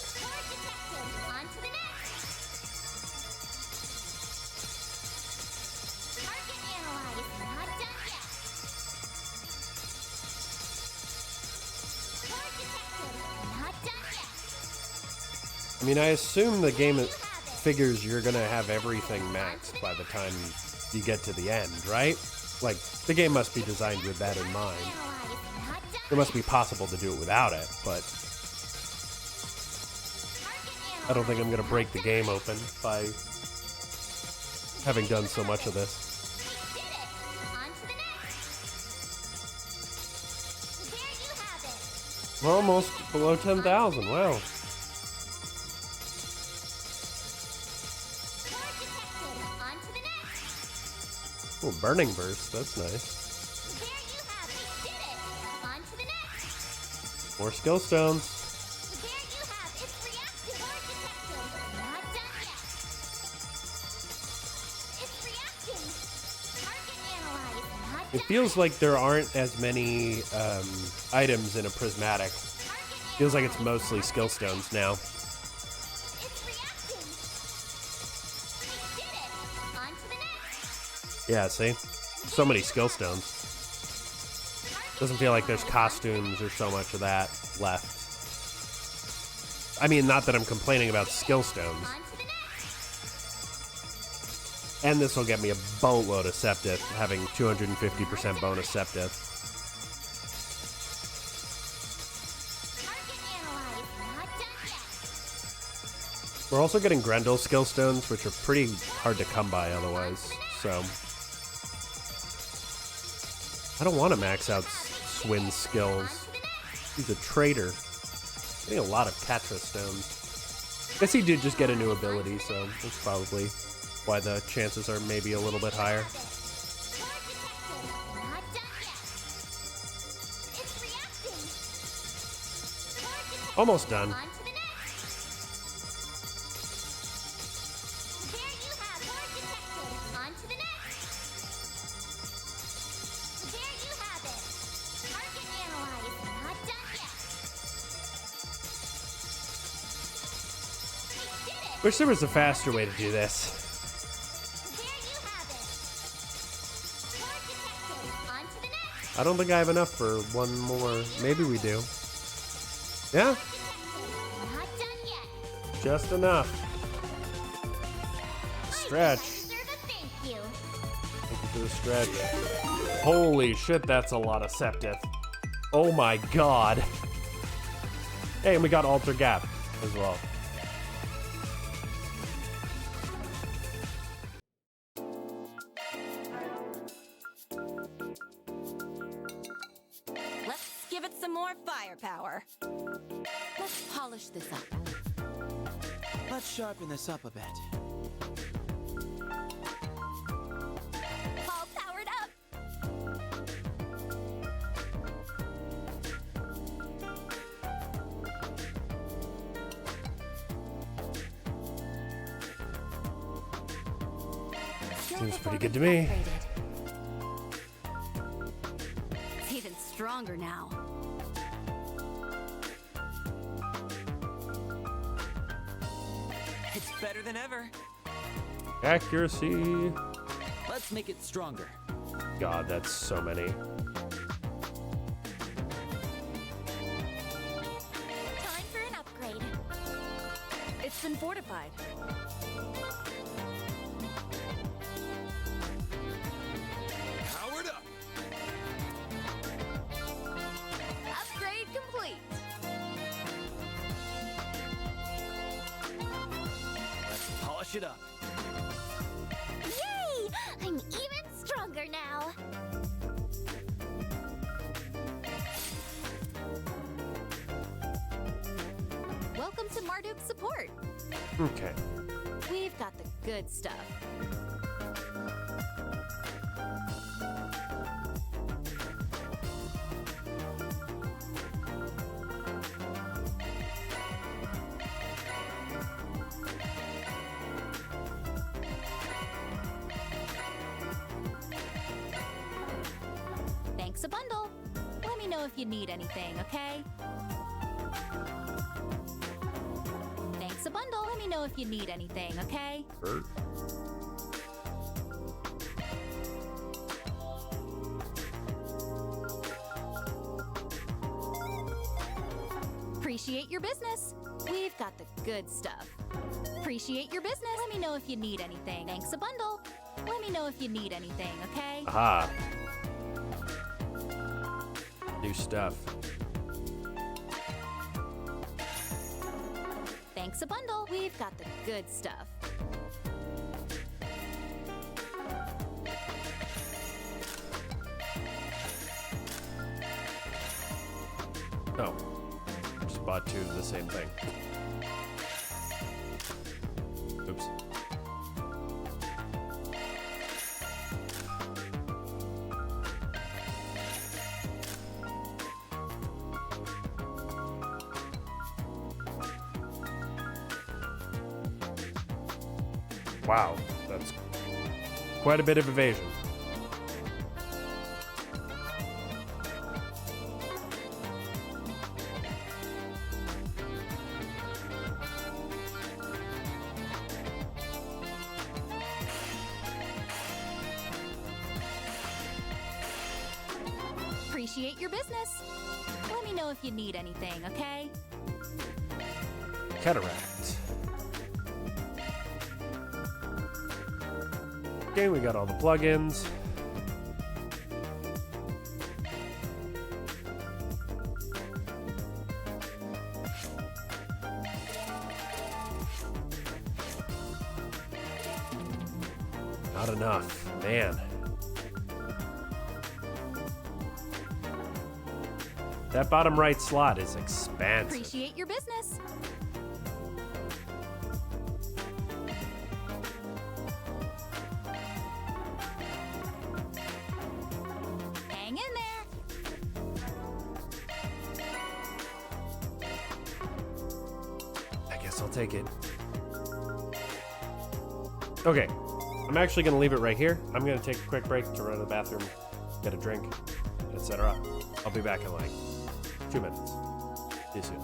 I mean, I assume the game figures you're gonna have everything maxed by the time you get to the end, right? Like, the game must be designed with that in mind. It must be possible to do it without it, but I don't think I'm gonna break the game open by having done so much of this. We're almost below 10,000, wow. Oh, Burning Burst, that's nice. More skill stones. It feels like there aren't as many items in a prismatic. Feels like it's mostly skill stones now. Yeah, see? So many skill stones. Doesn't feel like there's costumes or so much of that left. I mean, not that I'm complaining about skill stones. And this will get me a boatload of Septith, having 250% bonus Septith. We're also getting Grendel skill stones, which are pretty hard to come by otherwise, so I don't want to max out Swin's skills. He's a traitor. Getting a lot of Katra stones. Guess he did just get a new ability, so that's probably why the chances are maybe a little bit higher. Almost done. Wish there was a faster way to do this. I don't think I have enough for one more. Maybe we do. Yeah, Just enough. Stretch. Thank you. Thank you for the stretch. Holy shit, that's a lot of Septith. Oh my god. Hey, and we got Alter Gap as well. Let's give it some more firepower. Let's polish this up. Let's sharpen this up a bit. All powered up. Seems pretty good to me. It's even stronger now. It's better than ever. Accuracy. Let's make it stronger. God, that's so many. Time for an upgrade. It's been fortified. Powered up! Upgrade complete. Let's polish it up. Yay! I'm even stronger now. Welcome to Marduk's support. Okay. We've got the good stuff. Thanks a bundle. Let me know if you need anything, okay? Thanks a bundle. Let me know if you need anything, okay? Bert. Appreciate your business. We've got the good stuff. Appreciate your business. Let me know if you need anything. Thanks a bundle. Let me know if you need anything, okay? Aha. New stuff. Thanks a bundle. We've got the good stuff. Oh. Just bought two of the same thing. Oops. Wow, that's quite a bit of evasion. Appreciate your business. Let me know if you need anything, okay? Cataract. Okay, we got all the plugins. Not enough, man. That bottom right slot is expansive. Appreciate your business. Hang in there. I guess I'll take it. Okay, I'm actually gonna leave it right here. I'm gonna take a quick break to run to the bathroom, get a drink, etc. I'll be back in like 2 minutes. See you soon.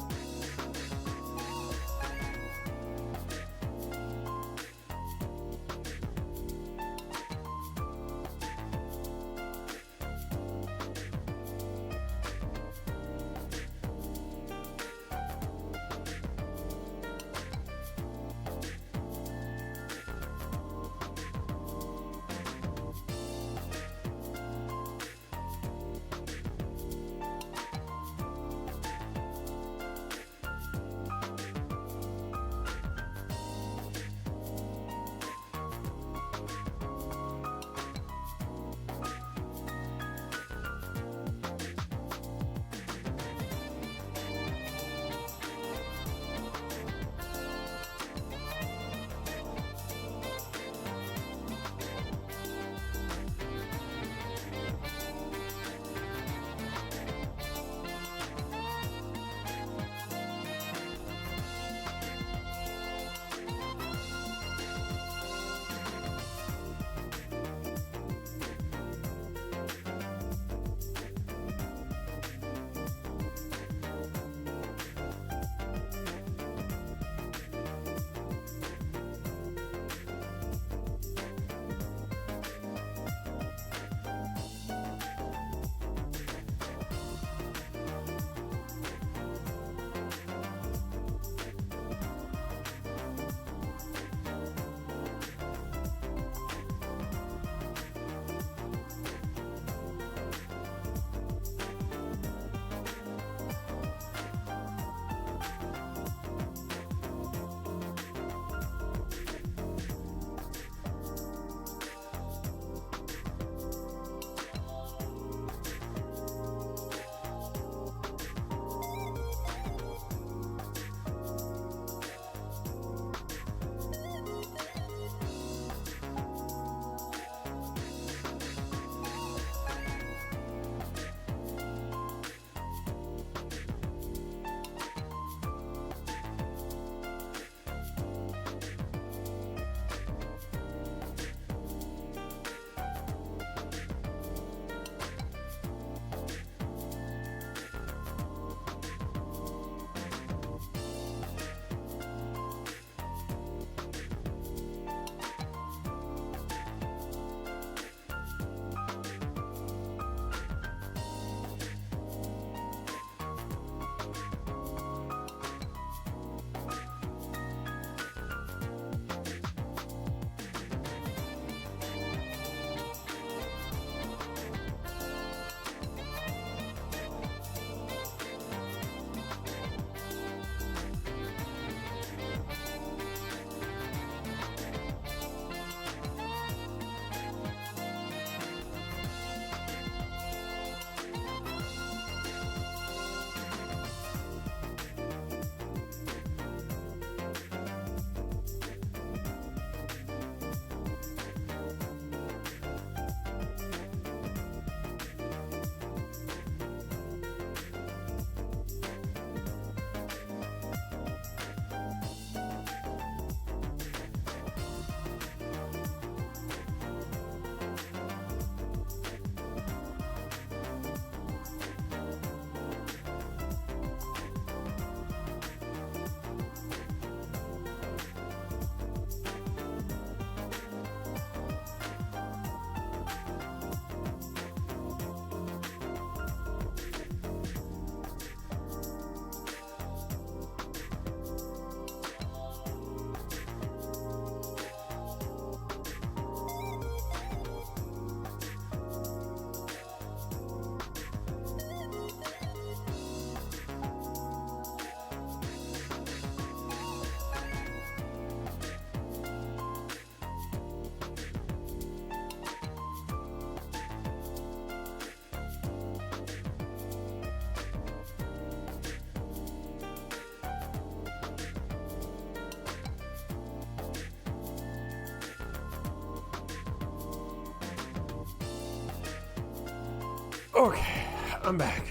Okay, I'm back.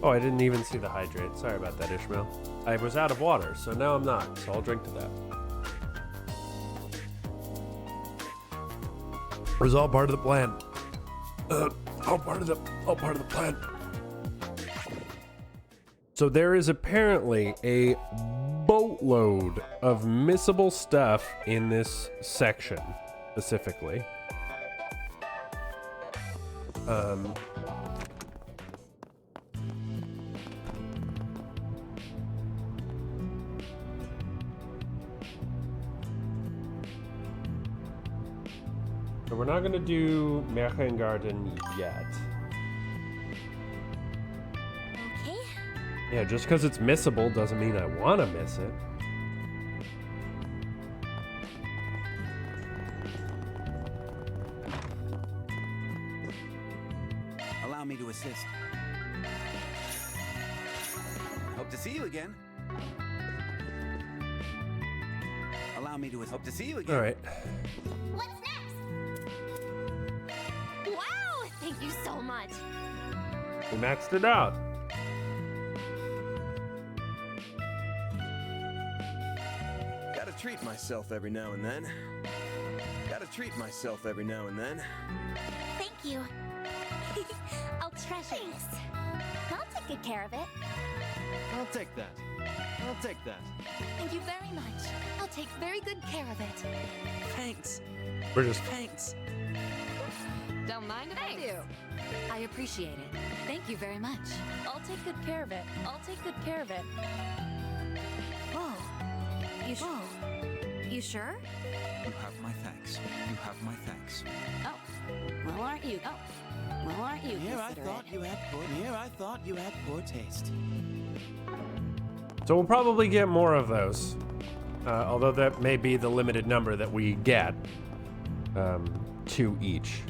Oh, I didn't even see the hydrate. Sorry about that, Ishmael. I was out of water, so now I'm not, so I'll drink to that. It was all part of the plan. All part of the plan. So there is apparently a boatload of missable stuff in this section, specifically. So we're not going to do Märchengarten yet. Okay. Yeah, just because it's missable doesn't mean I want to miss it. Allow me to assist. Hope to see you again. Allow me to hope to see you again. All right. What's next? Wow! Thank you so much. We maxed it out. Gotta treat myself every now and then. Thank you. I'll treasure this. I'll take good care of it. I'll take that. Thank you very much. I'll take very good care of it. Thanks. We're just Thanks. Don't mind if I do. I appreciate it. Thank you very much. I'll take good care of it. Whoa. You sure? You have my thanks. Oh. Well, aren't you? Here I considerate? thought you had poor taste. So we'll probably get more of those, although that may be the limited number that we get, 2 each.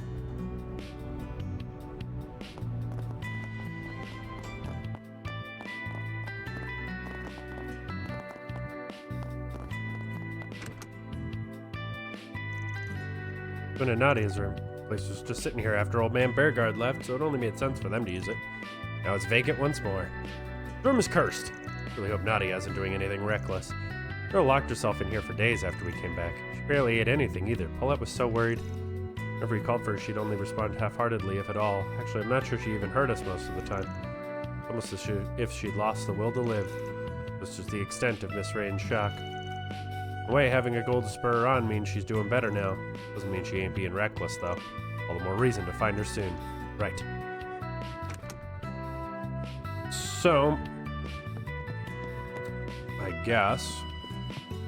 Been in Nadia's room. The place was just sitting here after old man Bearguard left, so it only made sense for them to use it. Now it's vacant once more. The room is cursed. Really hope Nadia isn't doing anything reckless. Girl locked herself in here for days after we came back. She barely ate anything either. Paulette was so worried. Whenever we called for her, she'd only respond half-heartedly, if at all. Actually, I'm not sure she even heard us most of the time. Almost as if she'd lost the will to live. This was the extent of Miss Rain's shock. In a way, having a goal to spur her on means she's doing better now. Doesn't mean she ain't being reckless, though. All the more reason to find her soon. Right. So, I guess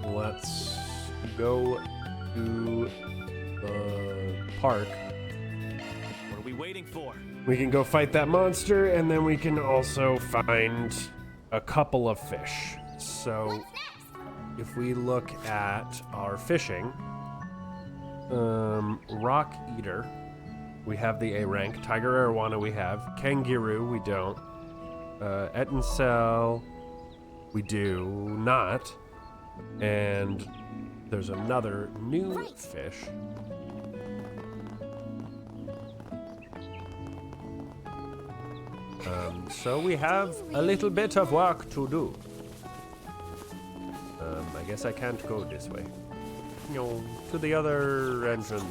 let's go to the park. What are we waiting for? We can go fight that monster, and then we can also find a couple of fish. So, if we look at our fishing, Rock Eater, we have the A rank. Tiger Arowana we have. Kangaroo we don't. Etincelle we do not. And there's another new fish. So we have a little bit of work to do. I guess I can't go this way. No, to the other entrance.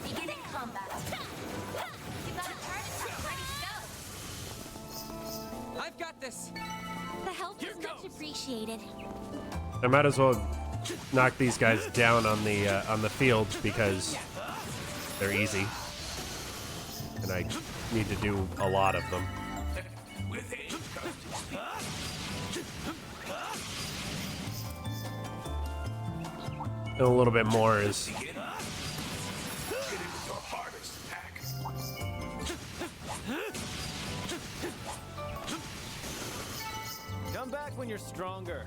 Beginning combat. You gotta turn it to ready to go. I've got this. The help is much appreciated. I might as well knock these guys down on the field because they're easy, and I need to do a lot of them. And a little bit more is Come back when you're stronger.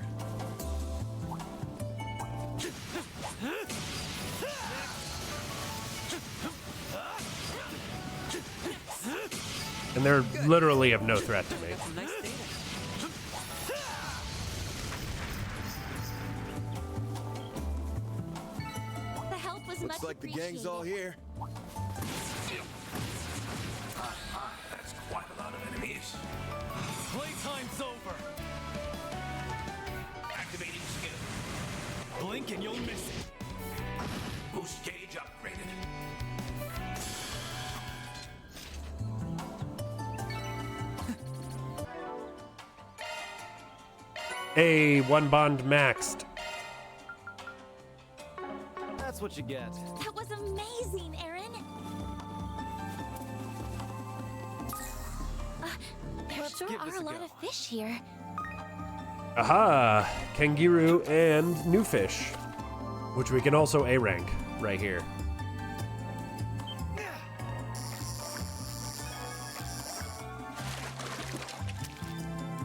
and they're literally of no threat to me. was Looks much like the gang's all appreciated. here. That's quite a lot of enemies. Playtime's over. Activating skill. Blink and you'll miss it. Boost gauge upgraded. Hey, one bond maxed. That's what you get. That was amazing, Aaron. There sure give this are a a lot go. of fish here. Aha! Kangaroo and new fish, which we can also A rank right here.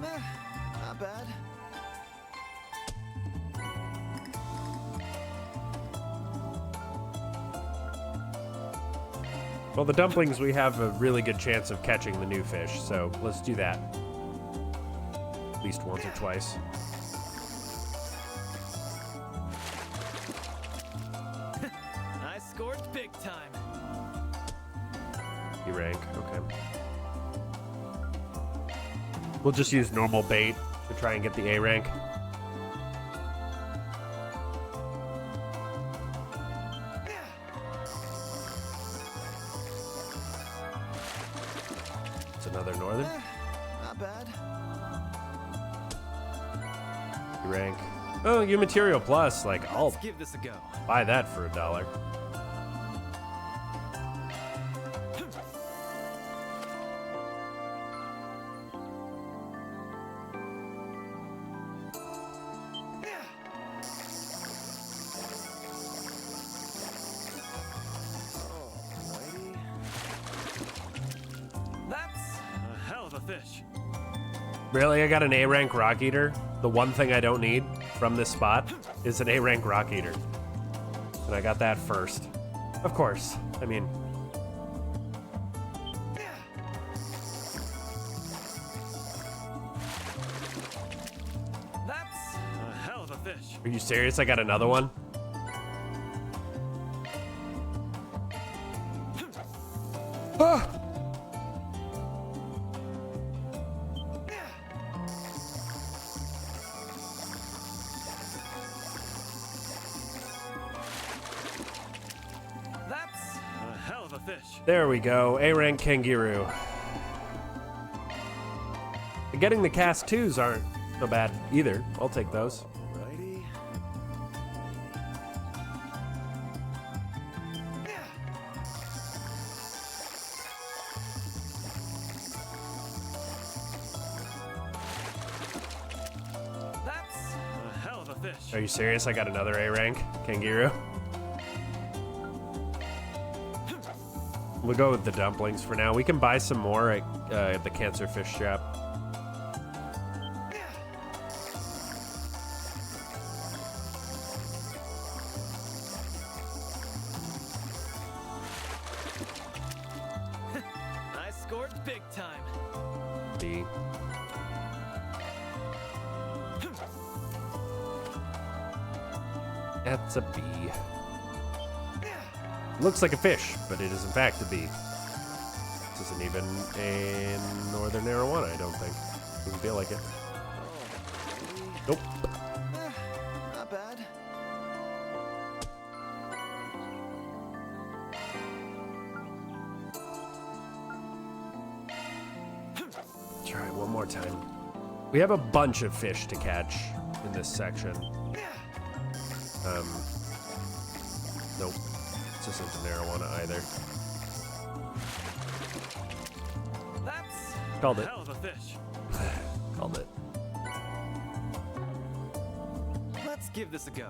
Not bad. Well, the dumplings, we have a really good chance of catching the new fish, so let's do that. At least once or twice. I scored big time. B rank, okay. We'll just use normal bait to try and get the A rank. It's another northern. Not bad. B rank. Oh, you material plus. Like, I'll Let's give this a go. buy that for $1. That's a hell of a fish. Really? I got an A rank rock eater? The one thing I don't need from this spot is an A rank rock eater. And I got that first. Of course. I mean, That's a hell of a fish. are you serious? I got another one? Ah! That's a hell of a fish. There we go. A rank kangaroo. Getting the cast 2s aren't so bad either. I'll take those. Alrighty. That's a hell of a fish. Are you serious? I got another A rank kangaroo. We'll go with the dumplings for now. We can buy some more at the cancer fish shop. I scored big time. B. That's a B. Looks like a fish, but it is in fact a B. This isn't even a northern arowana, I don't think. Doesn't feel like it. Nope. Not bad. Try one more time. We have a bunch of fish to catch in this section. Nope. This isn't an arowana either. That's Called a it. hell of a fish. Called it. Let's give this a go.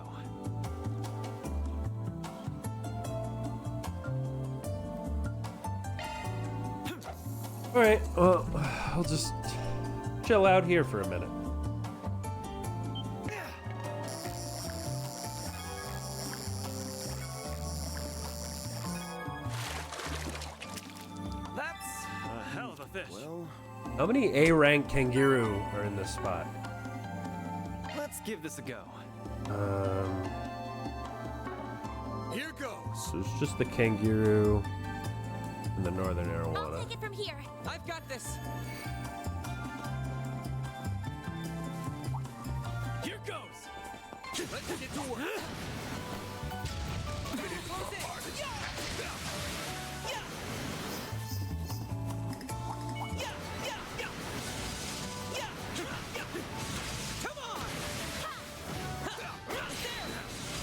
Alright, well, I'll just chill out here for a minute. That's a hell of a fish. Well, How many A rank kangaroo are in this spot? Let's give this a go. Here goes. So it's just the kangaroo and the northern I'll arowana. take it from here. I've got this. Here goes! Let's get to work. Come on!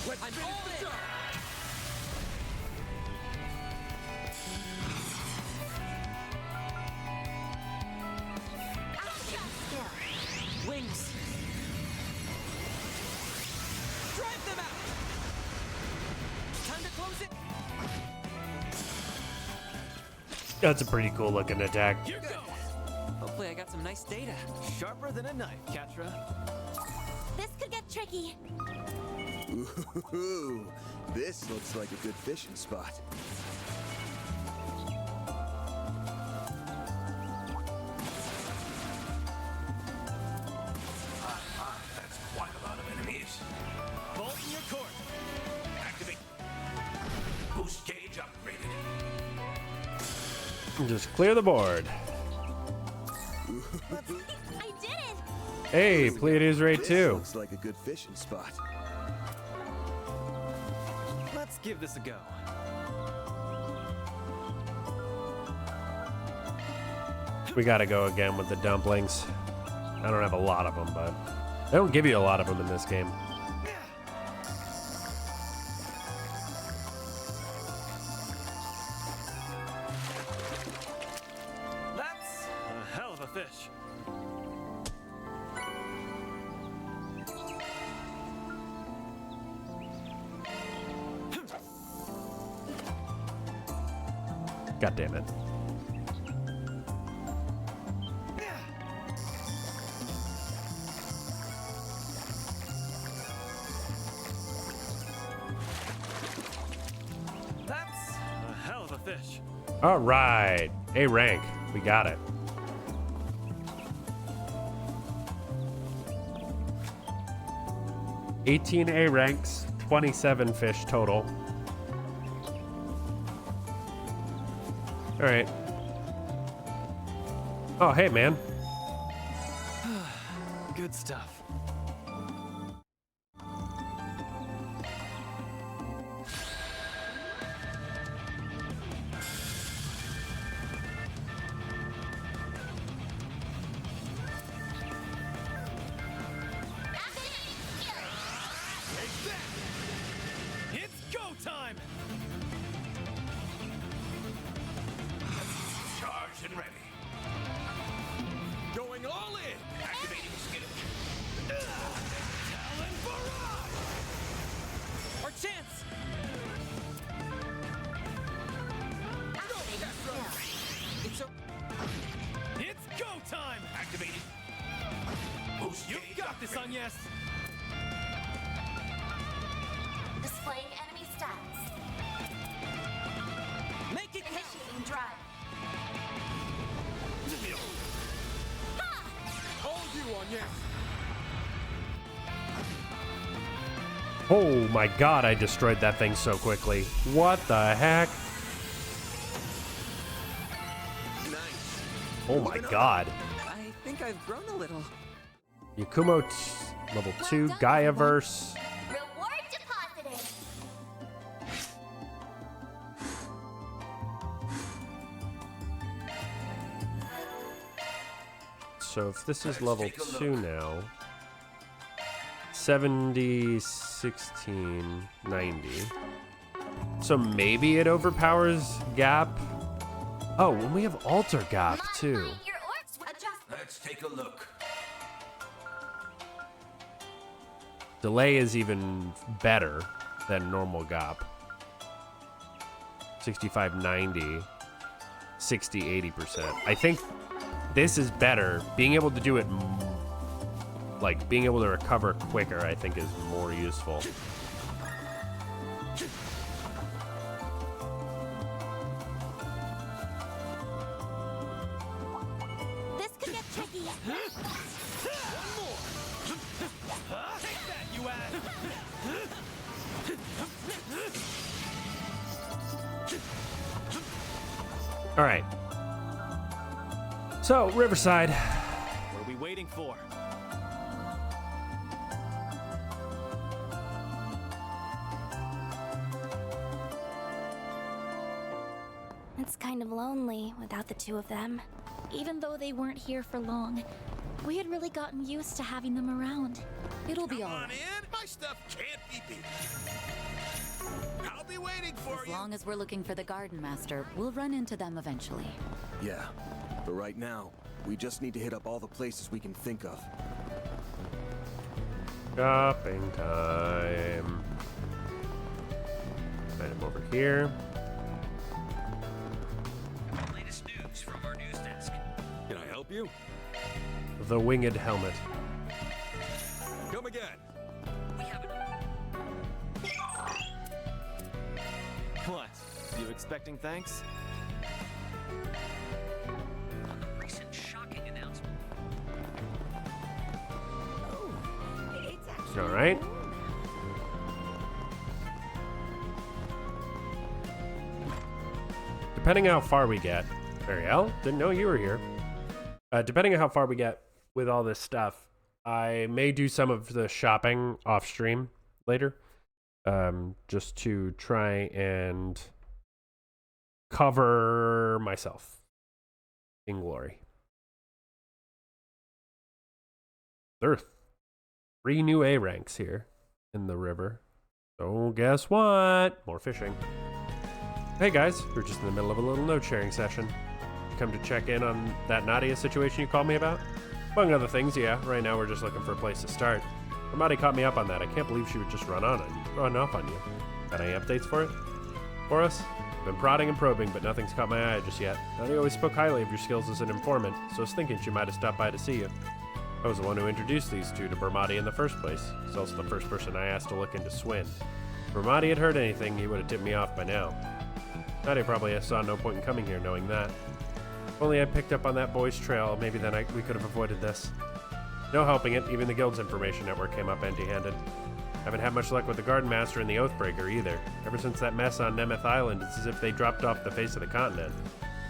Let's finish the job. Wings. Drive them out. Time to close it. That's a pretty cool looking attack. Here goes. Hopefully I got some nice data. Sharper than a knife, Katra. This could get tricky. Ooh, this looks like a good fishing spot. That's quite a lot of enemies. Bolt in your court. Activate. Boost gauge upgraded. Just clear the board. I did it! Hey, Pleiades Raid This 2. looks like a good fishing spot. Let's give this a go. We gotta go again with the dumplings. I don't have a lot of them, but they don't give you a lot of them in this game. That's a hell of a fish. God damn it. That's a hell of a fish. All right. A rank. We got it. $18 A ranks, 27 fish total. All right. Oh, hey, man. Good stuff. It's go time! Charged and ready. Going all in. Activating skill. Talon barrage! Our chance. It's a It's go time! Activating. Boost You gauge got this, upgraded. Agnes! Displaying enemy stats. make it count. Initiating drive. All you on, yes. Oh my god, I destroyed that thing so quickly. What the heck? Nice. Oh my god. I think I've grown a little. Yakumo level 2, Gaiaverse. Reward deposited. So if this is level 2 now, 70, 16, 90. So maybe it overpowers Gap. Oh, and we have Alter Gap too. Your orcs with adjust. Let's take a look. Delay is even better than normal Gap. 65, 90, 60, 80%. I think this is better. Being able to do it, like being able to recover quicker, I think is more useful. This could get tricky. Take that, you ass! All right. So, Riverside. What are we waiting for? It's kind of lonely without the two of them. Even though they weren't here for long, we had really gotten used to having them around. It'll be all right. My stuff can't be beat. I'll be waiting for As you. long as we're looking for the Garden Master, we'll run into them eventually. Yeah, but right now, we just need to hit up all the places we can think of. Shopping time. Item over here. Latest news from our news desk. Can I help you? The winged helmet. Come again. What? You expecting thanks? Recent shocking announcement. All right. Depending on how far we get, Ariel, didn't know you were here. Depending on how far we get with all this stuff, I may do some of the shopping off stream later, just to try and cover myself in glory. There are 3 new A ranks here in the river. So guess what? More fishing. Hey guys, we're just in the middle of a little note sharing session. Come to check in on that Nadia situation you called me about? Among other things, yeah, right now we're just looking for a place to start. Ramadi caught me up on that. I can't believe she would just run off on you. Got any updates for it? For us? I've been prodding and probing, but nothing's caught my eye just yet. Nadia always spoke highly of your skills as an informant, so I was thinking she might have stopped by to see you. I was the one who introduced these two to Bermati in the first place. He's also the first person I asked to look into Swin. If Bermati had heard anything, he would have tipped me off by now. Nadia probably saw no point in coming here knowing that. If only I picked up on that boy's trail, maybe then we could have avoided this. No helping it, even the Guild's information network came up empty-handed. Haven't had much luck with the Garden Master and the Oathbreaker either. Ever since that mess on Nemeth Island, it's as if they dropped off the face of the continent.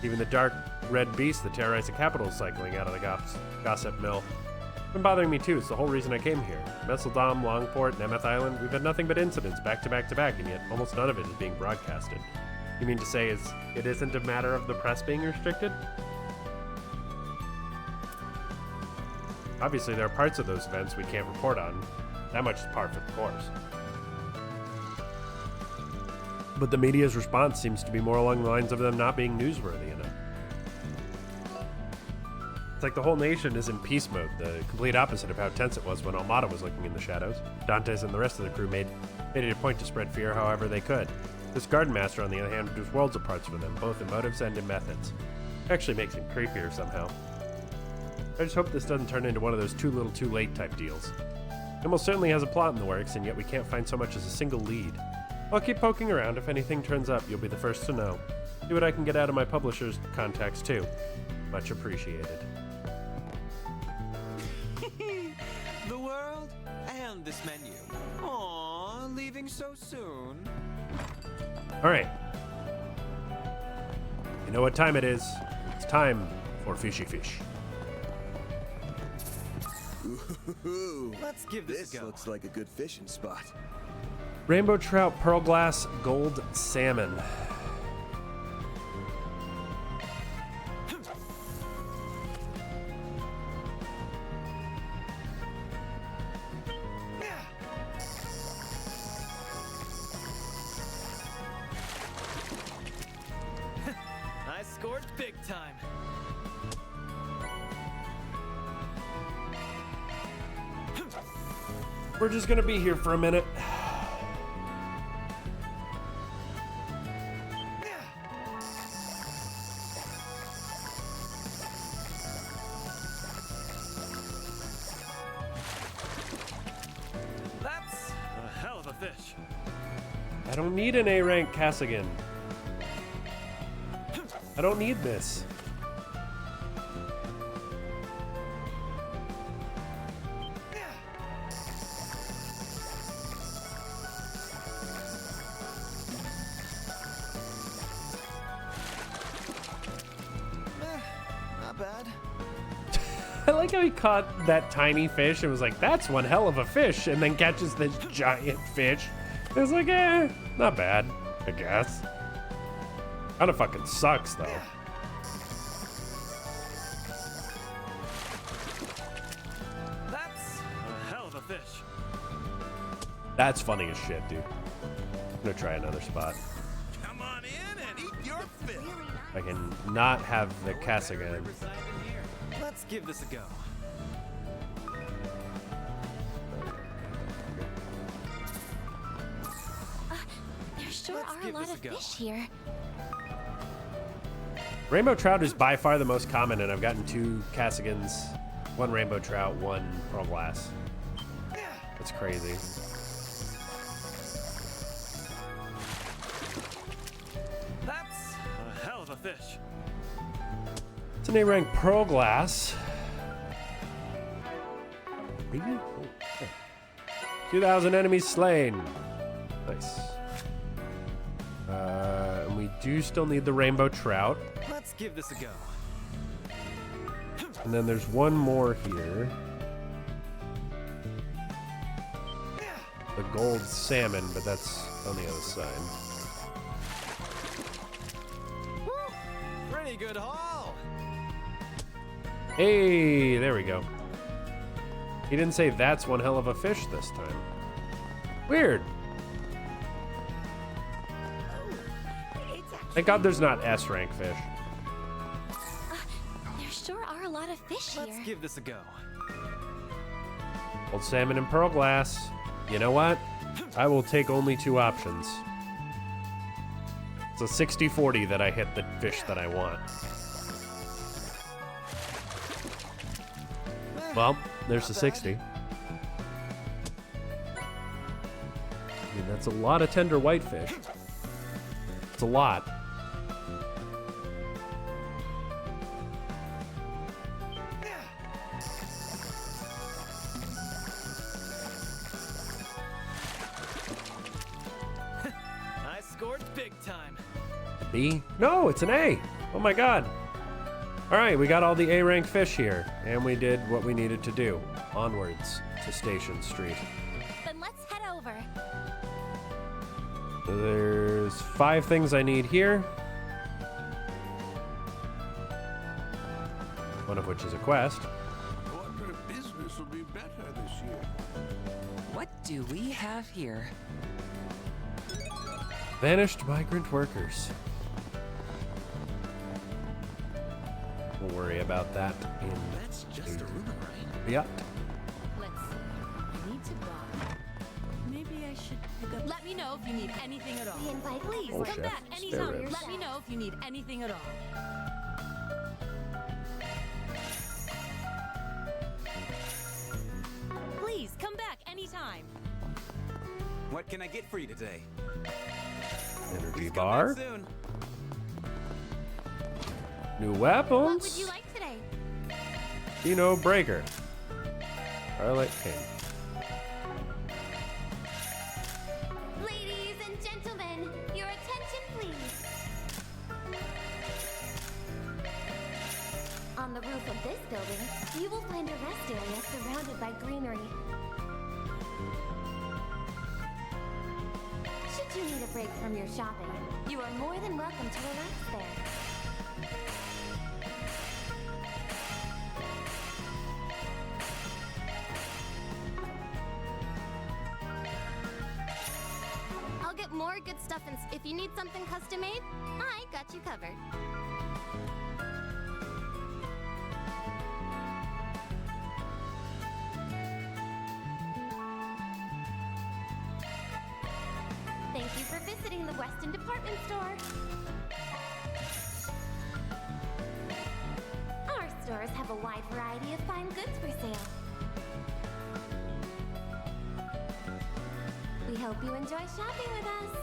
Even the dark red beast that terrorized the capital is cycling out of the gossip mill. It's been bothering me too, it's the whole reason I came here. Messeldom, Longport, Nemeth Island, we've had nothing but incidents back to back to back, and yet almost none of it is being broadcasted. You mean to say it isn't a matter of the press being restricted? Obviously, there are parts of those events we can't report on. That much is par for the course. But the media's response seems to be more along the lines of them not being newsworthy enough. It's like the whole nation is in peace mode, the complete opposite of how tense it was when Almada was looking in the shadows. Dantes and the rest of the crew made it a point to spread fear however they could. This Garden Master, on the other hand, was worlds apart from them, both in motives and in methods. Actually makes him creepier somehow. I just hope this doesn't turn into one of those too little too late type deals. He almost certainly has a plot in the works, and yet we can't find so much as a single lead. I'll keep poking around. If anything turns up, you'll be the first to know. See what I can get out of my publisher's contacts, too. Much appreciated. The world and this menu. Aww, leaving so soon. Alright. You know what time it is. It's time for Fishy Fish. Ooh, let's give this a go. Looks like a good fishing spot. Rainbow trout, pearl glass, gold salmon. I scored big time. We're just gonna be here for a minute. That's a hell of a fish. I don't need an A rank Cassigan. I don't need this. I like how he caught that tiny fish and was like, that's one hell of a fish, and then catches this giant fish. It was like, not bad, I guess. Kinda fucking sucks, though. That's a hell of a fish. That's funny as shit, dude. I'm gonna try another spot. Come on in and eat your fill. I can not have the Cassigan. Let's give this a go. There sure are a lot of fish here. Rainbow trout is by far the most common, and I've gotten 2 Cassigans, 1 rainbow trout, 1 pearl glass. That's crazy. That's a hell of a fish. It's an A-rank pearl glass. 2,000 enemies slain. Nice. And we do still need the rainbow trout. Let's give this a go. And then there's one more here. The gold salmon, but that's on the other side. Pretty good haul. Hey, there we go. He didn't say that's one hell of a fish this time. Weird. Thank God there's not S-rank fish. There sure are a lot of fish here. Let's give this a go. Old salmon and pearl glass. You know what? I will take only 2 options. It's a 60-40 that I hit the fish that I want. Well, there's the 60. I mean, that's a lot of tender whitefish. It's a lot. I scored big time. B? No, it's an A. Oh my God. All right, we got all the A-rank fish here, and we did what we needed to do. Onwards to Station Street. Then let's head over. There's 5 things I need here. One of which is a quest. Corporate business will be better this year. What do we have here? Vanished migrant workers. We'll worry about that in That's just a rumor, right? Yeah. Let's see. I need to buy. Maybe I should pick up. Let me know if you need anything at all. We invite Please Oh, come chef, back spare anytime. ribs. Let me know if you need anything at all. Please come back anytime. What can I get for you today? Energy bar. Soon. New What weapons. would you like today? Dino Breaker. Scarlet King. Ladies and gentlemen, your attention please. On the roof of this building, you will find a rest area surrounded by greenery. Should you need a break from your shopping, you are more than welcome to relax there. I'll get more good stuff, and if you need something custom made, I got you covered. Thank you for visiting the Weston Department Store. Our stores have a wide variety of fine goods for sale. We hope you enjoy shopping with us.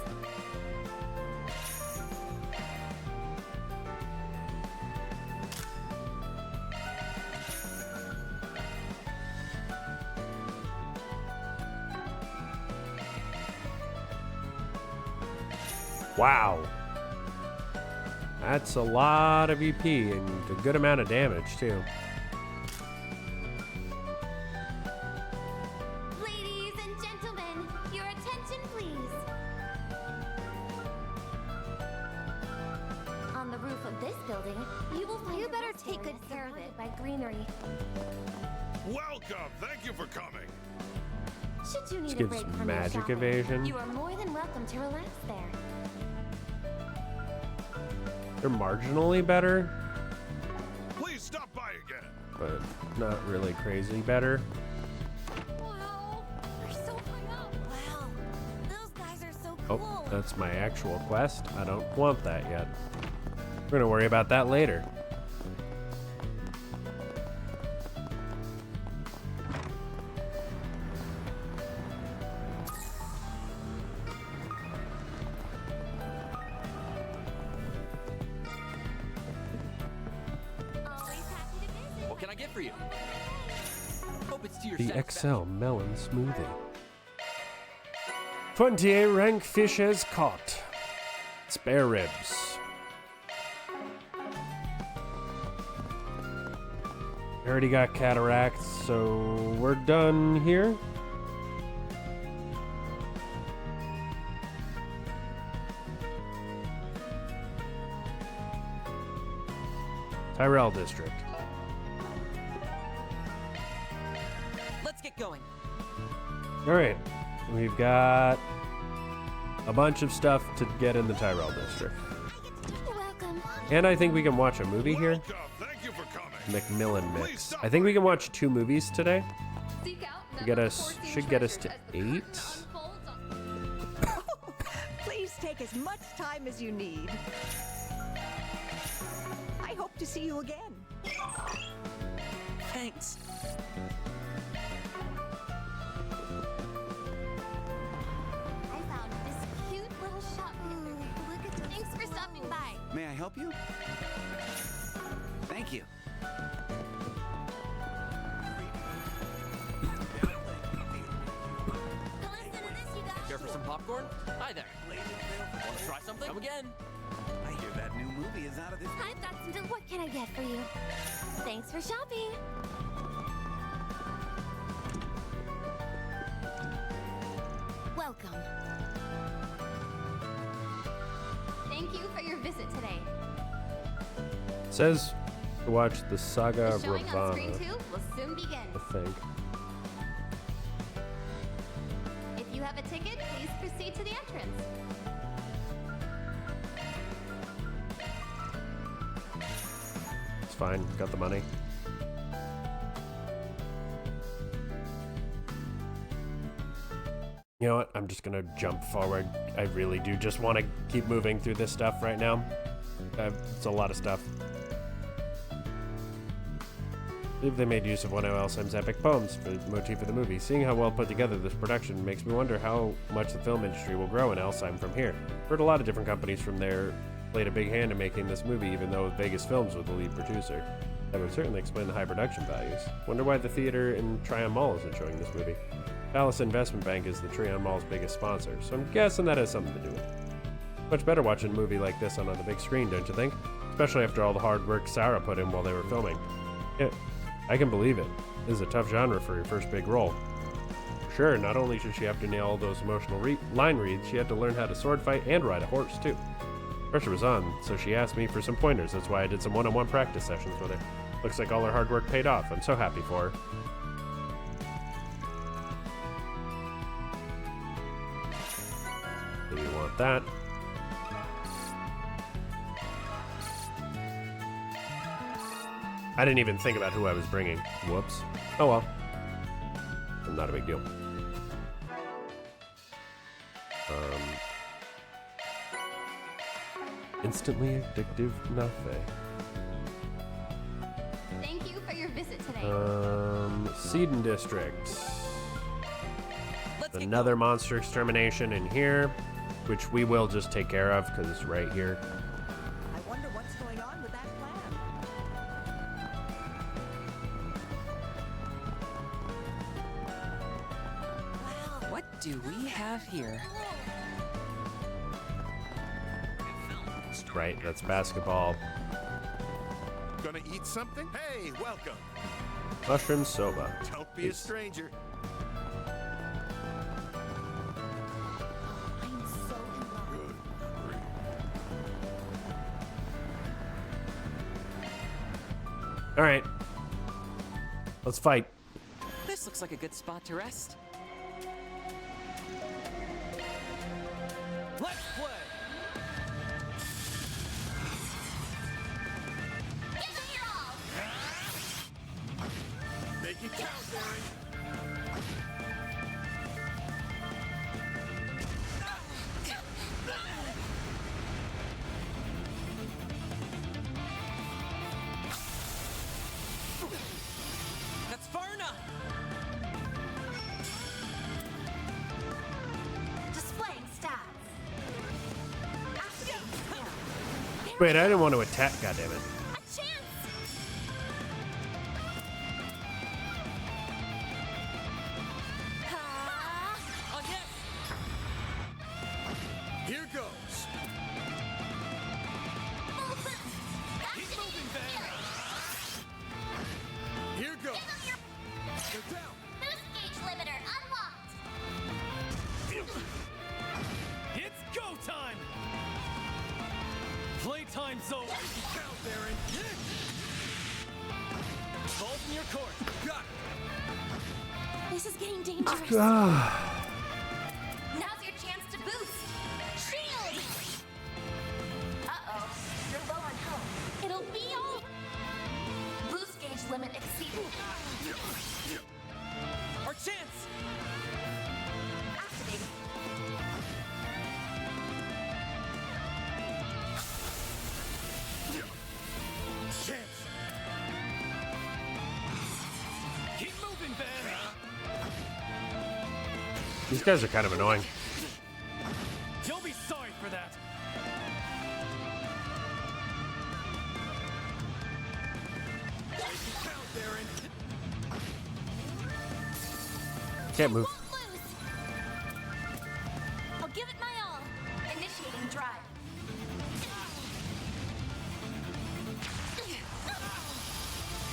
Wow. That's a lot of EP and a good amount of damage, too. building. You better take good care of it by greenery. Welcome. Thank you for coming. Should you This need a gives break from your magic shopping, evasion. you are more than welcome to relax there. They're marginally better, Please stop by again. but not really crazy better. Wow, they're so hung up. Wow, those guys are so Oh, cool. that's my actual quest. I don't want that yet. We're gonna worry about that later. What can I get for you? Hope it's to your The satisfaction. XL Melon Smoothie. 28 rank fishes caught. Spare ribs. I already got cataracts, so we're done here. Tyrell District. Let's get going. All right, we've got a bunch of stuff to get in the Tyrell District. Welcome. And I think we can watch a movie here. Thank you for coming. Macmillan Mix. I think we can watch 2 movies today. Seek out To get us, should get us to 8. Please take as much time as you need. I hope to see you again. Thanks. I found this cute little shop. Look at Thanks for stopping by. May I help you? Thank you. Care for some popcorn? Hi there. Want to try something? Come again. I hear that new movie is out of this. I've got some. What can I get for you? Thanks for shopping. Welcome. Thank you for your visit today. Says to watch the Saga The showing on screen Ravana, 2 will soon begin. I think. If you have a ticket, please proceed to the entrance. It's fine. Got the money. You know what? I'm just gonna jump forward. I really do just want to keep moving through this stuff right now. It's a lot of stuff. I believe they made use of one of L. Sim's epic poems for the motif of the movie. Seeing how well put together this production makes me wonder how much the film industry will grow in Alsheim from here. Heard a lot of different companies from there played a big hand in making this movie, even though Vegas Films was the lead producer. That would certainly explain the high production values. Wonder why the theater in Tryon Mall isn't showing this movie. Palace Investment Bank is the Tryon Mall's biggest sponsor, so I'm guessing that has something to do with it. Much better watching a movie like this on the big screen, don't you think? Especially after all the hard work Sarah put in while they were filming. Yeah, I can believe it. This is a tough genre for your first big role. Sure, not only should she have to nail all those emotional line reads, she had to learn how to sword fight and ride a horse, too. Pressure was on, so she asked me for some pointers. That's why I did some one-on-one practice sessions with her. Looks like all her hard work paid off. I'm so happy for her. Do you want that? I didn't even think about who I was bringing. Whoops. Oh well. Not a big deal. Instantly addictive Nafe. Thank you for your visit today. Seedon District. Another monster extermination in here, which we will just take care of because it's right here. I wonder what's going on with that plan. What do we have here? Right, that's basketball. Gonna eat something? Hey, welcome. Mushroom soba. Don't be a Peace. stranger. All right. Let's fight. This looks like a good spot to rest. Let's play! Make it count, Darren. That's far enough! Displaying stats. Wait, I didn't want to attack. God damn it. Here goes. Keep moving, Van. Here goes. Go down. Boost gauge limiter unlocked. It's go time! Playtime's over. Count, Darren. Ball in your court. Got it. This is getting dangerous. Now's your chance to boost. Shield! Uh-oh. You're low on health. It'll be all. Boost gauge limit exceeded. Our chance! Activating. Chance. Keep moving, Van! These guys are kind of annoying. You'll be sorry for that! Count, Darren. Can't move. I'll give it my all. Initiating drive.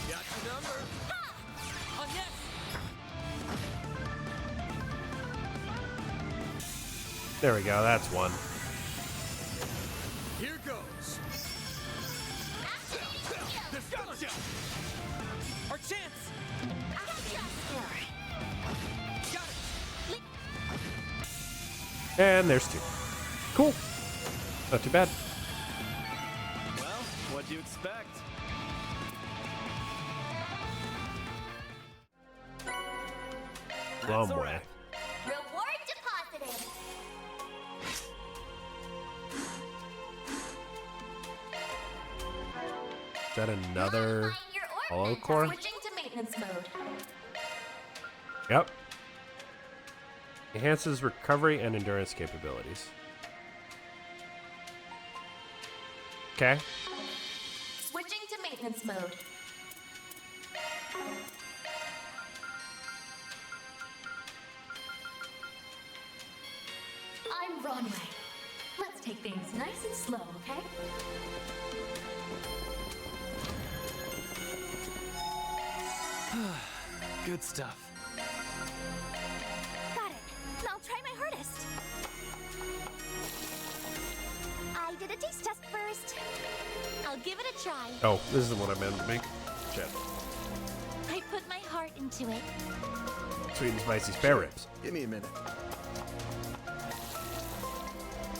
Got your number. Oh, yes! There we go. That's one. Here goes. Gotcha! Our chance! Got it! And there's two. Cool. Not too bad. Well, what'd you expect? Long That's a way. wrap. Reward deposited. Is that another Modifying your hollow ordnance. core? Switching to maintenance mode. Yep. Enhances recovery and endurance capabilities. Okay. Switching to maintenance mode. I'm Ronway. Let's take things nice and slow, okay? Good stuff. Got it. I'll try my hardest. I did a taste test first. I'll give it a try. Oh, this is what I meant to make. Shit. I put my heart into it. Sweet and spicy spare ribs. Give me a minute.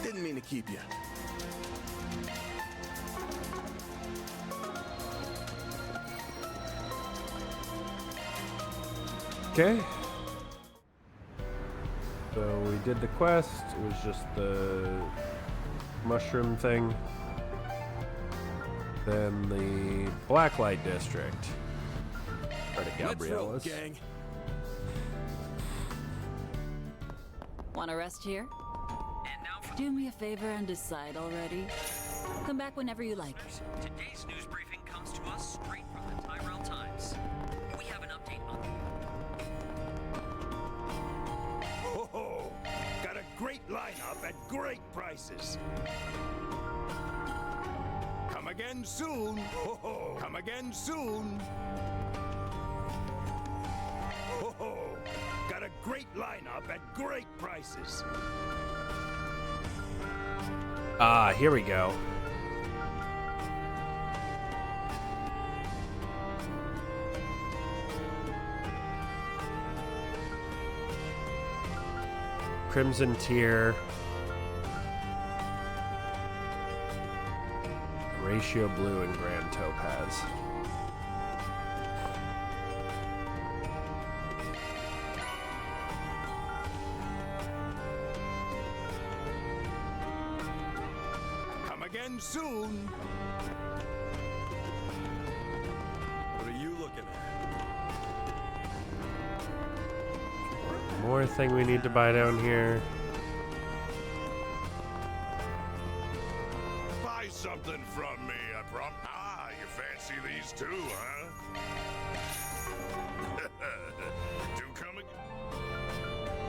Didn't mean to keep you. Okay. So we did the quest. It was just the mushroom thing. Then the Blacklight District. Part of Gabriella's. Gang. Want to rest here? Do me a favor and decide already. Come back whenever you like. Today's news briefing comes to us straight from the Tyrell Times. We have an update on Ho ho! Got a great lineup at great prices. Come again soon. Ho ho! Come again soon. Ho ho! Got a great lineup at great prices. Ah, here we go. Crimson Tear. Ratio Blue and Grand Topaz. Come again soon. What are you looking at? More thing we need to buy down here. Buy something from me, I promise. Ah, you fancy these too, huh? Do come again.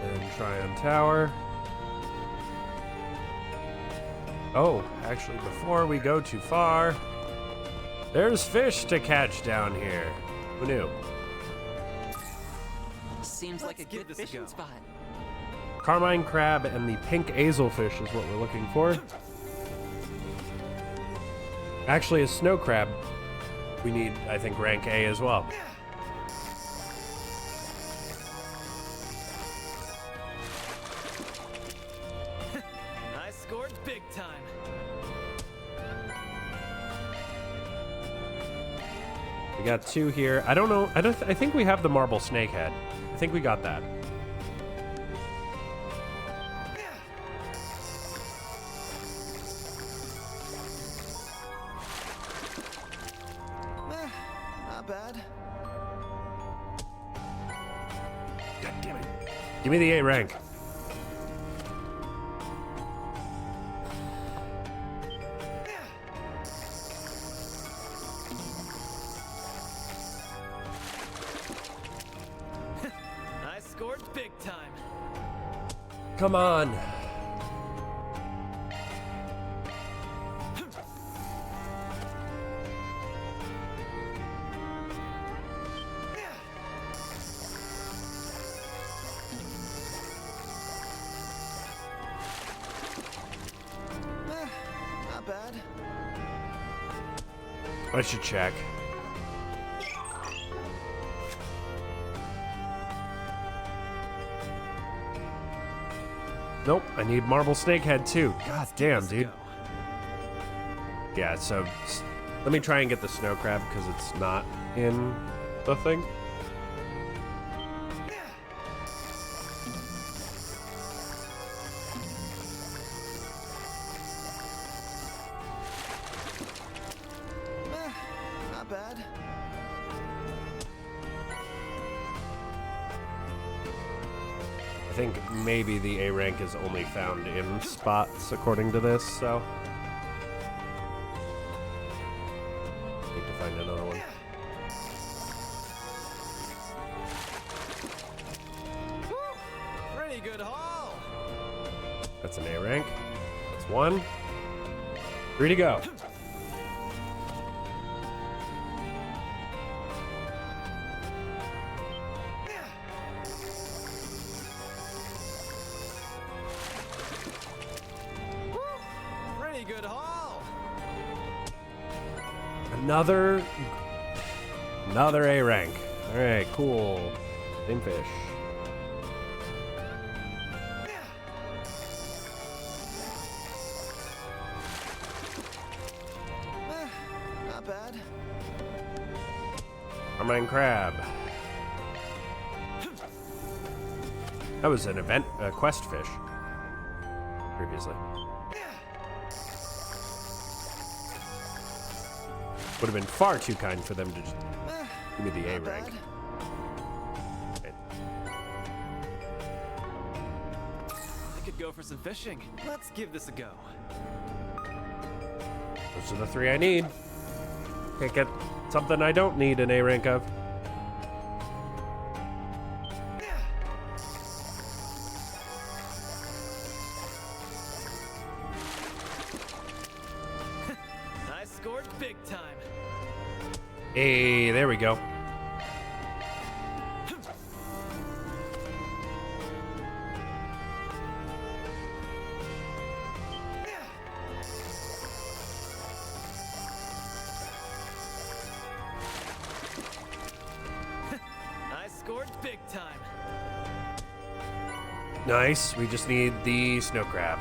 And Tryon Tower. Oh, actually, before we go too far, there's fish to catch down here. Who knew? Seems like a good fishing spot. Carmine crab and the pink azelfish is what we're looking for. Actually, a snow crab. We need, I think, rank A as well. I scored big time. We got 2 here. I don't know. I think we have the marble snakehead. I think we got that. Not bad. God damn it. Give me the A rank. I scored big time. Come on. Not bad. I should check. Nope, I need marble snakehead too. God damn, dude. Yeah, so let me try and get the snow crab because it's not in the thing. Not bad. I think maybe the A rank is only found in spots according to this, so need to find another one. Pretty good haul. That's an A rank. That's 1. 3 to go. Pretty good haul. Another A rank. All right, cool. Same fish. Not bad. Carmine crab. That was an event, a quest fish previously. Would have been far too kind for them to just give me the A rank. Right. I could go for some fishing. Let's give this a go. Those are the 3 I need. Can't get something I don't need an A rank of. I scored big time. Hey, there we go. I scored big time. Nice. We just need the snow crab.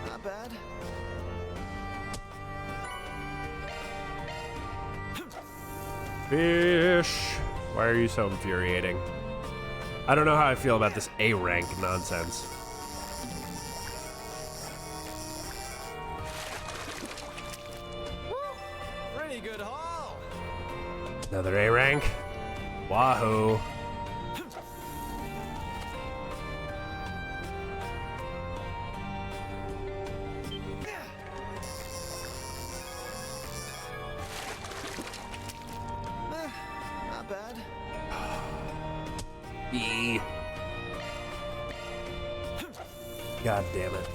Not bad. Fish. Why are you so infuriating? I don't know how I feel about this A rank nonsense. Pretty good haul. Another A rank. Wahoo. Not bad. B. God damn it.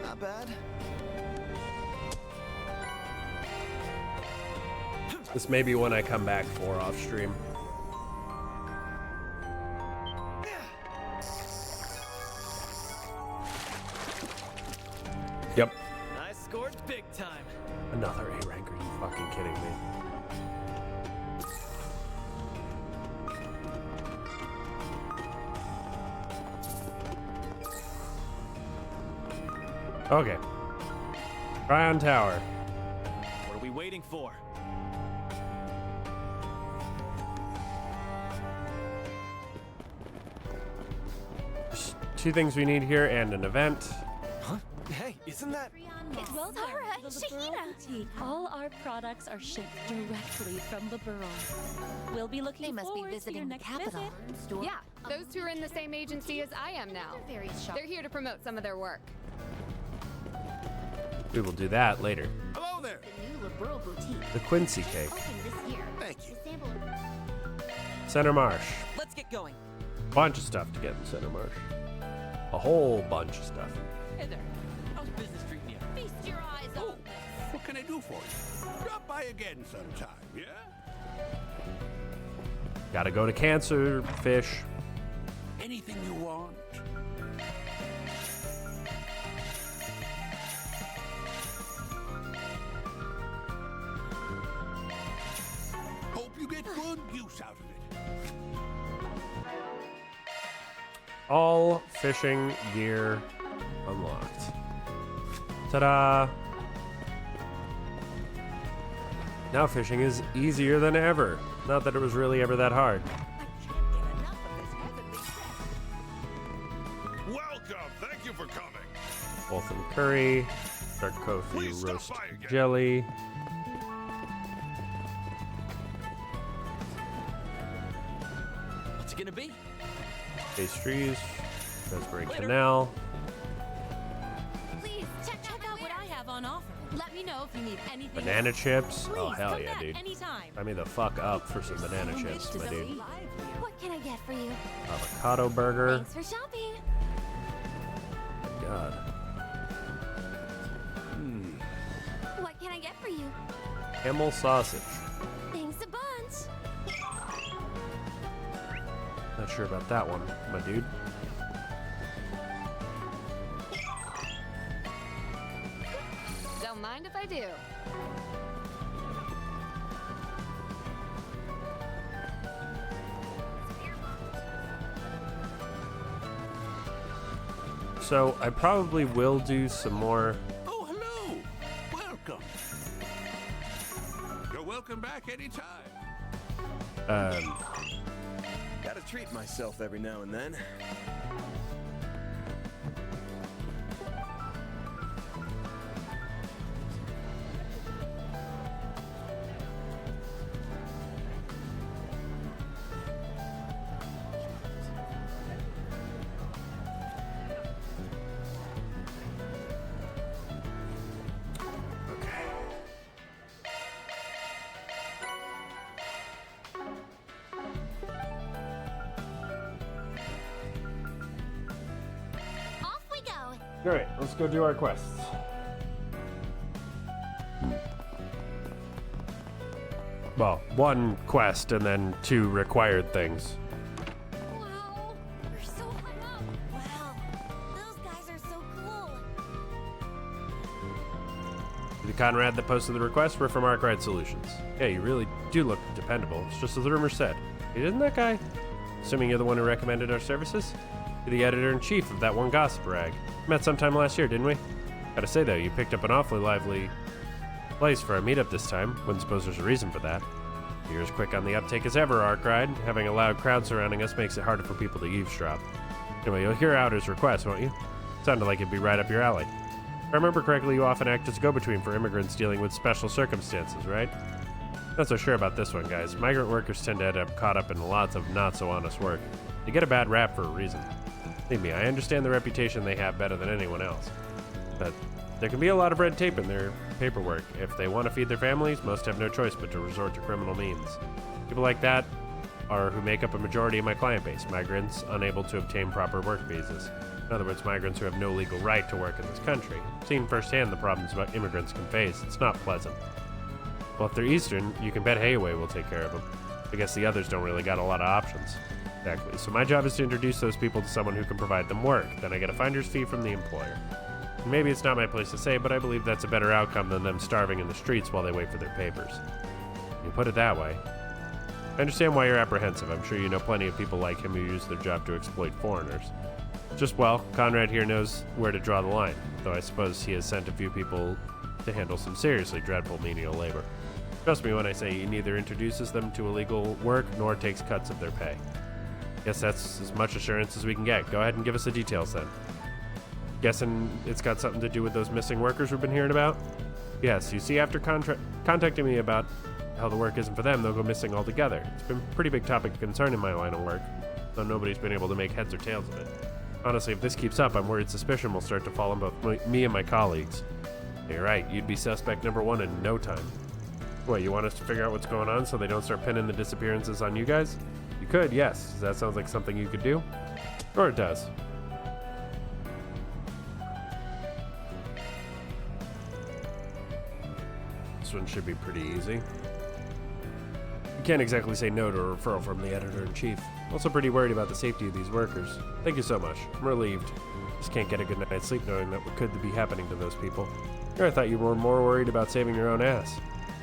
Not bad. This may be one I come back for off stream. Yep. I scored big time. Another A rank. Are you fucking kidding me? Okay. Tryon Tower. What are we waiting for? Just two things we need here and an event. Huh? Hey, isn't that... It's Zara and Shahina. All our products are shipped directly from the borough. We'll be looking They must be forward to visiting your the next capital. visit. Yeah, those two are in the same agency as I am now. They're here to promote some of their work. We will do that later. Hello there. The new liberal boutique. The Quincy cake. Opened this year. Thank you. To sample Center Marsh. Let's get going. Bunch of stuff to get in Center Marsh. A whole bunch of stuff. Hey there. How's business treating you? Feast your eyes Oh, on this. what can I do for you? Drop by again sometime, yeah? Gotta go to Cancer Fish. Anything you want. Hope you get good use out of it. All fishing gear unlocked. Ta-da! Now fishing is easier than ever. Not that it was really ever that hard. Welcome. Thank you for coming. Wolfen curry, dark coffee, Please stop roast by again. jelly. What's it gonna be? Pastries, Raspberry Canal. Please check out what I have on offer. Let me know if you need anything. Banana else. chips. Oh, Please hell come yeah, back dude. anytime. I mean, the fuck up for some banana chips, my dude. What can I get for you? Avocado burger. Thanks for shopping. God. What can I get for you? Camel sausage. Thanks a bunch. Not sure about that one, my dude. Don't mind if I do. So I probably will do some more. Oh, hello. Welcome. You're welcome back anytime. Gotta treat myself every now and then. Alright, let's go do our quests. Well, one quest and then 2 required things. Wow, we're so hung up. Wow, those guys are so cool. The Conrad that posted the request were from Arkwright Solutions. Yeah, you really do look dependable. It's just as the rumor said. Hey, isn't that guy? Assuming you're the one who recommended our services? You're the editor-in-chief of that one gossip rag. Met sometime last year, didn't we? Gotta say though, you picked up an awfully lively place for our meetup this time. Wouldn't suppose there's a reason for that. You're as quick on the uptake as ever, Arkwright. Having a loud crowd surrounding us makes it harder for people to eavesdrop. Anyway, you'll hear Outer's request, won't you? Sounded like it'd be right up your alley. If I remember correctly, you often act as a go-between for immigrants dealing with special circumstances, right? Not so sure about this one, guys. Migrant workers tend to end up caught up in lots of not-so-honest work. They get a bad rap for a reason. Believe me, I understand the reputation they have better than anyone else. But there can be a lot of red tape in their paperwork. If they want to feed their families, most have no choice but to resort to criminal means. People like that are who make up a majority of my client base, migrants unable to obtain proper work visas. In other words, migrants who have no legal right to work in this country. Seen firsthand the problems immigrants can face. It's not pleasant. Well, if they're Eastern, you can bet Hayaway will take care of them. I guess the others don't really got a lot of options. Exactly. So my job is to introduce those people to someone who can provide them work. Then I get a finder's fee from the employer. And maybe it's not my place to say, but I believe that's a better outcome than them starving in the streets while they wait for their papers. You put it that way. I understand why you're apprehensive. I'm sure you know plenty of people like him who use their job to exploit foreigners. Just, well, Conrad here knows where to draw the line, though I suppose he has sent a few people to handle some seriously dreadful menial labor. Trust me when I say he neither introduces them to illegal work nor takes cuts of their pay. Guess that's as much assurance as we can get. Go ahead and give us the details then. Guessing it's got something to do with those missing workers we've been hearing about? Yes, you see, after contacting me about how the work isn't for them, they'll go missing altogether. It's been a pretty big topic of concern in my line of work, though nobody's been able to make heads or tails of it. Honestly, if this keeps up, I'm worried suspicion will start to fall on both me and my colleagues. You're right, you'd be suspect number 1 in no time. What, you want us to figure out what's going on so they don't start pinning the disappearances on you guys? You could, yes. Does that sound like something you could do? Or it does. This one should be pretty easy. You can't exactly say no to a referral from the editor-in-chief. Also pretty worried about the safety of these workers. Thank you so much. I'm relieved. Just can't get a good night's sleep knowing that what could be happening to those people. Here I thought you were more worried about saving your own ass.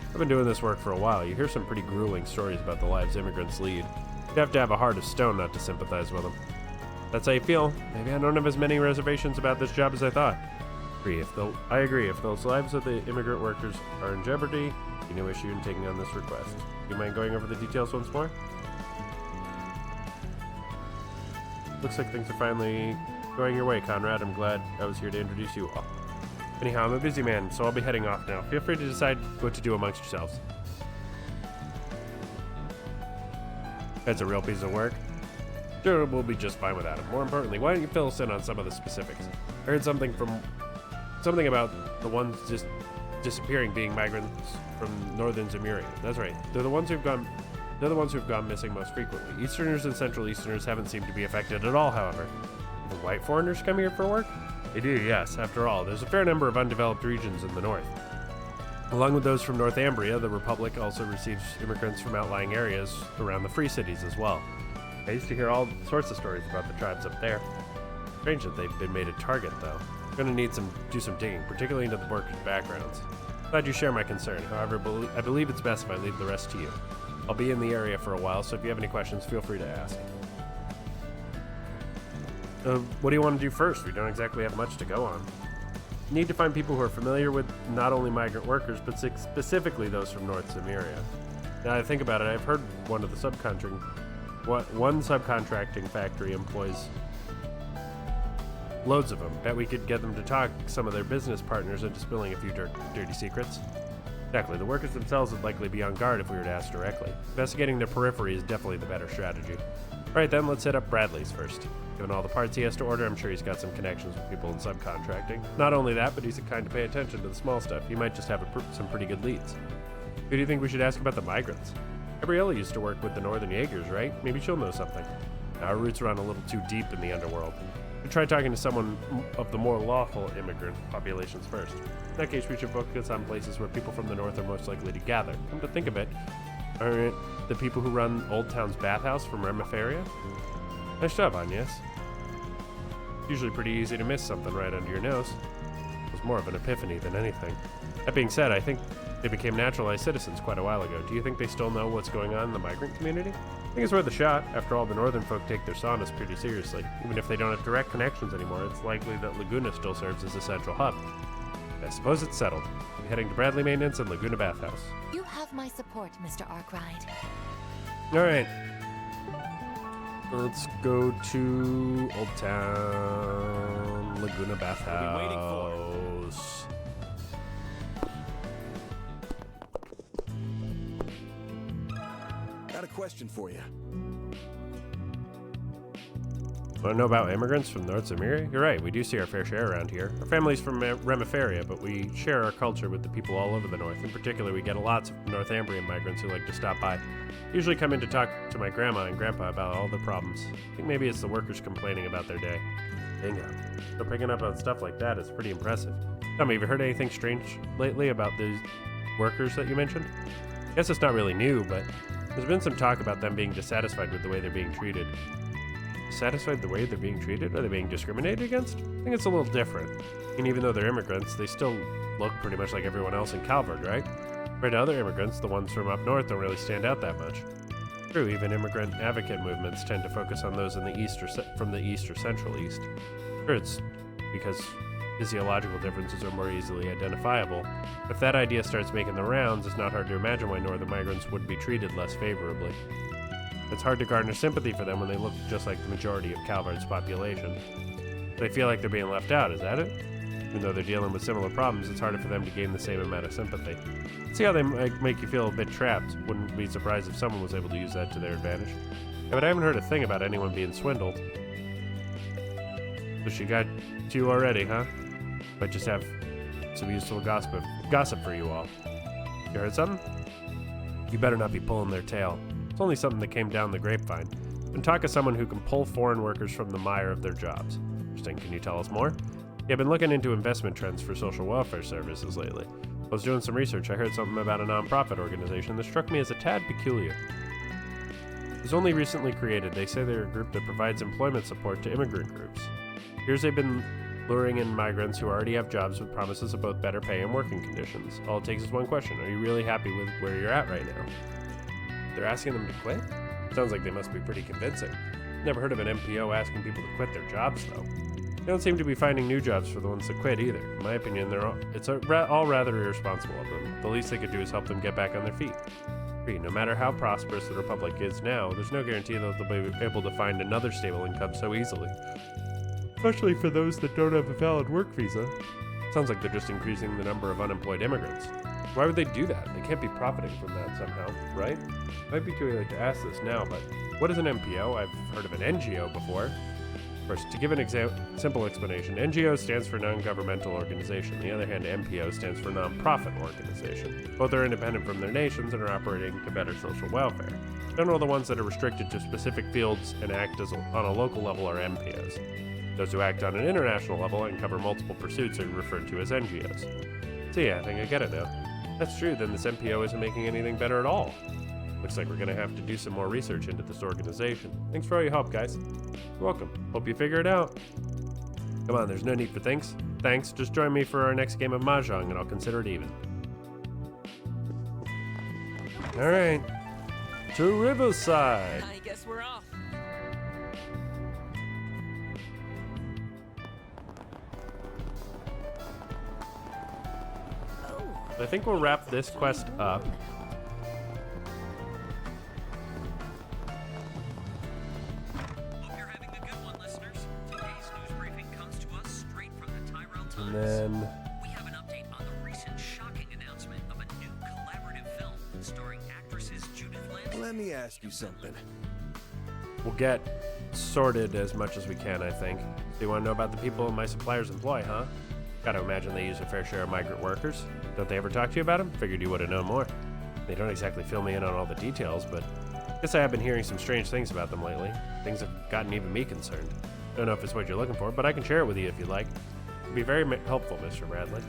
I've been doing this work for a while. You hear some pretty grueling stories about the lives immigrants lead. You'd have to have a heart of stone not to sympathize with them. That's how you feel. Maybe I don't have as many reservations about this job as I thought. I agree. If those lives of the immigrant workers are in jeopardy, no issue in taking on this request. Do you mind going over the details once more? Looks like things are finally going your way, Conrad. I'm glad I was here to introduce you all. Anyhow, I'm a busy man, so I'll be heading off now. Feel free to decide what to do amongst yourselves. That's a real piece of work. Sure, we'll be just fine without him. More importantly, why don't you fill us in on some of the specifics? I heard something about the ones just disappearing being migrants from northern Zemuria. That's right. They're the ones who've gone missing most frequently. Easterners and Central Easterners haven't seemed to be affected at all, however. The white foreigners come here for work? They do, yes. After all, there's a fair number of undeveloped regions in the north. Along with those from Northumbria, the Republic also receives immigrants from outlying areas around the Free Cities as well. I used to hear all sorts of stories about the tribes up there. Strange that they've been made a target, though. I'm gonna need to do some digging, particularly into the workers' backgrounds. Glad you share my concern. However, I believe it's best if I leave the rest to you. I'll be in the area for a while, so if you have any questions, feel free to ask. What do you want to do first? We don't exactly have much to go on. You need to find people who are familiar with not only migrant workers, but specifically those from North Zemuria. Now that I think about it, I've heard one subcontracting factory employs loads of them. Bet we could get them to talk some of their business partners into spilling a few dirty secrets. Exactly, the workers themselves would likely be on guard if we were to ask directly. Investigating their periphery is definitely the better strategy. Alright then, let's hit up Bradley's first. Given all the parts he has to order, I'm sure he's got some connections with people in subcontracting. Not only that, but he's the kind to pay attention to the small stuff. He might just have some pretty good leads. Who do you think we should ask about the migrants? Gabriella used to work with the Northern Jaegers, right? Maybe she'll know something. Our roots run a little too deep in the underworld. Try talking to someone of the more lawful immigrant populations first. In that case, we should focus on places where people from the north are most likely to gather. Come to think of it, aren't the people who run Old Town's bathhouse from Remifaria? Nice job, Agnes. Usually pretty easy to miss something right under your nose. It was more of an epiphany than anything. That being said, I think they became naturalized citizens quite a while ago. Do you think they still know what's going on in the migrant community? I think it's worth a shot. After all, the northern folk take their saunas pretty seriously. Even if they don't have direct connections anymore, it's likely that Laguna still serves as a central hub. I suppose it's settled. I'm heading to Bradley Maintenance and Laguna Bathhouse. You have my support, Mr. Arkwright. Alright. Let's go to Old Town, Laguna Bathhouse. Got a question for you. Want to know about immigrants from North Zemira? You're right, we do see our fair share around here. Our family's from Remifaria, but we share our culture with the people all over the north. In particular, we get lots of Northumbrian migrants who like to stop by. Usually come in to talk to my grandma and grandpa about all the problems. I think maybe it's the workers complaining about their day. Bingo. So picking up on stuff like that is pretty impressive. Tell me, have you heard anything strange lately about these workers that you mentioned? I guess it's not really new, but there's been some talk about them being dissatisfied with the way they're being treated. Dissatisfied with the way they're being treated? Are they being discriminated against? I think it's a little different. And even though they're immigrants, they still look pretty much like everyone else in Calvard, right? Compared to other immigrants, the ones from up north don't really stand out that much. True, even immigrant advocate movements tend to focus on those in the east or from the east or central east. Sure, it's because physiological differences are more easily identifiable. If that idea starts making the rounds, it's not hard to imagine why northern migrants would be treated less favorably. It's hard to garner sympathy for them when they look just like the majority of Calvard's population. They feel like they're being left out, is that it? Even though they're dealing with similar problems, it's harder for them to gain the same amount of sympathy. See how they make you feel a bit trapped. Wouldn't be surprised if someone was able to use that to their advantage. Yeah, but I haven't heard a thing about anyone being swindled. So she got you already, huh? Might just have some useful gossip for you all. You heard something? You better not be pulling their tail. It's only something that came down the grapevine. And talk of someone who can pull foreign workers from the mire of their jobs. Interesting. Can you tell us more? Yeah, I've been looking into investment trends for social welfare services lately. I was doing some research. I heard something about a non-profit organization that struck me as a tad peculiar. It was only recently created. They say they're a group that provides employment support to immigrant groups. Here's they've been luring in migrants who already have jobs with promises of both better pay and working conditions. All it takes is one question. Are you really happy with where you're at right now? They're asking them to quit? Sounds like they must be pretty convincing. Never heard of an MPO asking people to quit their jobs, though. They don't seem to be finding new jobs for the ones that quit either. In my opinion, it's all rather irresponsible of them. The least they could do is help them get back on their feet. No matter how prosperous the Republic is now, there's no guarantee that they'll be able to find another stable income so easily. Especially for those that don't have a valid work visa. Sounds like they're just increasing the number of unemployed immigrants. Why would they do that? They can't be profiting from that somehow, right? Might be too early to ask this now, but what is an MPO? I've heard of an NGO before. First, to give an simple explanation, NGO stands for non-governmental organization. On the other hand, MPO stands for non-profit organization. Both are independent from their nations and are operating to better social welfare. In general, the ones that are restricted to specific fields and act on a local level are MPOs. Those who act on an international level and cover multiple pursuits are referred to as NGOs. So yeah, I think I get it now. That's true, then this MPO isn't making anything better at all. Looks like we're gonna have to do some more research into this organization. Thanks for all your help, guys. You're welcome. Hope you figure it out. Come on, there's no need for thanks. Thanks, just join me for our next game of Mahjong and I'll consider it even. Alright. To Riverside. I guess we're off. I think we'll wrap this quest up. Hope you're having a good one, listeners. Today's news briefing comes to us straight from the Tyrell Times. And then We have an update on the recent shocking announcement of a new collaborative film starring actresses Judith Lance. Let me ask you something. we'll get sorted as much as we can, I think. So you want to know about the people my suppliers employ, huh? Gotta imagine they use a fair share of migrant workers. Don't they ever talk to you about them? Figured you would have known more. They don't exactly fill me in on all the details, but I guess I have been hearing some strange things about them lately. Things have gotten even me concerned. Don't know if it's what you're looking for, but I can share it with you if you'd like. It'd be very helpful, Mr. Bradley.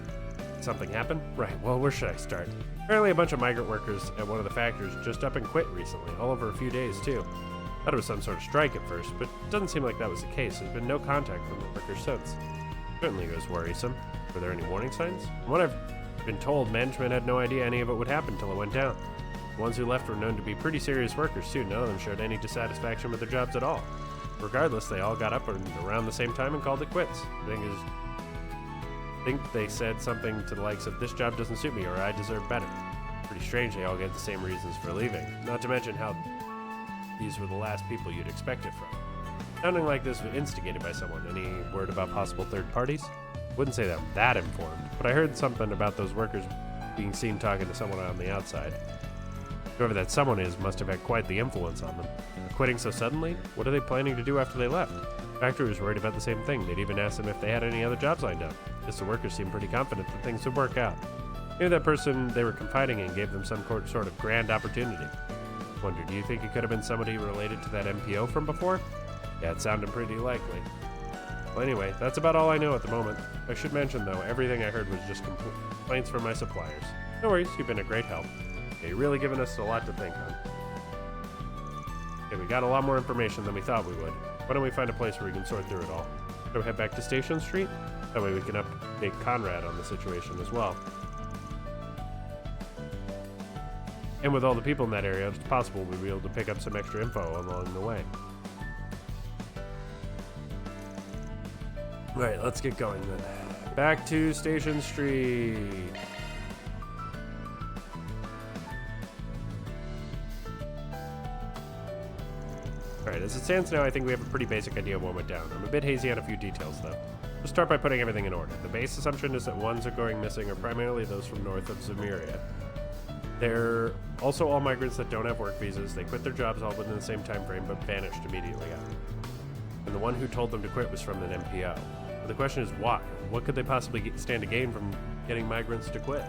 Something happened? Right, well, where should I start? Apparently a bunch of migrant workers at one of the factories just up and quit recently, all over a few days, too. Thought it was some sort of strike at first, but it doesn't seem like that was the case. There's been no contact from the workers since. Certainly it was worrisome. Were there any warning signs? From what I've been told, management had no idea any of it would happen until it went down. The ones who left were known to be pretty serious workers, too. None of them showed any dissatisfaction with their jobs at all. Regardless, they all got up around the same time and called it quits. I think they said something to the likes of, "This job doesn't suit me," or "I deserve better." Pretty strange they all gave the same reasons for leaving. Not to mention how these were the last people you'd expect it from. Sounding like this was instigated by someone. Any word about possible third parties? Wouldn't say that I'm that informed, but I heard something about those workers being seen talking to someone on the outside. Whoever that someone is must have had quite the influence on them. Quitting so suddenly? What are they planning to do after they left? The factory was worried about the same thing. They'd even asked them if they had any other jobs lined up. Guess the workers seemed pretty confident that things would work out. Maybe that person they were confiding in gave them some sort of grand opportunity. Wonder, do you think it could have been somebody related to that MPO from before? Yeah, it sounded pretty likely. Well, anyway, that's about all I know at the moment. I should mention, though, everything I heard was just complaints from my suppliers. No worries, you've been a great help. Yeah, you've really given us a lot to think on. Okay, we got a lot more information than we thought we would. Why don't we find a place where we can sort through it all? So we head back to Station Street? That way we can update Conrad on the situation as well. And with all the people in that area, it's possible we'll be able to pick up some extra info along the way. Alright, let's get going then. Back to Station Street. Alright, as it stands now, I think we have a pretty basic idea of what went down. I'm a bit hazy on a few details, though. Let's start by putting everything in order. The base assumption is that ones are going missing are primarily those from north of Zemuria. They're also all migrants that don't have work visas. They quit their jobs all within the same time frame, but vanished immediately after. And the one who told them to quit was from an MPO. But the question is why? What could they possibly stand to gain from getting migrants to quit?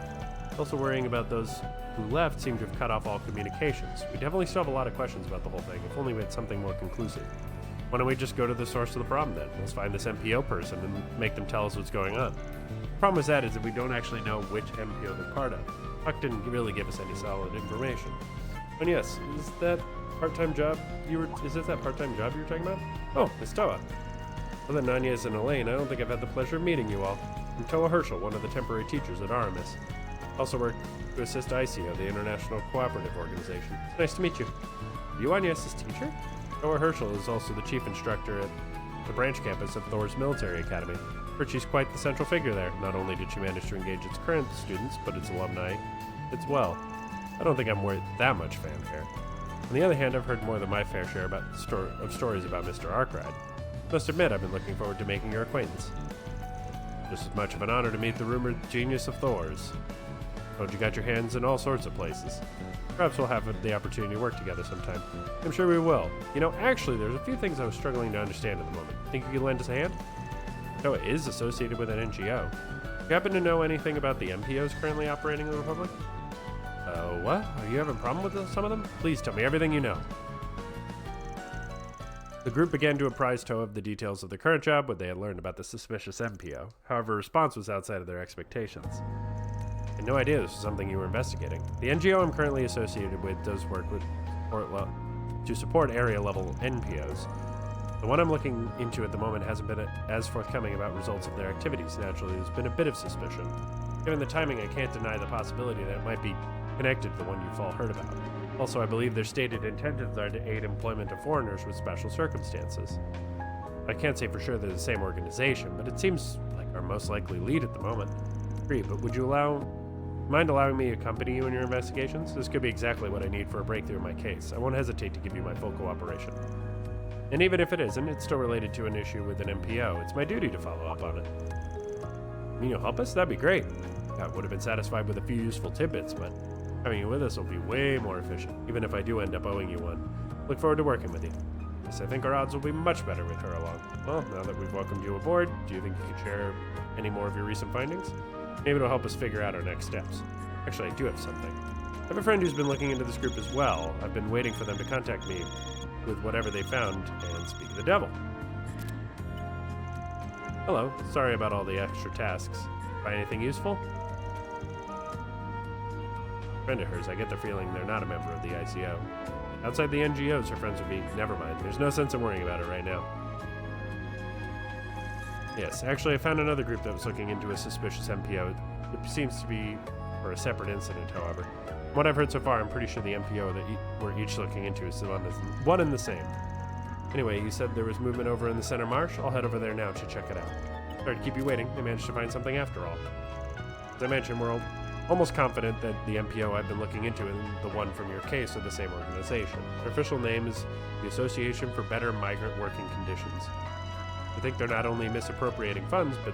Also worrying about those who left seem to have cut off all communications. We definitely still have a lot of questions about the whole thing, if only we had something more conclusive. Why don't we just go to the source of the problem then? Let's find this MPO person and make them tell us what's going on. The problem with that is that we don't actually know which MPO they're part of. Puck didn't really give us any solid information. And yes, is that part-time job is this that part-time job you were talking about? Oh, Miss Toa. Other than Nunez and Elaine, I don't think I've had the pleasure of meeting you all. I'm Toa Herschel, one of the temporary teachers at Aramis. Also work to assist ICO, the International Cooperative Organization. It's nice to meet you. Are you Agnes' teacher? Toa Herschel is also the chief instructor at the branch campus of Thor's Military Academy. But she's quite the central figure there. Not only did she manage to engage its current students, but its alumni as well. I don't think I'm worth that much fanfare. On the other hand, I've heard more than my fair share of stories about Mr. Arkwright. Must admit, I've been looking forward to making your acquaintance. Just as much of an honor to meet the rumored genius of Thor's. Oh, you got your hands in all sorts of places. Perhaps we'll have the opportunity to work together sometime. I'm sure we will. You know, actually, there's a few things I was struggling to understand at the moment. Think you could lend us a hand? Toa is associated with an NGO. Do you happen to know anything about the MPOs currently operating in the Republic? What? Are you having a problem with some of them? Please tell me everything you know. The group began to apprise Toa of the details of their current job, what they had learned about the suspicious MPO. However, response was outside of their expectations. I had no idea this was something you were investigating. The NGO I'm currently associated with does work with to support area-level NPOs. The one I'm looking into at the moment hasn't been as forthcoming about results of their activities. Naturally, there's been a bit of suspicion. Given the timing, I can't deny the possibility that it might be connected to the one you've all heard about. Also, I believe their stated intentions are to aid employment of foreigners with special circumstances. I can't say for sure they're the same organization, but it seems like our most likely lead at the moment. Agreed, but would you mind allowing me to accompany you in your investigations? This could be exactly what I need for a breakthrough in my case. I won't hesitate to give you my full cooperation. And even if it isn't, it's still related to an issue with an MPO. It's my duty to follow up on it. Mean you'll help us? That'd be great. I would have been satisfied with a few useful tidbits, but having you with us will be way more efficient, even if I do end up owing you one. Look forward to working with you. Yes, I think our odds will be much better with her along. Well, now that we've welcomed you aboard, do you think you could share any more of your recent findings? Maybe it'll help us figure out our next steps. Actually, I do have something. I have a friend who's been looking into this group as well. I've been waiting for them to contact me with whatever they found and speak of the devil. Hello. Sorry about all the extra tasks. Find anything useful? Friend of hers, I get the feeling they're not a member of the ICO. Outside the NGOs, her friends would be... Never mind. There's no sense in worrying about it right now. Yes, actually, I found another group that was looking into a suspicious MPO. It seems to be for a separate incident, however. From what I've heard so far, I'm pretty sure the MPO that we're each looking into is the one and the same. Anyway, you said there was movement over in the center marsh? I'll head over there now to check it out. Sorry to keep you waiting. I managed to find something after all. As I mentioned, we're almost confident that the MPO I've been looking into and the one from your case are the same organization. Their official name is the Association for Better Migrant Working Conditions. I think they're not only misappropriating funds, but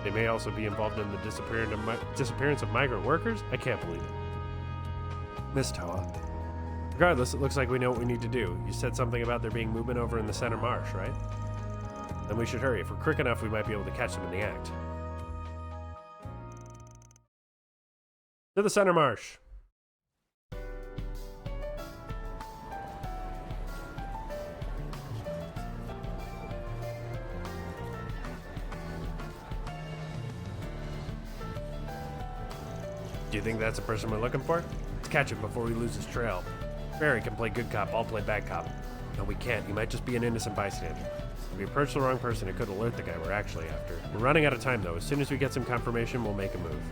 they may also be involved in the disappearance of migrant workers? I can't believe it. Miss Toa. Regardless, it looks like we know what we need to do. You said something about there being movement over in the center marsh, right? Then we should hurry. If we're quick enough, we might be able to catch them in the act. To the center marsh. Do you think that's the person we're looking for? Let's catch him before we lose his trail. Barry can play good cop, I'll play bad cop. No, we can't. He might just be an innocent bystander. If we approach the wrong person, it could alert the guy we're actually after. We're running out of time, though. As soon as we get some confirmation, we'll make a move.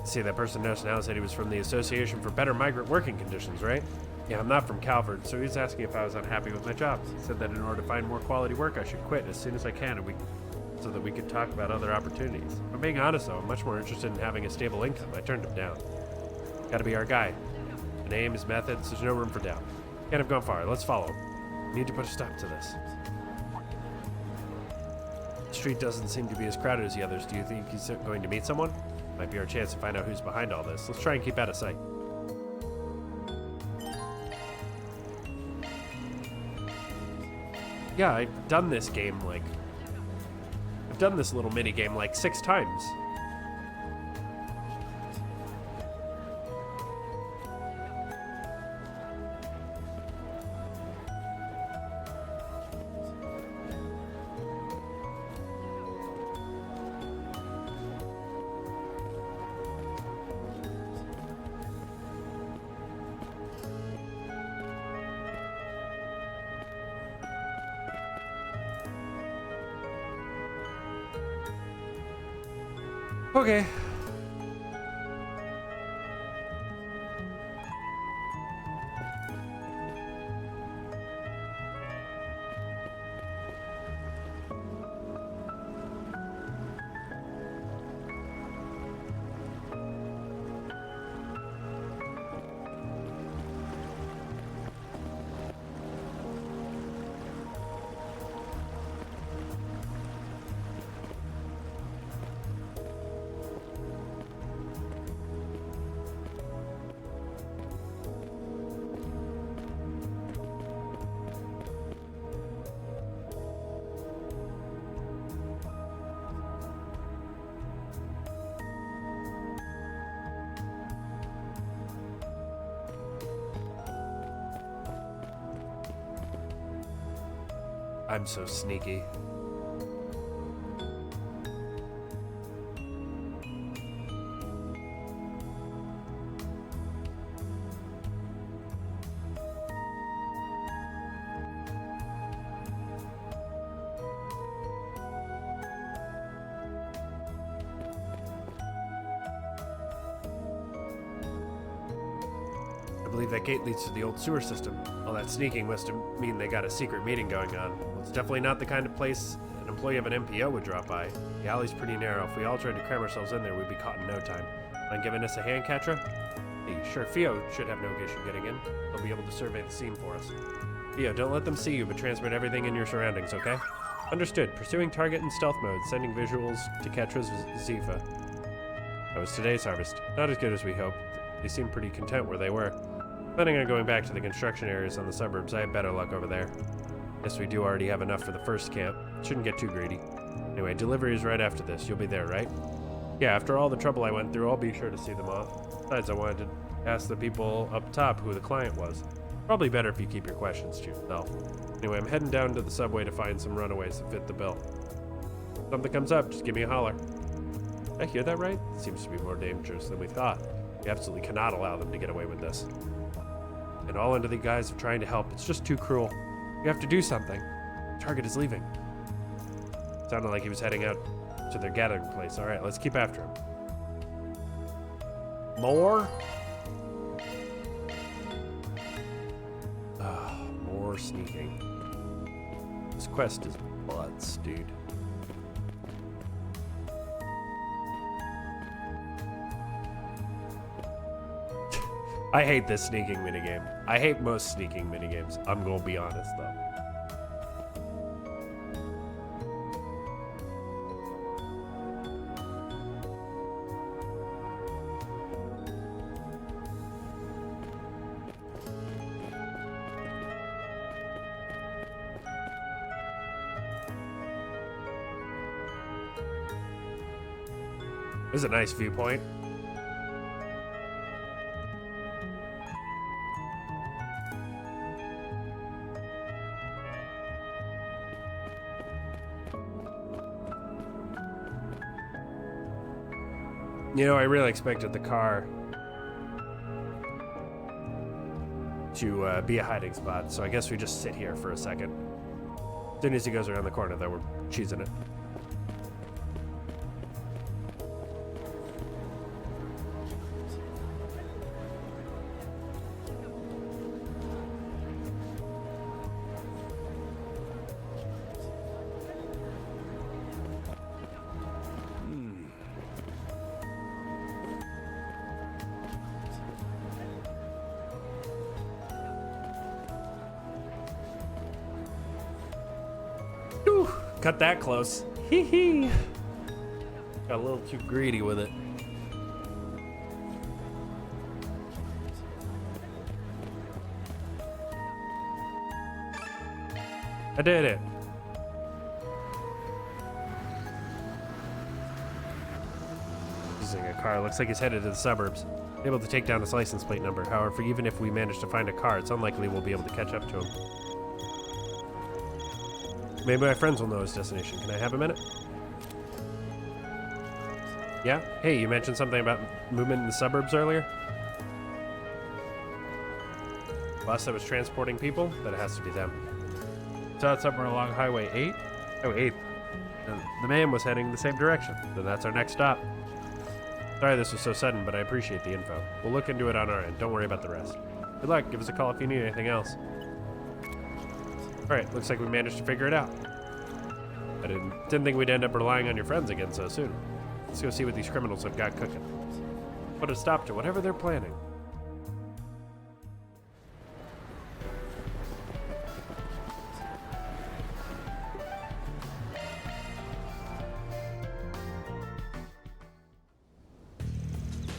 See, that person knows now said he was from the Association for Better Migrant Working Conditions, right? Yeah, I'm not from Calvert, so he's asking if I was unhappy with my job. He said that in order to find more quality work, I should quit as soon as I can, so that we could talk about other opportunities. If I'm being honest, though, I'm much more interested in having a stable income. I turned him down. Gotta be our guy. The name, his methods, there's no room for doubt. Can't have gone far. Let's follow him. We need to put a stop to this. The street doesn't seem to be as crowded as the others. Do you think he's going to meet someone? Might be our chance to find out who's behind all this. Let's try and keep out of sight. Yeah, I've done this game I've done this little mini game 6 times. Okay. I'm so sneaky. I believe that gate leads to the old sewer system. All that sneaking must mean they got a secret meeting going on. Well, it's definitely not the kind of place an employee of an MPO would drop by. The alley's pretty narrow. If we all tried to cram ourselves in there, we'd be caught in no time. Mind giving us a hand, Katra? Hey, sure, Fio should have no issue getting in. They'll be able to survey the scene for us. Fio, don't let them see you, but transmit everything in your surroundings, okay? Understood. Pursuing target in stealth mode, sending visuals to Katra's Zifa. That was today's harvest. Not as good as we hoped. They seemed pretty content where they were. Planning on going back to the construction areas on the suburbs. I have better luck over there. Guess we do already have enough for the first camp. Shouldn't get too greedy. Anyway, delivery is right after this. You'll be there, right? Yeah, after all the trouble I went through, I'll be sure to see them off. Besides, I wanted to ask the people up top who the client was. Probably better if you keep your questions to yourself. Anyway, I'm heading down to the subway to find some runaways that fit the bill. If something comes up, just give me a holler. Did I hear that right? It seems to be more dangerous than we thought. We absolutely cannot allow them to get away with this. And all under the guise of trying to help. It's just too cruel. We have to do something. The target is leaving. Sounded like he was heading out to their gathering place. All right, let's keep after him. More? More sneaking. This quest is bloods, dude. I hate this sneaking minigame. I hate most sneaking minigames. I'm gonna be honest, though. This is a nice viewpoint. You know, I really expected the car to be a hiding spot, so I guess we just sit here for a second. As soon as he goes around the corner, though, we're cheesing it. Cut that close. Hee hee. Got a little too greedy with it. I did it. Using a car. Looks like he's headed to the suburbs. Able to take down his license plate number. However, even if we manage to find a car, it's unlikely we'll be able to catch up to him. Maybe my friends will know his destination. Can I have a minute? Yeah? Hey, you mentioned something about movement in the suburbs earlier? Bus that was transporting people? Then it has to be them. Saw it somewhere along Highway 8? Oh, 8. And the man was heading the same direction. Then that's our next stop. Sorry this was so sudden, but I appreciate the info. We'll look into it on our end. Don't worry about the rest. Good luck. Give us a call if you need anything else. Alright, looks like we managed to figure it out. I didn't think we'd end up relying on your friends again so soon. Let's go see what these criminals have got cooking. Put a stop to whatever they're planning.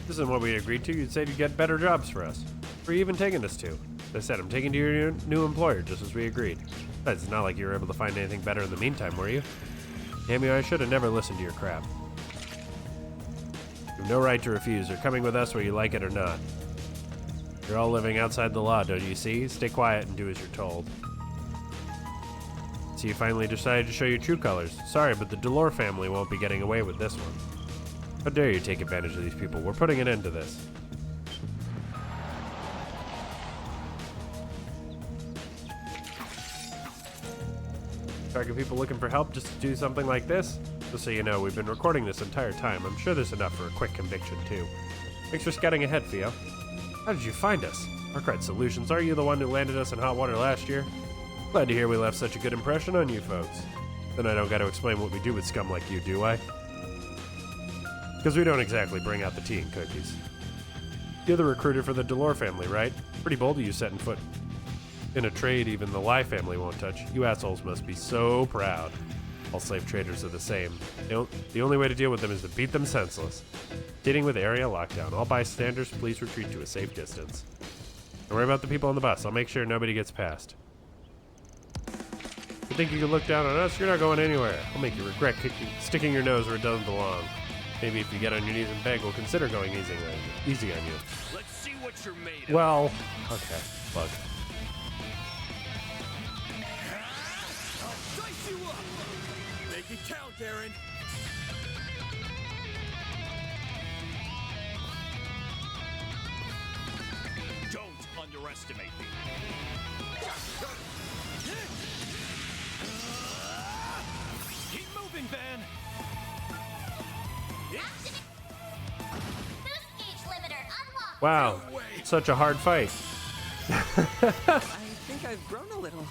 This isn't what we agreed to. You'd said you'd get better jobs for us. Where are you even taking us to? As I said, I'm taking to your new employer, just as we agreed. Besides, it's not like you were able to find anything better in the meantime, were you? Damn you, I should have never listened to your crap. You have no right to refuse. You're coming with us whether you like it or not. You're all living outside the law, don't you see? Stay quiet and do as you're told. So you finally decided to show your true colors. Sorry, but the Delore family won't be getting away with this one. How dare you take advantage of these people? We're putting an end to this. Target people looking for help just to do something like this? Just so you know, we've been recording this entire time. I'm sure there's enough for a quick conviction, too. Thanks for scouting ahead, Theo. How did you find us? Arkwright Solutions, are you the one who landed us in hot water last year? Glad to hear we left such a good impression on you folks. Then I don't gotta explain what we do with scum like you, do I? Because we don't exactly bring out the tea and cookies. You're the recruiter for the Delore family, right? Pretty bold of you setting foot in a trade even the Lai family won't touch. You assholes must be so proud. All slave traders are the same. The only way to deal with them is to beat them senseless. Dealing with area lockdown. All bystanders, please retreat to a safe distance. Don't worry about the people on the bus. I'll make sure nobody gets past. You think you can look down on us? You're not going anywhere. I'll make you regret sticking your nose where it doesn't belong. Maybe if you get on your knees and beg, we'll consider going easy on you. Let's see what you're made of. Well, okay, look. count, Aaron. Don't underestimate me. Keep moving, Van! Boost gauge limiter unlocked. Wow, such a hard fight. I think I've grown a little.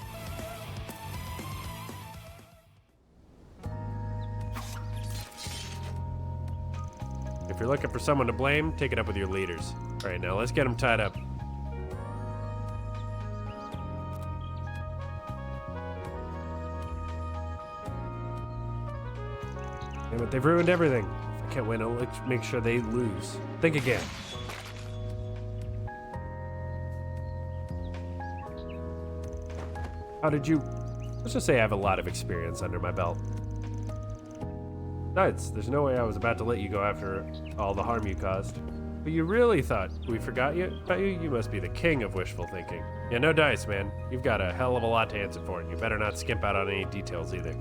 If you're looking for someone to blame, take it up with your leaders. All right, now let's get them tied up. Damn it, they've ruined everything. If I can't win, I'll make sure they lose. Think again. How did you... Let's just say I have a lot of experience under my belt. Besides, there's no way I was about to let you go after all the harm you caused. But you really thought we forgot about you? You must be the king of wishful thinking. Yeah, no dice, man. You've got a hell of a lot to answer for, and you better not skimp out on any details either.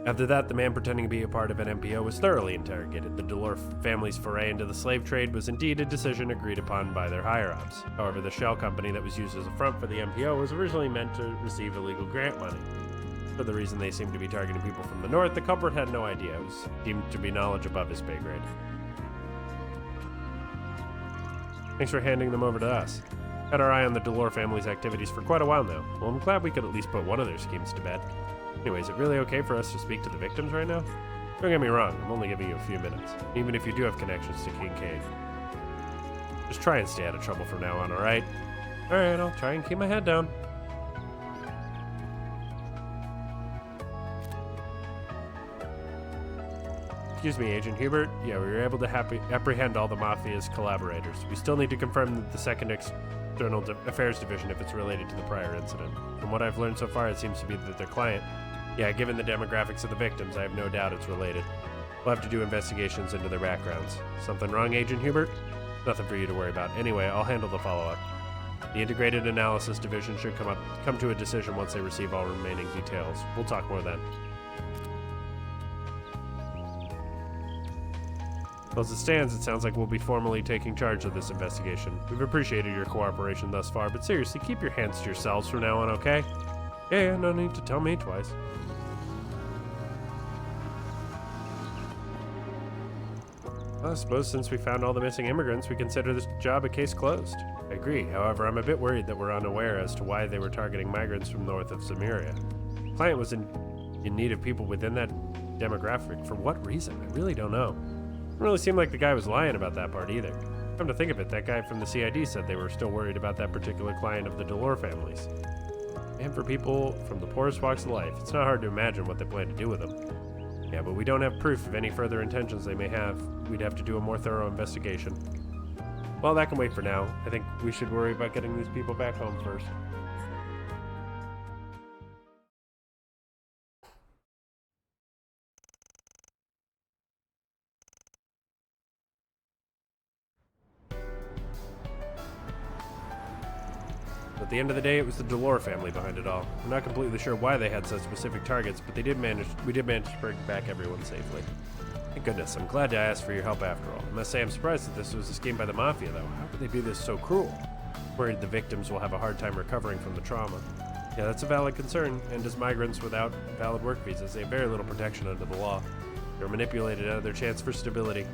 After that, the man pretending to be a part of an MPO was thoroughly interrogated. The Delore family's foray into the slave trade was indeed a decision agreed upon by their higher-ups. However, the shell company that was used as a front for the MPO was originally meant to receive illegal grant money. For the reason they seemed to be targeting people from the north, the culprit had no idea. It was deemed to be knowledge above his pay grade. Thanks for handing them over to us. Had our eye on the Delore family's activities for quite a while now. Well, I'm glad we could at least put one of their schemes to bed. Anyway, is it really okay for us to speak to the victims right now? Don't get me wrong, I'm only giving you a few minutes, even if you do have connections to Kincaid. Just try and stay out of trouble from now on, alright? Alright, I'll try and keep my head down. Excuse me, Agent Hubert. Yeah, we were able to apprehend all the Mafia's collaborators. We still need to confirm the second External Affairs Division if it's related to the prior incident. From what I've learned so far, it seems to be that their client... Yeah, given the demographics of the victims, I have no doubt it's related. We'll have to do investigations into their backgrounds. Something wrong, Agent Hubert? Nothing for you to worry about. Anyway, I'll handle the follow-up. The Integrated Analysis Division should come to a decision once they receive all remaining details. We'll talk more then. Well, as it stands, it sounds like we'll be formally taking charge of this investigation. We've appreciated your cooperation thus far, but seriously, keep your hands to yourselves from now on, okay? Yeah, no need to tell me twice. Well, I suppose since we found all the missing immigrants, we consider this job a case closed. I agree. However, I'm a bit worried that we're unaware as to why they were targeting migrants from north of Samaria. The client was in need of people within that demographic. For what reason? I really don't know. It really seemed like the guy was lying about that part either. Come to think of it, that guy from the CID said they were still worried about that particular client of the Delore families. And for people from the poorest walks of life, it's not hard to imagine what they plan to do with them. Yeah, but we don't have proof of any further intentions they may have. We'd have to do a more thorough investigation. Well, that can wait for now. I think we should worry about getting these people back home first. At the end of the day, it was the Delore family behind it all. I'm not completely sure why they had such specific targets, but we did manage to bring back everyone safely. Thank goodness, I'm glad I asked for your help after all. I must say I'm surprised that this was a scheme by the Mafia, though. How could they be this so cruel? Worried the victims will have a hard time recovering from the trauma. Yeah, that's a valid concern, and as migrants without valid work visas, they have very little protection under the law. They're manipulated out of their chance for stability.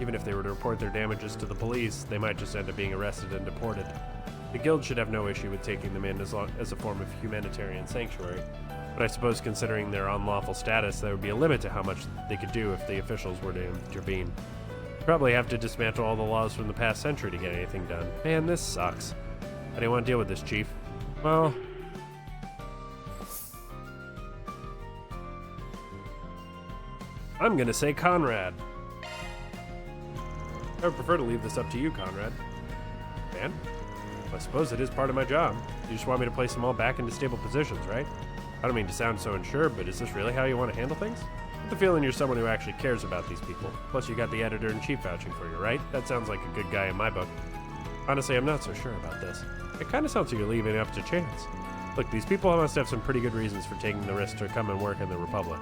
Even if they were to report their damages to the police, they might just end up being arrested and deported. The Guild should have no issue with taking them in as a form of humanitarian sanctuary, but I suppose considering their unlawful status, there would be a limit to how much they could do if the officials were to intervene. Probably have to dismantle all the laws from the past century to get anything done. Man, this sucks. I didn't want to deal with this, Chief. Well... I'm gonna say Conrad. I would prefer to leave this up to you, Conrad. Man? I suppose it is part of my job. You just want me to place them all back into stable positions, right? I don't mean to sound so unsure, but is this really how you want to handle things? I get the feeling you're someone who actually cares about these people. Plus you got the editor-in-chief vouching for you, right? That sounds like a good guy in my book. Honestly, I'm not so sure about this. It kind of sounds like you're leaving it up to chance. Look, these people must have some pretty good reasons for taking the risk to come and work in the Republic.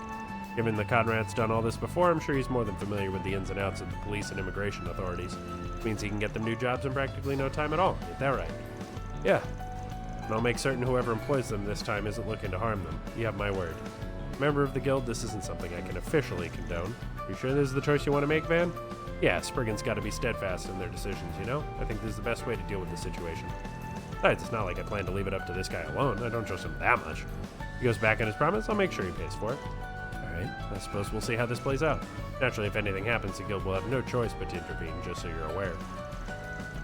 Given the Conrad's done all this before, I'm sure he's more than familiar with the ins and outs of the police and immigration authorities. Means he can get them new jobs in practically no time at all. Ain't that right? Yeah. And I'll make certain whoever employs them this time isn't looking to harm them. You have my word. Member of the guild, this isn't something I can officially condone. You sure this is the choice you want to make, Van? Yeah, Spriggan's got to be steadfast in their decisions, you know? I think this is the best way to deal with the situation. Besides, it's not like I plan to leave it up to this guy alone. I don't trust him that much. If he goes back on his promise, I'll make sure he pays for it. Alright, I suppose we'll see how this plays out. Naturally, if anything happens, the guild will have no choice but to intervene, just so you're aware.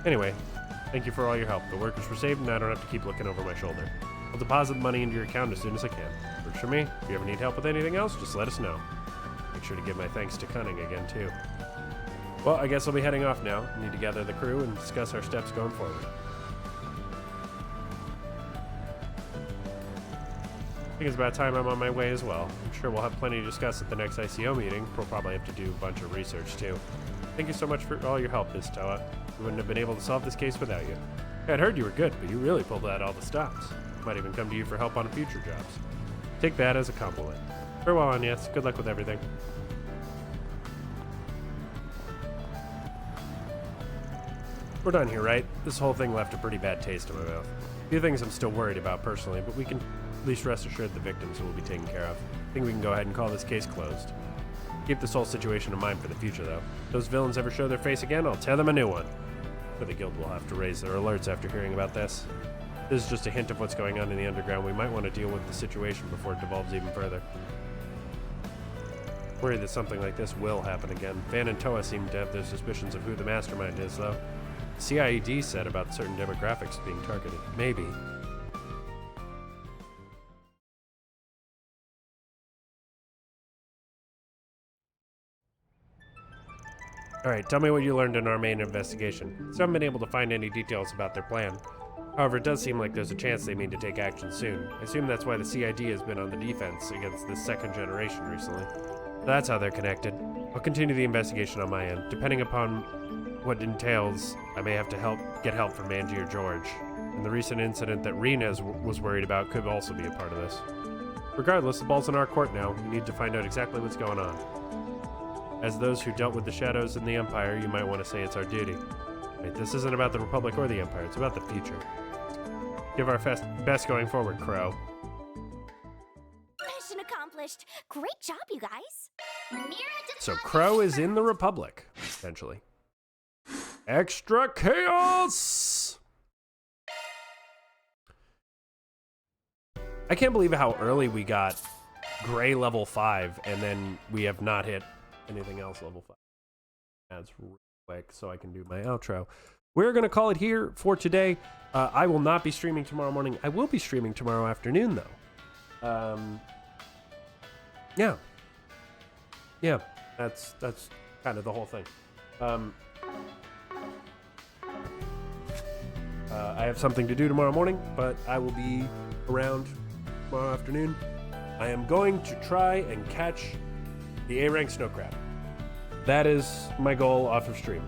Anyway, thank you for all your help. The workers were saved, and I don't have to keep looking over my shoulder. I'll deposit the money into your account as soon as I can. Works for me. If you ever need help with anything else, just let us know. Make sure to give my thanks to Cunning again, too. Well, I guess I'll be heading off now. Need to gather the crew and discuss our steps going forward. I think it's about time I'm on my way as well. I'm sure we'll have plenty to discuss at the next ICO meeting. We'll probably have to do a bunch of research, too. Thank you so much for all your help, Ms. Toa. We wouldn't have been able to solve this case without you. I'd heard you were good, but you really pulled out all the stops. Might even come to you for help on future jobs. Take that as a compliment. Farewell, Agnes. Good luck with everything. We're done here, right? This whole thing left a pretty bad taste in my mouth. A few things I'm still worried about personally, but we can at least rest assured the victims will be taken care of. I think we can go ahead and call this case closed. Keep this whole situation in mind for the future, though. If those villains ever show their face again, I'll tear them a new one. But the guild will have to raise their alerts after hearing about this. This is just a hint of what's going on in the underground. We might want to deal with the situation before it devolves even further. Worried that something like this will happen again. Van and Toa seem to have their suspicions of who the mastermind is, though. CIED said about certain demographics being targeted. Maybe. Alright, tell me what you learned in our main investigation. Still haven't been able to find any details about their plan. However, it does seem like there's a chance they mean to take action soon. I assume that's why the CID has been on the defense against this second generation recently. That's how they're connected. I'll continue the investigation on my end. Depending upon what entails, I may have to get help from Angie or George. And the recent incident that Rena was worried about could also be a part of this. Regardless, the ball's in our court now. We need to find out exactly what's going on. As those who dealt with the shadows in the Empire, you might want to say it's our duty. Wait, this isn't about the Republic or the Empire, it's about the future. Give our best going forward, Crow. Mission accomplished. Great job, you guys. So Crow is in the Republic, essentially. Extra chaos! I can't believe how early we got Gray level 5, and then we have not hit anything else level 5. That's real quick so I can do my outro. We're going to call it here for today. I will not be streaming tomorrow morning. I will be streaming tomorrow afternoon, though. Yeah. Yeah, that's kind of the whole thing. I have something to do tomorrow morning, but I will be around tomorrow afternoon. I am going to try and catch the A-rank snow crab. That is my goal off of stream.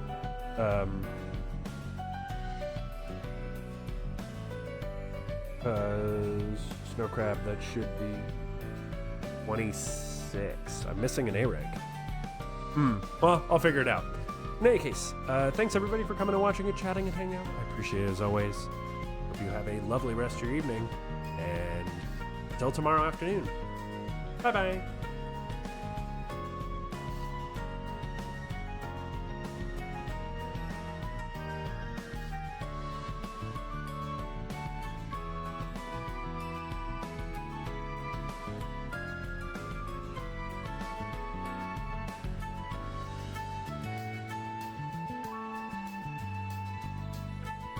Snow crab, that should be 26. I'm missing an A-rank. Well, I'll figure it out. In any case, thanks everybody for coming and watching and chatting and hanging out. I appreciate it as always. Hope you have a lovely rest of your evening. And until tomorrow afternoon. Bye-bye.